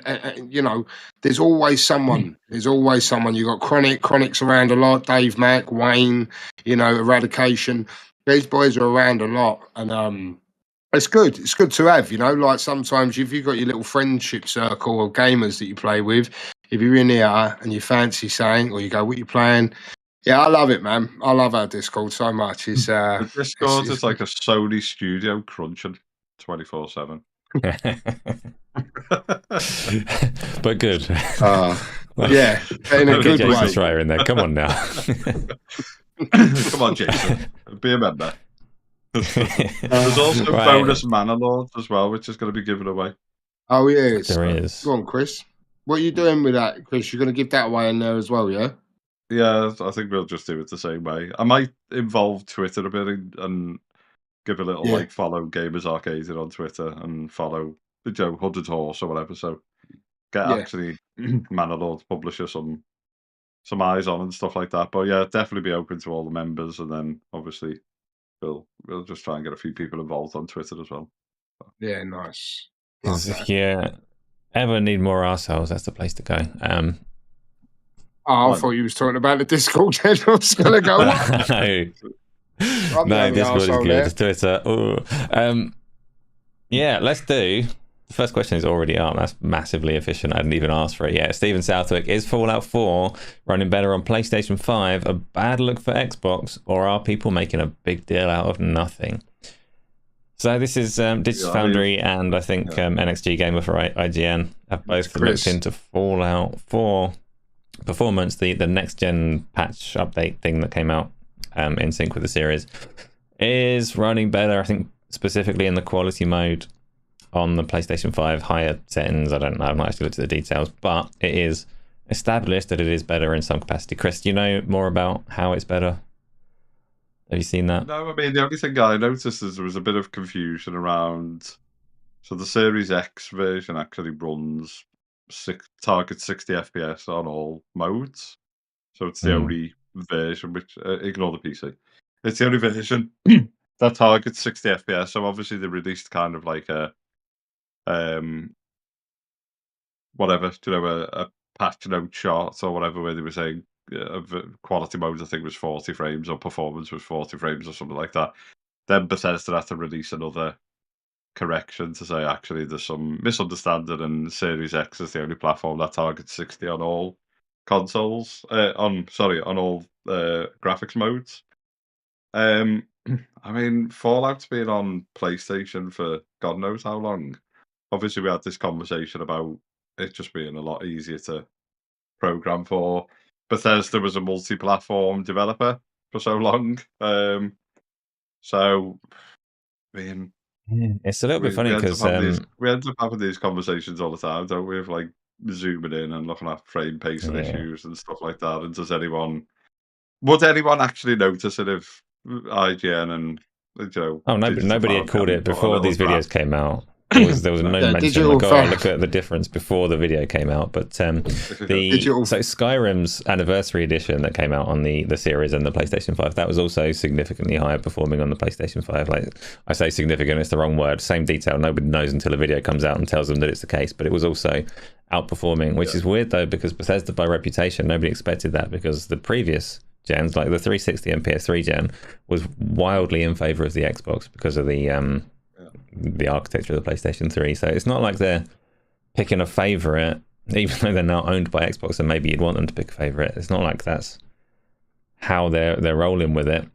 Speaker 1: there's always someone. There's always someone. You got Chronic's around a lot. Dave Mack, Wayne, Eradication. These boys are around a lot. And it's good. It's good to have, sometimes if you've got your little friendship circle of gamers that you play with, if you're in here and you fancy saying, or you go, what you playing? Yeah, I love it, man. I love our Discord so much. It's
Speaker 3: the Discord is like a Sony studio crunching 24/7.
Speaker 2: But good.
Speaker 1: Yeah, in a good
Speaker 2: Jason
Speaker 1: way.
Speaker 2: Schreier in there. Come on now.
Speaker 3: Come on, Jason. Be a member. There's also bonus Manor Lords as well, which is going to be given away.
Speaker 1: Oh, yeah.
Speaker 2: There is.
Speaker 1: Go on, Chris. What are you doing with that, Chris? You're going to give that away in there as well, yeah?
Speaker 3: Yeah, I think we'll just do it the same way. I might involve Twitter a bit and give a little follow Gamers Arcadia on Twitter and follow the Hooded Horse or whatever. So get actually Manor Lords publisher some eyes on and stuff like that. But yeah, definitely be open to all the members, and then obviously we'll just try and get a few people involved on Twitter as well.
Speaker 1: Yeah, nice.
Speaker 2: If you ever need more arseholes, that's the place to go.
Speaker 1: I thought you was talking about the Discord. I was going to go.
Speaker 2: No, Discord is good. There. Twitter. Yeah, let's do. The first question is already up. That's massively efficient. I didn't even ask for it yet. Stephen Southwick, is Fallout 4 running better on PlayStation 5 a bad look for Xbox, or are people making a big deal out of nothing? So this is Digital Foundry and I think NXG Gamer for IGN have both looked into Fallout 4 performance, the next gen patch update thing that came out in sync with the series is running better, I think, specifically in the quality mode on the PlayStation 5 higher settings. I don't know, I've not actually looked at the details, but it is established that it is better in some capacity. Chris, do you know more about how it's better? Have you seen that?
Speaker 3: No, I mean, the only thing I noticed is there was a bit of confusion around, so the Series X version actually runs targets 60 FPS on all modes. So it's the only version which ignore the PC. It's the only version that targets 60 FPS. So obviously they released kind of like a whatever, a patch note chart or whatever, where they were saying quality mode I think was 40 frames or performance was 40 frames or something like that. Then Bethesda had to release another correction to say actually there's some misunderstanding and Series X is the only platform that targets 60 on all consoles on all graphics modes. I mean, Fallout's been on PlayStation for God knows how long. Obviously we had this conversation about it just being a lot easier to program for. Bethesda was a multi-platform developer for so long. So I mean,
Speaker 2: it's a little bit funny because
Speaker 3: we end up having these conversations all the time, don't we? Of like zooming in and looking at frame pacing issues and stuff like that. And would anyone actually notice it if IGN and
Speaker 2: Oh, nobody had called it before these videos came out. There was no mention. Like, look at the difference before the video came out. But so Skyrim's anniversary edition that came out on the series and the PlayStation 5, that was also significantly higher performing on the PlayStation 5. Like, I say significant, it's the wrong word. Same detail. Nobody knows until a video comes out and tells them that it's the case. But it was also outperforming, which is weird though, because Bethesda, by reputation, nobody expected that, because the previous gens, like the 360 and PS3 gen, was wildly in favor of the Xbox because of the architecture of the PlayStation 3. So it's not like they're picking a favorite, even though they're now owned by Xbox, and maybe you'd want them to pick a favorite. It's not like that's how they're rolling with it.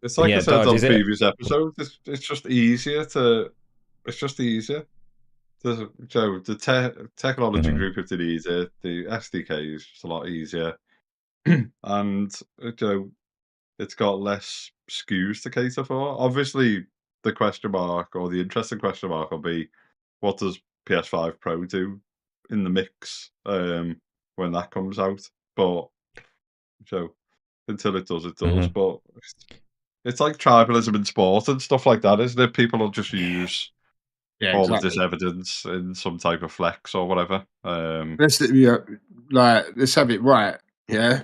Speaker 3: It's like I said on previous episodes. It's just easier. The technology group, if they need it, the SDK is just a lot easier, and it's got less SKUs to cater for. Obviously, the question mark, or the interesting question mark, will be, what does PS5 Pro do in the mix when that comes out? But until it does, it does. But it's like tribalism in sport and stuff like that, isn't it? People will just use all of this evidence in some type of flex or whatever.
Speaker 1: Let's have it right. Yeah,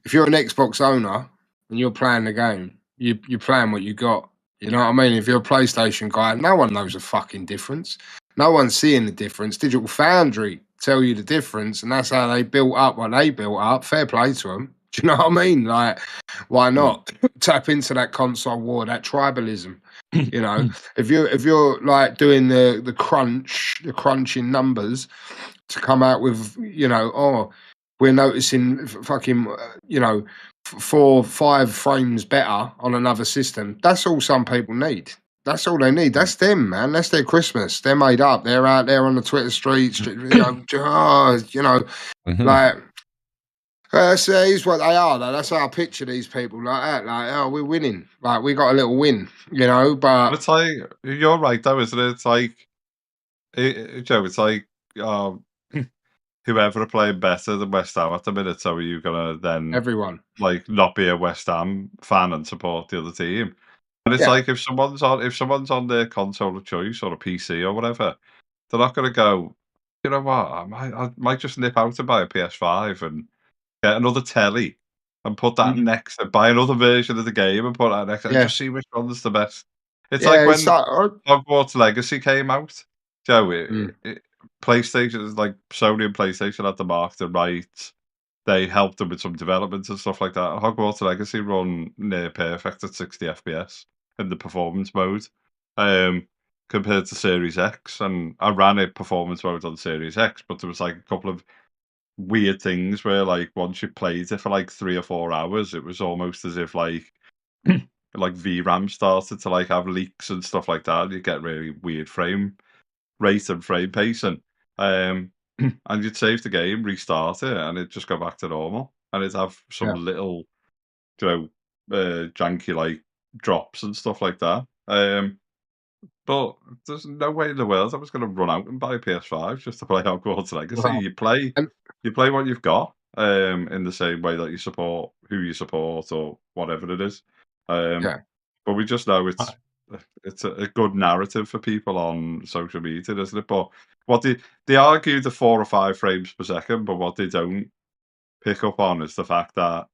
Speaker 1: if you're an Xbox owner and you're playing the game, you're playing what you got. You know what I mean? If you're a PlayStation guy, no one knows the fucking difference. No one's seeing the difference. Digital Foundry tell you the difference, and that's how they built up what they built up. Fair play to them. Do you know what I mean? Like, why not tap into that console war, that tribalism? You know, if you're like doing the crunching numbers to come out with, we're noticing fucking 4-5 frames better on another system. That's all some people need. That's all they need. That's them, man. That's their Christmas. They're made up. They're out there on the Twitter streets. Like. Here's what they are, though. That's how I picture these people, like that. Like, oh, we're winning. Like, we got a little win, But
Speaker 3: it's like, you're right, though, isn't it? It's like, it's like whoever are playing better than West Ham at the minute. So are you gonna then
Speaker 1: everyone
Speaker 3: not be a West Ham fan and support the other team? And it's like, if someone's on their console of choice or a PC or whatever, they're not gonna go, you know what? I might just nip out and buy a PS5 and get another telly and put that next, buy another version of the game and put that next, and just see which one's the best. It's like when Hogwarts Legacy came out. PlayStation, like Sony and PlayStation, had the marketing rights. They helped them with some development and stuff like that. Hogwarts Legacy run near perfect at 60 FPS in the performance mode, compared to Series X. And I ran a performance mode on Series X, but there was like a couple of weird things where, like, once you played it for like 3 or 4 hours, it was almost as if like VRAM started to like have leaks and stuff like that. You get really weird frame rate and frame pacing, and you'd save the game, restart it, and it'd just go back to normal, and it'd have some little janky like drops and stuff like that. But there's no way in the world I was going to run out and buy a PS5 just to play Hogwarts Legacy. Well, you play what you've got, in the same way that you support who you support or whatever it is. But we just know it's a good narrative for people on social media, isn't it? But what they argue the 4 or 5 frames per second, but what they don't pick up on is the fact that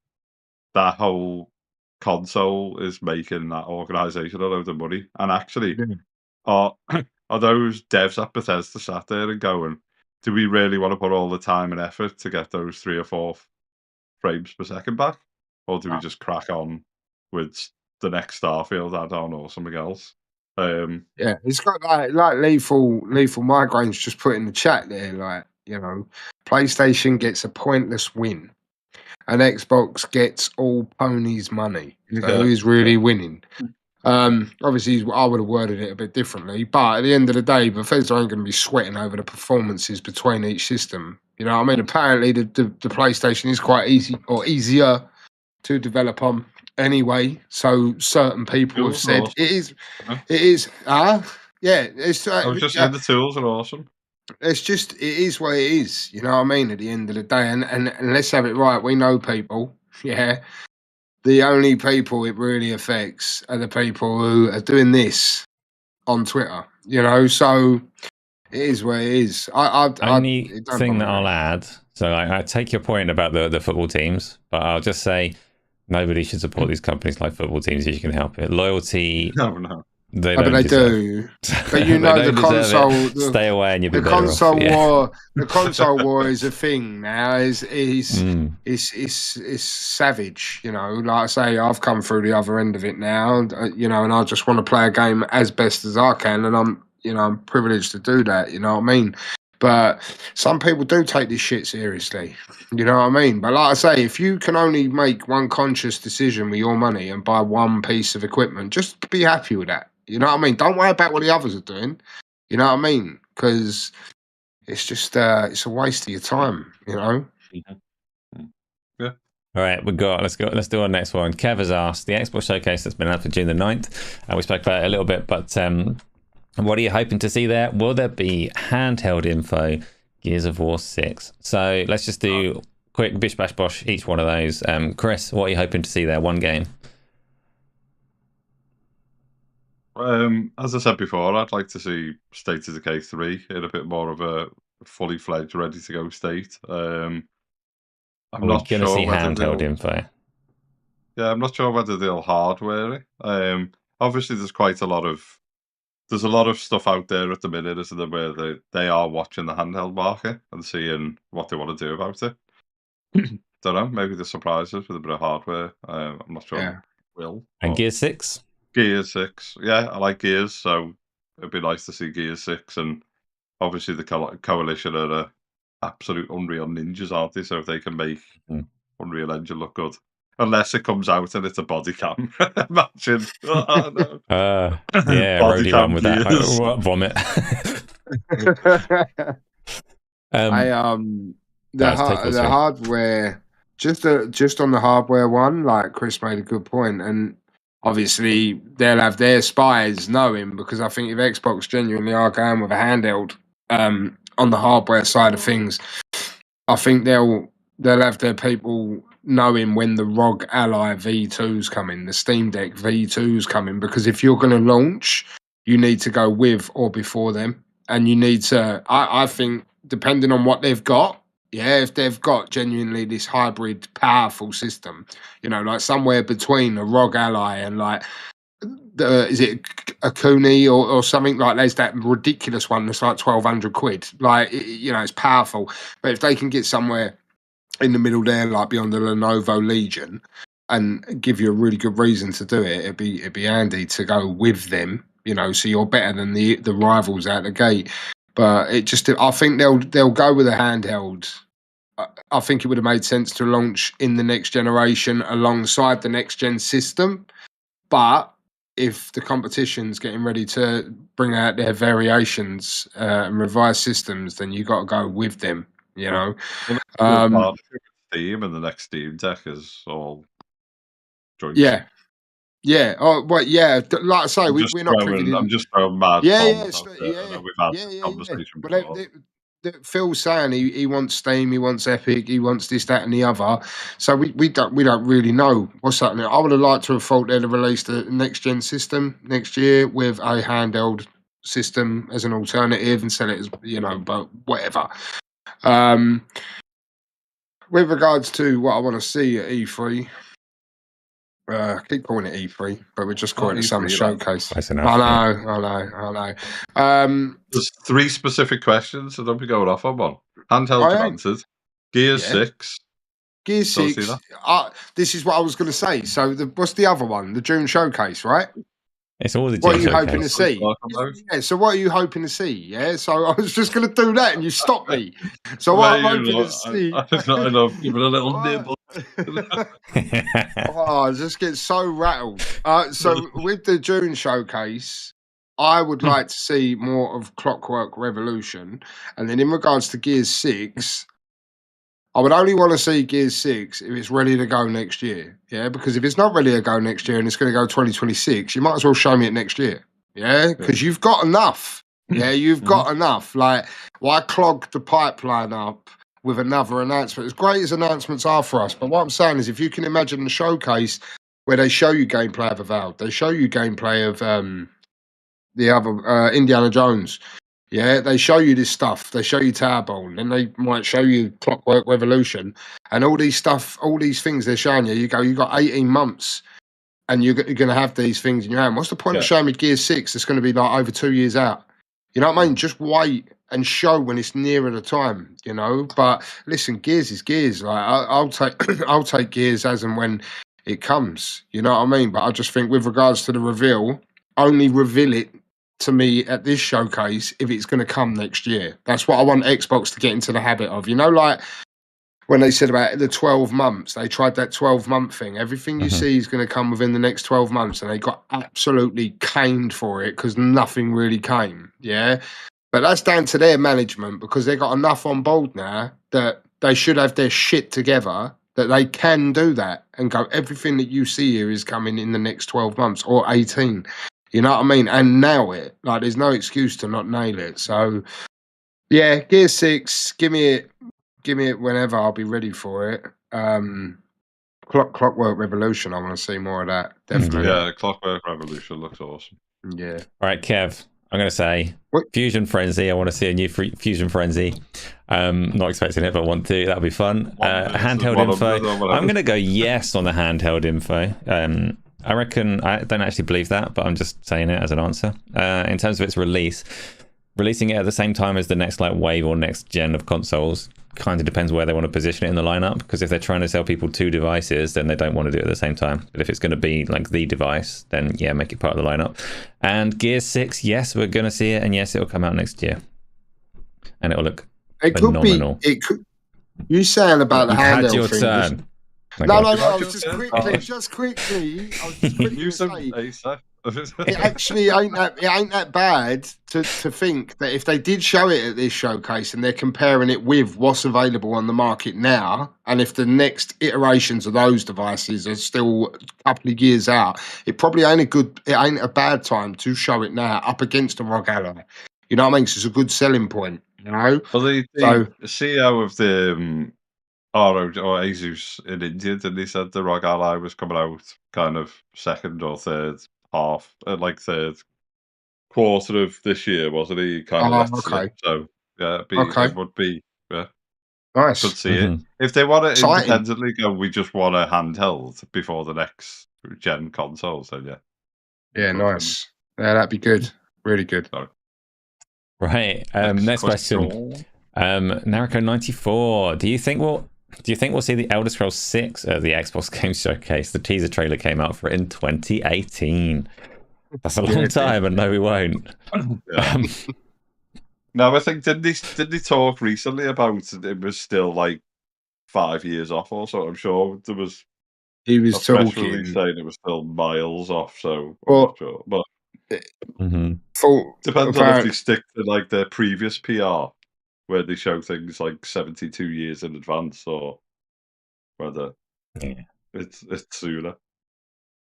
Speaker 3: that whole console is making that organisation a load of money, and actually. Are those devs at Bethesda sat there and going, do we really want to put all the time and effort to get those 3 or 4 frames per second back? Or do we just crack on with the next Starfield add-on or something else?
Speaker 1: It's got like lethal migraines just put in the chat there, like, PlayStation gets a pointless win and Xbox gets all ponies money. So who's really winning? Obviously, I would have worded it a bit differently, but at the end of the day, Bethesda ain't going to be sweating over the performances between each system. You know what I mean? Apparently, the PlayStation is quite easy or easier to develop on anyway. So certain people have said awesome. It is. It's
Speaker 3: I was just saying the tools are awesome.
Speaker 1: It's just, it is what it is. You know what I mean? At the end of the day, and let's have it right. We know people, the only people it really affects are the people who are doing this on Twitter. So it is what it is.
Speaker 2: Only
Speaker 1: it don't
Speaker 2: thing that
Speaker 1: bother me.
Speaker 2: I'll add, so I take your point about the football teams, but I'll just say nobody should support these companies like football teams if you can help it. Loyalty,
Speaker 3: No.
Speaker 2: they
Speaker 1: But
Speaker 2: don't
Speaker 1: they
Speaker 2: deserve.
Speaker 1: do. But
Speaker 2: They
Speaker 1: the
Speaker 2: don't deserve
Speaker 1: console,
Speaker 2: it. Stay away and you'll be
Speaker 1: the
Speaker 2: better
Speaker 1: console
Speaker 2: off. Yeah.
Speaker 1: war, the console war is a thing now.
Speaker 2: Mm.
Speaker 1: It's savage. Like I say, I've come through the other end of it now. And I just want to play a game as best as I can, and I'm privileged to do that. You know what I mean? But some people do take this shit seriously. You know what I mean? But like I say, if you can only make one conscious decision with your money and buy one piece of equipment, just be happy with that. You know what I mean? Don't worry about what the others are doing. You know what I mean? Because it's just it's a waste of your time.
Speaker 3: Yeah.
Speaker 2: All right, let's go. Let's do our next one. Kev has asked the Xbox showcase that's been out for June the 9th. And we spoke about it a little bit, but what are you hoping to see there? Will there be handheld info? Gears of War 6. So let's just do quick bish bash bosh each one of those. Chris, what are you hoping to see there? One game.
Speaker 3: As I said before, I'd like to see State of Decay 3 in a bit more of a fully fledged, ready to go state. I'm not
Speaker 2: going to
Speaker 3: sure
Speaker 2: see
Speaker 3: whether
Speaker 2: handheld
Speaker 3: they'll.
Speaker 2: info.
Speaker 3: Yeah, I'm not sure whether they'll hardware it. Obviously, there's a lot of stuff out there at the minute, isn't there, where they are watching the handheld market and seeing what they want to do about it. Don't know. Maybe they'll surprise us with a bit of hardware. I'm not sure.
Speaker 1: Yeah.
Speaker 3: Will
Speaker 2: And Gears 6.
Speaker 3: Gears 6. Yeah, I like Gears, so it'd be nice to see Gears 6. And obviously, the Coalition are absolute Unreal ninjas, aren't they? So if they can make Unreal Engine look good. Unless it comes out and it's a body cam. Imagine. Oh, no.
Speaker 2: Yeah,
Speaker 3: Body
Speaker 2: roadie
Speaker 3: cam
Speaker 2: one with that.
Speaker 3: Gears.
Speaker 2: Vomit.
Speaker 1: The hardware, just on the hardware one, like Chris made a good point, and obviously they'll have their spies knowing, because I think if Xbox genuinely are going with a handheld on the hardware side of things, I think they'll have their people knowing when the ROG Ally V2's coming, the Steam Deck V2's coming, because if you're going to launch, you need to go with or before them, and you need to. I think depending on what they've got. Yeah, if they've got genuinely this hybrid, powerful system, like somewhere between a ROG Ally and like, is it a Kuni or something like? There's that ridiculous one that's like 1,200 quid. Like, it's powerful, but if they can get somewhere in the middle there, like beyond the Lenovo Legion, and give you a really good reason to do it, it'd be handy to go with them. So you're better than the rivals out the gate. But I think they'll go with a handheld. I think it would have made sense to launch in the next generation alongside the next gen system. But if the competition's getting ready to bring out their variations and revised systems, then you got to go with them.
Speaker 3: Steam and the next Steam Deck is all joint.
Speaker 1: Yeah. Oh, well, yeah. Like I say, we're not privy to.
Speaker 3: I'm just throwing mad bombs out there.
Speaker 1: Yeah.
Speaker 3: We've had this conversation before.
Speaker 1: Phil's saying he wants Steam, he wants Epic, he wants this, that, and the other. So we don't really know what's happening. I would have liked to have thought they'd have released a next gen system next year with a handheld system as an alternative and sell it as but whatever. With regards to what I want to see at E3. I keep calling it E3, but we're just calling it Summer Showcase.
Speaker 2: That's enough,
Speaker 1: I know.
Speaker 3: There's 3 specific questions, so don't be going off on one. Handheld answered. Gears 6.
Speaker 1: Gears 6. This is what I was going to say. So what's the other one? The June Showcase, right?
Speaker 2: It's all the
Speaker 1: What are you hoping to see? Yeah, so what are you hoping to see? Yeah, so I was just going to do that and you stopped me. So what I'm hoping to see...
Speaker 3: I love giving a little nibble.
Speaker 1: I just get so rattled. So with the June Showcase, I would like to see more of Clockwork Revolution. And then in regards to Gears 6... I would only want to see Gears 6 if it's ready to go next year. Yeah, because if it's not ready to go next year and it's going to go 2026, you might as well show me it next year. Yeah, because you've got enough. Yeah, you've got enough. Like, why clog the pipeline up with another announcement. As great as announcements are for us, but what I'm saying is, if you can imagine the showcase where they show you gameplay of Avowed, they show you gameplay of the other Indiana Jones. Yeah, they show you this stuff. They show you Towerborn, then they might show you Clockwork Revolution, and all these stuff, all these things they're showing you. You go, you got 18 months, and you're going to have these things in your hand. What's the point of showing me Gear 6? It's going to be like over 2 years out. You know what I mean? Just wait and show when it's nearer the time. You know. But listen, Gears is Gears. Like I'll take I'll take Gears as and when it comes. You know what I mean? But I just think with regards to the reveal, only reveal it to me at this showcase if it's going to come next year. That's what I want Xbox to get into the habit of. You know, like when they said about the 12 months, they tried that 12-month thing. Everything you see is going to come within the next 12 months, and they got absolutely caned for it because nothing really came. Yeah. But that's down to their management, because they got enough on board now that they should have their shit together that they can do that and go, everything that you see here is coming in the next 12 months or 18. You know what I mean? And nail it. Like, there's no excuse to not nail it. So, yeah, Gear 6, give me it whenever. I'll be ready for it. Clockwork Revolution, I want to see more of that. Definitely.
Speaker 3: Yeah, Clockwork Revolution looks awesome.
Speaker 1: Yeah.
Speaker 2: All right, Kev, I'm going to say Fusion Frenzy. I want to see a new Fusion Frenzy. Not expecting it, but want to. That'll be fun. Handheld info. I'm going to go yes on the handheld info. I reckon, I don't actually believe that, but I'm just saying it as an answer. In terms of its releasing it at the same time as the next like wave or next gen of consoles kind of depends where they want to position it in the lineup, because if they're trying to sell people 2 devices, then they don't want to do it at the same time. But if it's going to be like the device, then yeah, make it part of the lineup. And Gear 6, yes, we're going to see it, and yes, it'll come out next year. And it'll look phenomenal.
Speaker 1: You saying about the handheld
Speaker 2: had your
Speaker 1: thing?
Speaker 2: turn.
Speaker 1: No, I was just quickly. It actually ain't that bad to think that if they did show it at this showcase and they're comparing it with what's available on the market now, and if the next iterations of those devices are still a couple of years out, it probably ain't a bad time to show it now up against the ROG Ally. You know what I mean? 'Cause it's a good selling point. You know.
Speaker 3: Well, the CEO of the ROG or Asus in India, didn't he, said the ROG Ally was coming out kind of second or third half, like third quarter of this year, wasn't he? Kind of
Speaker 1: okay.
Speaker 3: So yeah, it would be
Speaker 1: nice.
Speaker 3: Could see it. If they want to independently go, we just want a handheld before the next gen consoles, then yeah.
Speaker 1: Yeah, nice. Yeah, that'd be good. Really good.
Speaker 3: Sorry.
Speaker 2: Right. Next question. Nariko94. Do you think we'll see the Elder Scrolls 6 at the Xbox Game Showcase? The teaser trailer came out for it in 2018. That's a long time, and no, we won't.
Speaker 3: Yeah. No, I think didn't he talk recently about it was still like 5 years off or so? I'm sure there was.
Speaker 1: He was talking
Speaker 3: saying it was still miles off. So
Speaker 1: I'm not
Speaker 3: sure, but
Speaker 1: depends
Speaker 3: on if they stick to like their previous PR, where they show things like 72 years in advance, or whether it's sooner.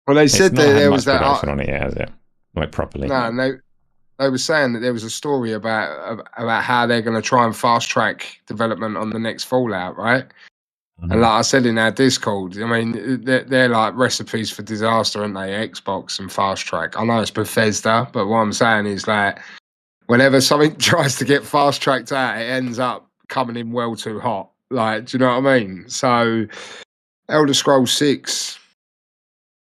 Speaker 1: Well, they said that there was that
Speaker 2: production on it, has it? Like properly.
Speaker 1: No, and they were saying that there was a story about how they're going to try and fast track development on the next Fallout, right? And like I said in our Discord, I mean, they're like recipes for disaster, aren't they? Xbox and fast track. I know it's Bethesda, but what I'm saying is like, whenever something tries to get fast tracked out, it ends up coming in well too hot. Like, do you know what I mean? So, Elder Scrolls 6.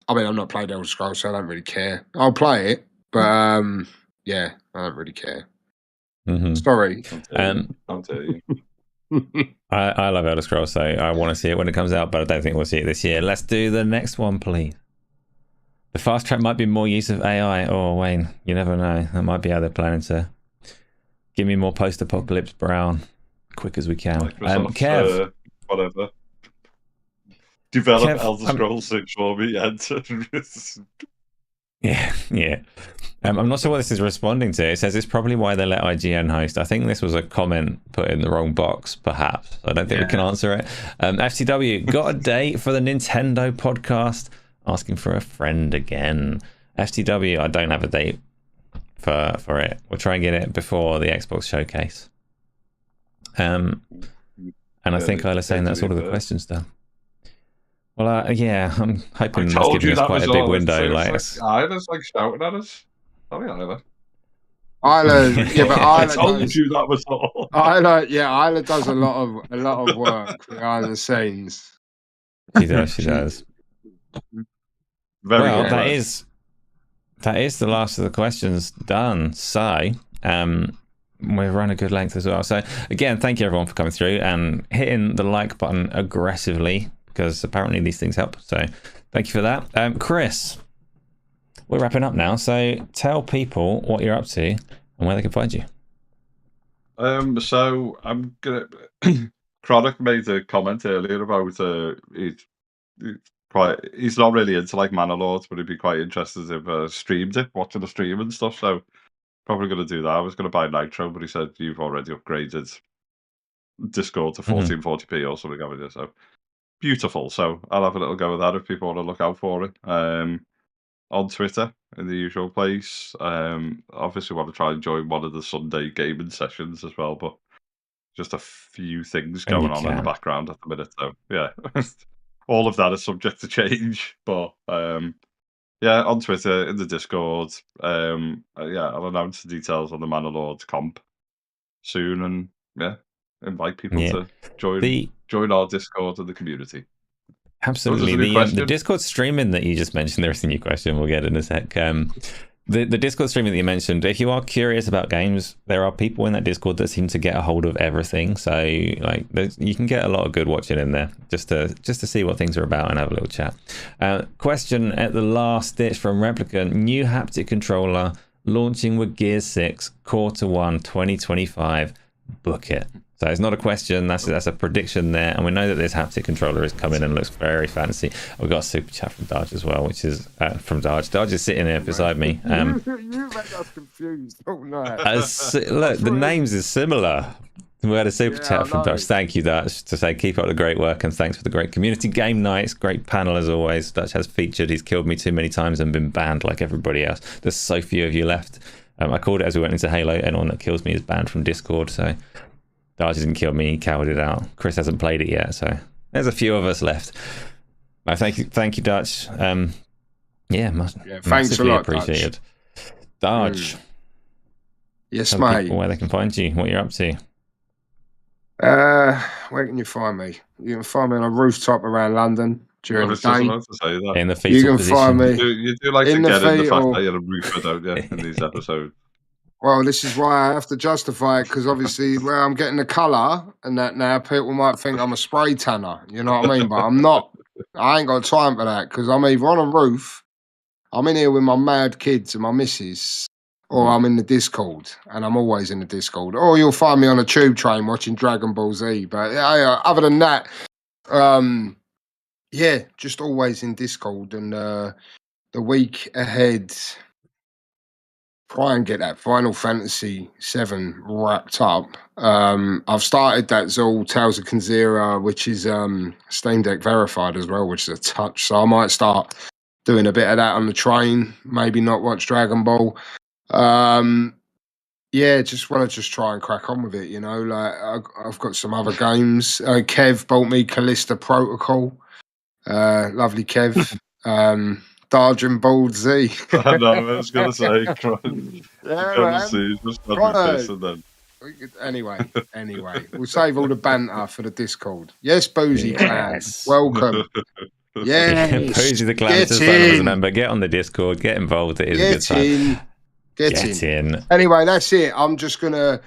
Speaker 1: I mean, I've not played Elder Scrolls, so I don't really care. I'll play it, but yeah, I don't really care. Sorry.
Speaker 3: I'll tell you.
Speaker 2: I love Elder Scrolls, so I want to see it when it comes out, but I don't think we'll see it this year. Let's do the next one, please. The fast track might be more use of AI. Oh, Wayne, you never know. That might be how they're planning to give me more post-apocalypse brown quick as we can. Kev.
Speaker 3: Whatever. Develop Elder Scrolls 6 for me.
Speaker 2: Yeah. I'm not sure what this is responding to. It says it's probably why they let IGN host. I think this was a comment put in the wrong box, perhaps. I don't think we can answer it. FTW, got a date for the Nintendo podcast? Asking for a friend again. FTW, I don't have a date for it. We'll try and get it before the Xbox showcase. And I think Isla's saying that's all of the questions done. Well, yeah, I'm hoping that's giving us quite a big window.
Speaker 3: Isla's like shouting at us. Sorry, Isla.
Speaker 1: Yeah, but
Speaker 3: I
Speaker 1: Isla
Speaker 3: told
Speaker 1: does,
Speaker 3: you that was all.
Speaker 1: Isla does a lot of work behind the scenes.
Speaker 2: She does.
Speaker 3: Very
Speaker 2: well,
Speaker 3: good.
Speaker 2: That is the last of the questions done. So, we've run a good length as well. So, again, thank you everyone for coming through and hitting the like button aggressively, because apparently these things help. So, thank you for that. Chris, we're wrapping up now. So, tell people what you're up to and where they can find you.
Speaker 3: So I'm gonna. Chronic made a comment earlier about he's not really into like Manor, but he'd be quite interested if streamed it, watching the stream and stuff. So probably gonna do that. I was gonna buy Nitro, but he said you've already upgraded Discord to 1440p or something, haven't you? So beautiful. So I'll have a little go with that if people want to look out for it. On Twitter in the usual place. Obviously want to try and join one of the Sunday gaming sessions as well, but just a few things going on in the background at the minute. So yeah, all of that is subject to change. But yeah, on Twitter, in the Discord. Yeah, I'll announce the details on the Manor comp soon, and yeah, invite people to join our Discord and the community.
Speaker 2: Absolutely. The Discord streaming that you just mentioned, there is a new question we'll get in a sec. The Discord streaming that you mentioned, if you are curious about games, there are people in that Discord that seem to get a hold of everything. So like you can get a lot of good watching in there just to see what things are about and have a little chat. Question at the last ditch from Replica: new haptic controller launching with Gears 6 Q1 2025. Book it. So it's not a question, that's a prediction there, and we know that this haptic controller is coming and looks very fancy. We've got a super chat from Darge as well, which is from Darge. Darge is sitting here beside me.
Speaker 1: You made us confused all night.
Speaker 2: Look, the names is similar. We had a super chat from Darge. Thank you, Darge, to say keep up the great work and thanks for the great community. Game nights, great panel as always. Darge has featured. He's killed me too many times and been banned like everybody else. There's so few of you left. I called it as we went into Halo. Anyone that kills me is banned from Discord, so Darge didn't kill me, he cowered it out. Chris hasn't played it yet, so there's a few of us left. No, thank you, Darge.
Speaker 1: Thanks a lot,
Speaker 2: appreciated. Darge.
Speaker 1: Yes, mate.
Speaker 2: Where they can find you, what you're up to.
Speaker 1: Where can you find me? You can find me on a rooftop around London during the day.
Speaker 2: In the fetal position.
Speaker 1: Find me.
Speaker 3: You do like to get in the fact that you're a roofer, don't you, in these episodes?
Speaker 1: Well, this is why I have to justify it, because obviously where I'm getting the colour and that now, people might think I'm a spray tanner, you know what I mean? But I'm not. I ain't got time for that, because I'm either on a roof, I'm in here with my mad kids and my missus, or I'm in the Discord, and I'm always in the Discord. Or you'll find me on a tube train watching Dragon Ball Z. But other than that, just always in Discord. And the week ahead, try and get that Final Fantasy VII wrapped up. I've started that Zul Tales of Kenzira, which is Steam Deck verified as well, which is a touch. So I might start doing a bit of that on the train. Maybe not watch Dragon Ball. Just want to try and crack on with it, you know. Like I've got some other games. Kev bought me Callista Protocol. Lovely Kev. Darge and Bald Z.
Speaker 3: I know, I was going to say.
Speaker 1: Anyway, we'll save all the banter for the Discord. Yes, Boozy Clan. Welcome.
Speaker 2: Boozy the Clan to sign as a member. Get on the Discord. Get involved. It is a good time. Get in.
Speaker 1: Anyway, that's it. I'm just going to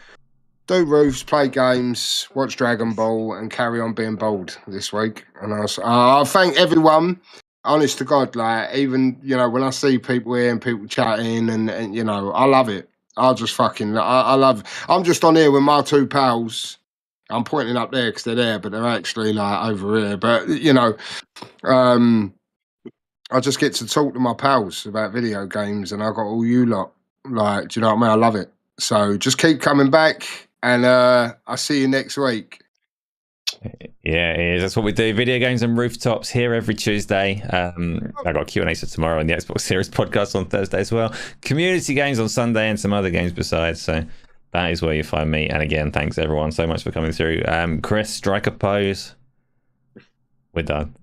Speaker 1: do roofs, play games, watch Dragon Ball, and carry on being bold this week. And I'll thank everyone. Honest to God, like, even, you know, when I see people here and people chatting and you know, I love it. I just fucking, I love, I'm just on here with my two pals. I'm pointing up there because they're there, but they're actually like over here. But, you know, I just get to talk to my pals about video games, and I got all you lot. Like, do you know what I mean? I love it. So just keep coming back, and I'll see you next week.
Speaker 2: Yeah, it is. That's what we do. Video games and rooftops here every Tuesday. I got Q&A for tomorrow and the Xbox Series podcast on Thursday as well. Community games on Sunday and some other games besides. So That is where you find me. And again, thanks everyone so much for coming through. Chris, strike a pose. We're done.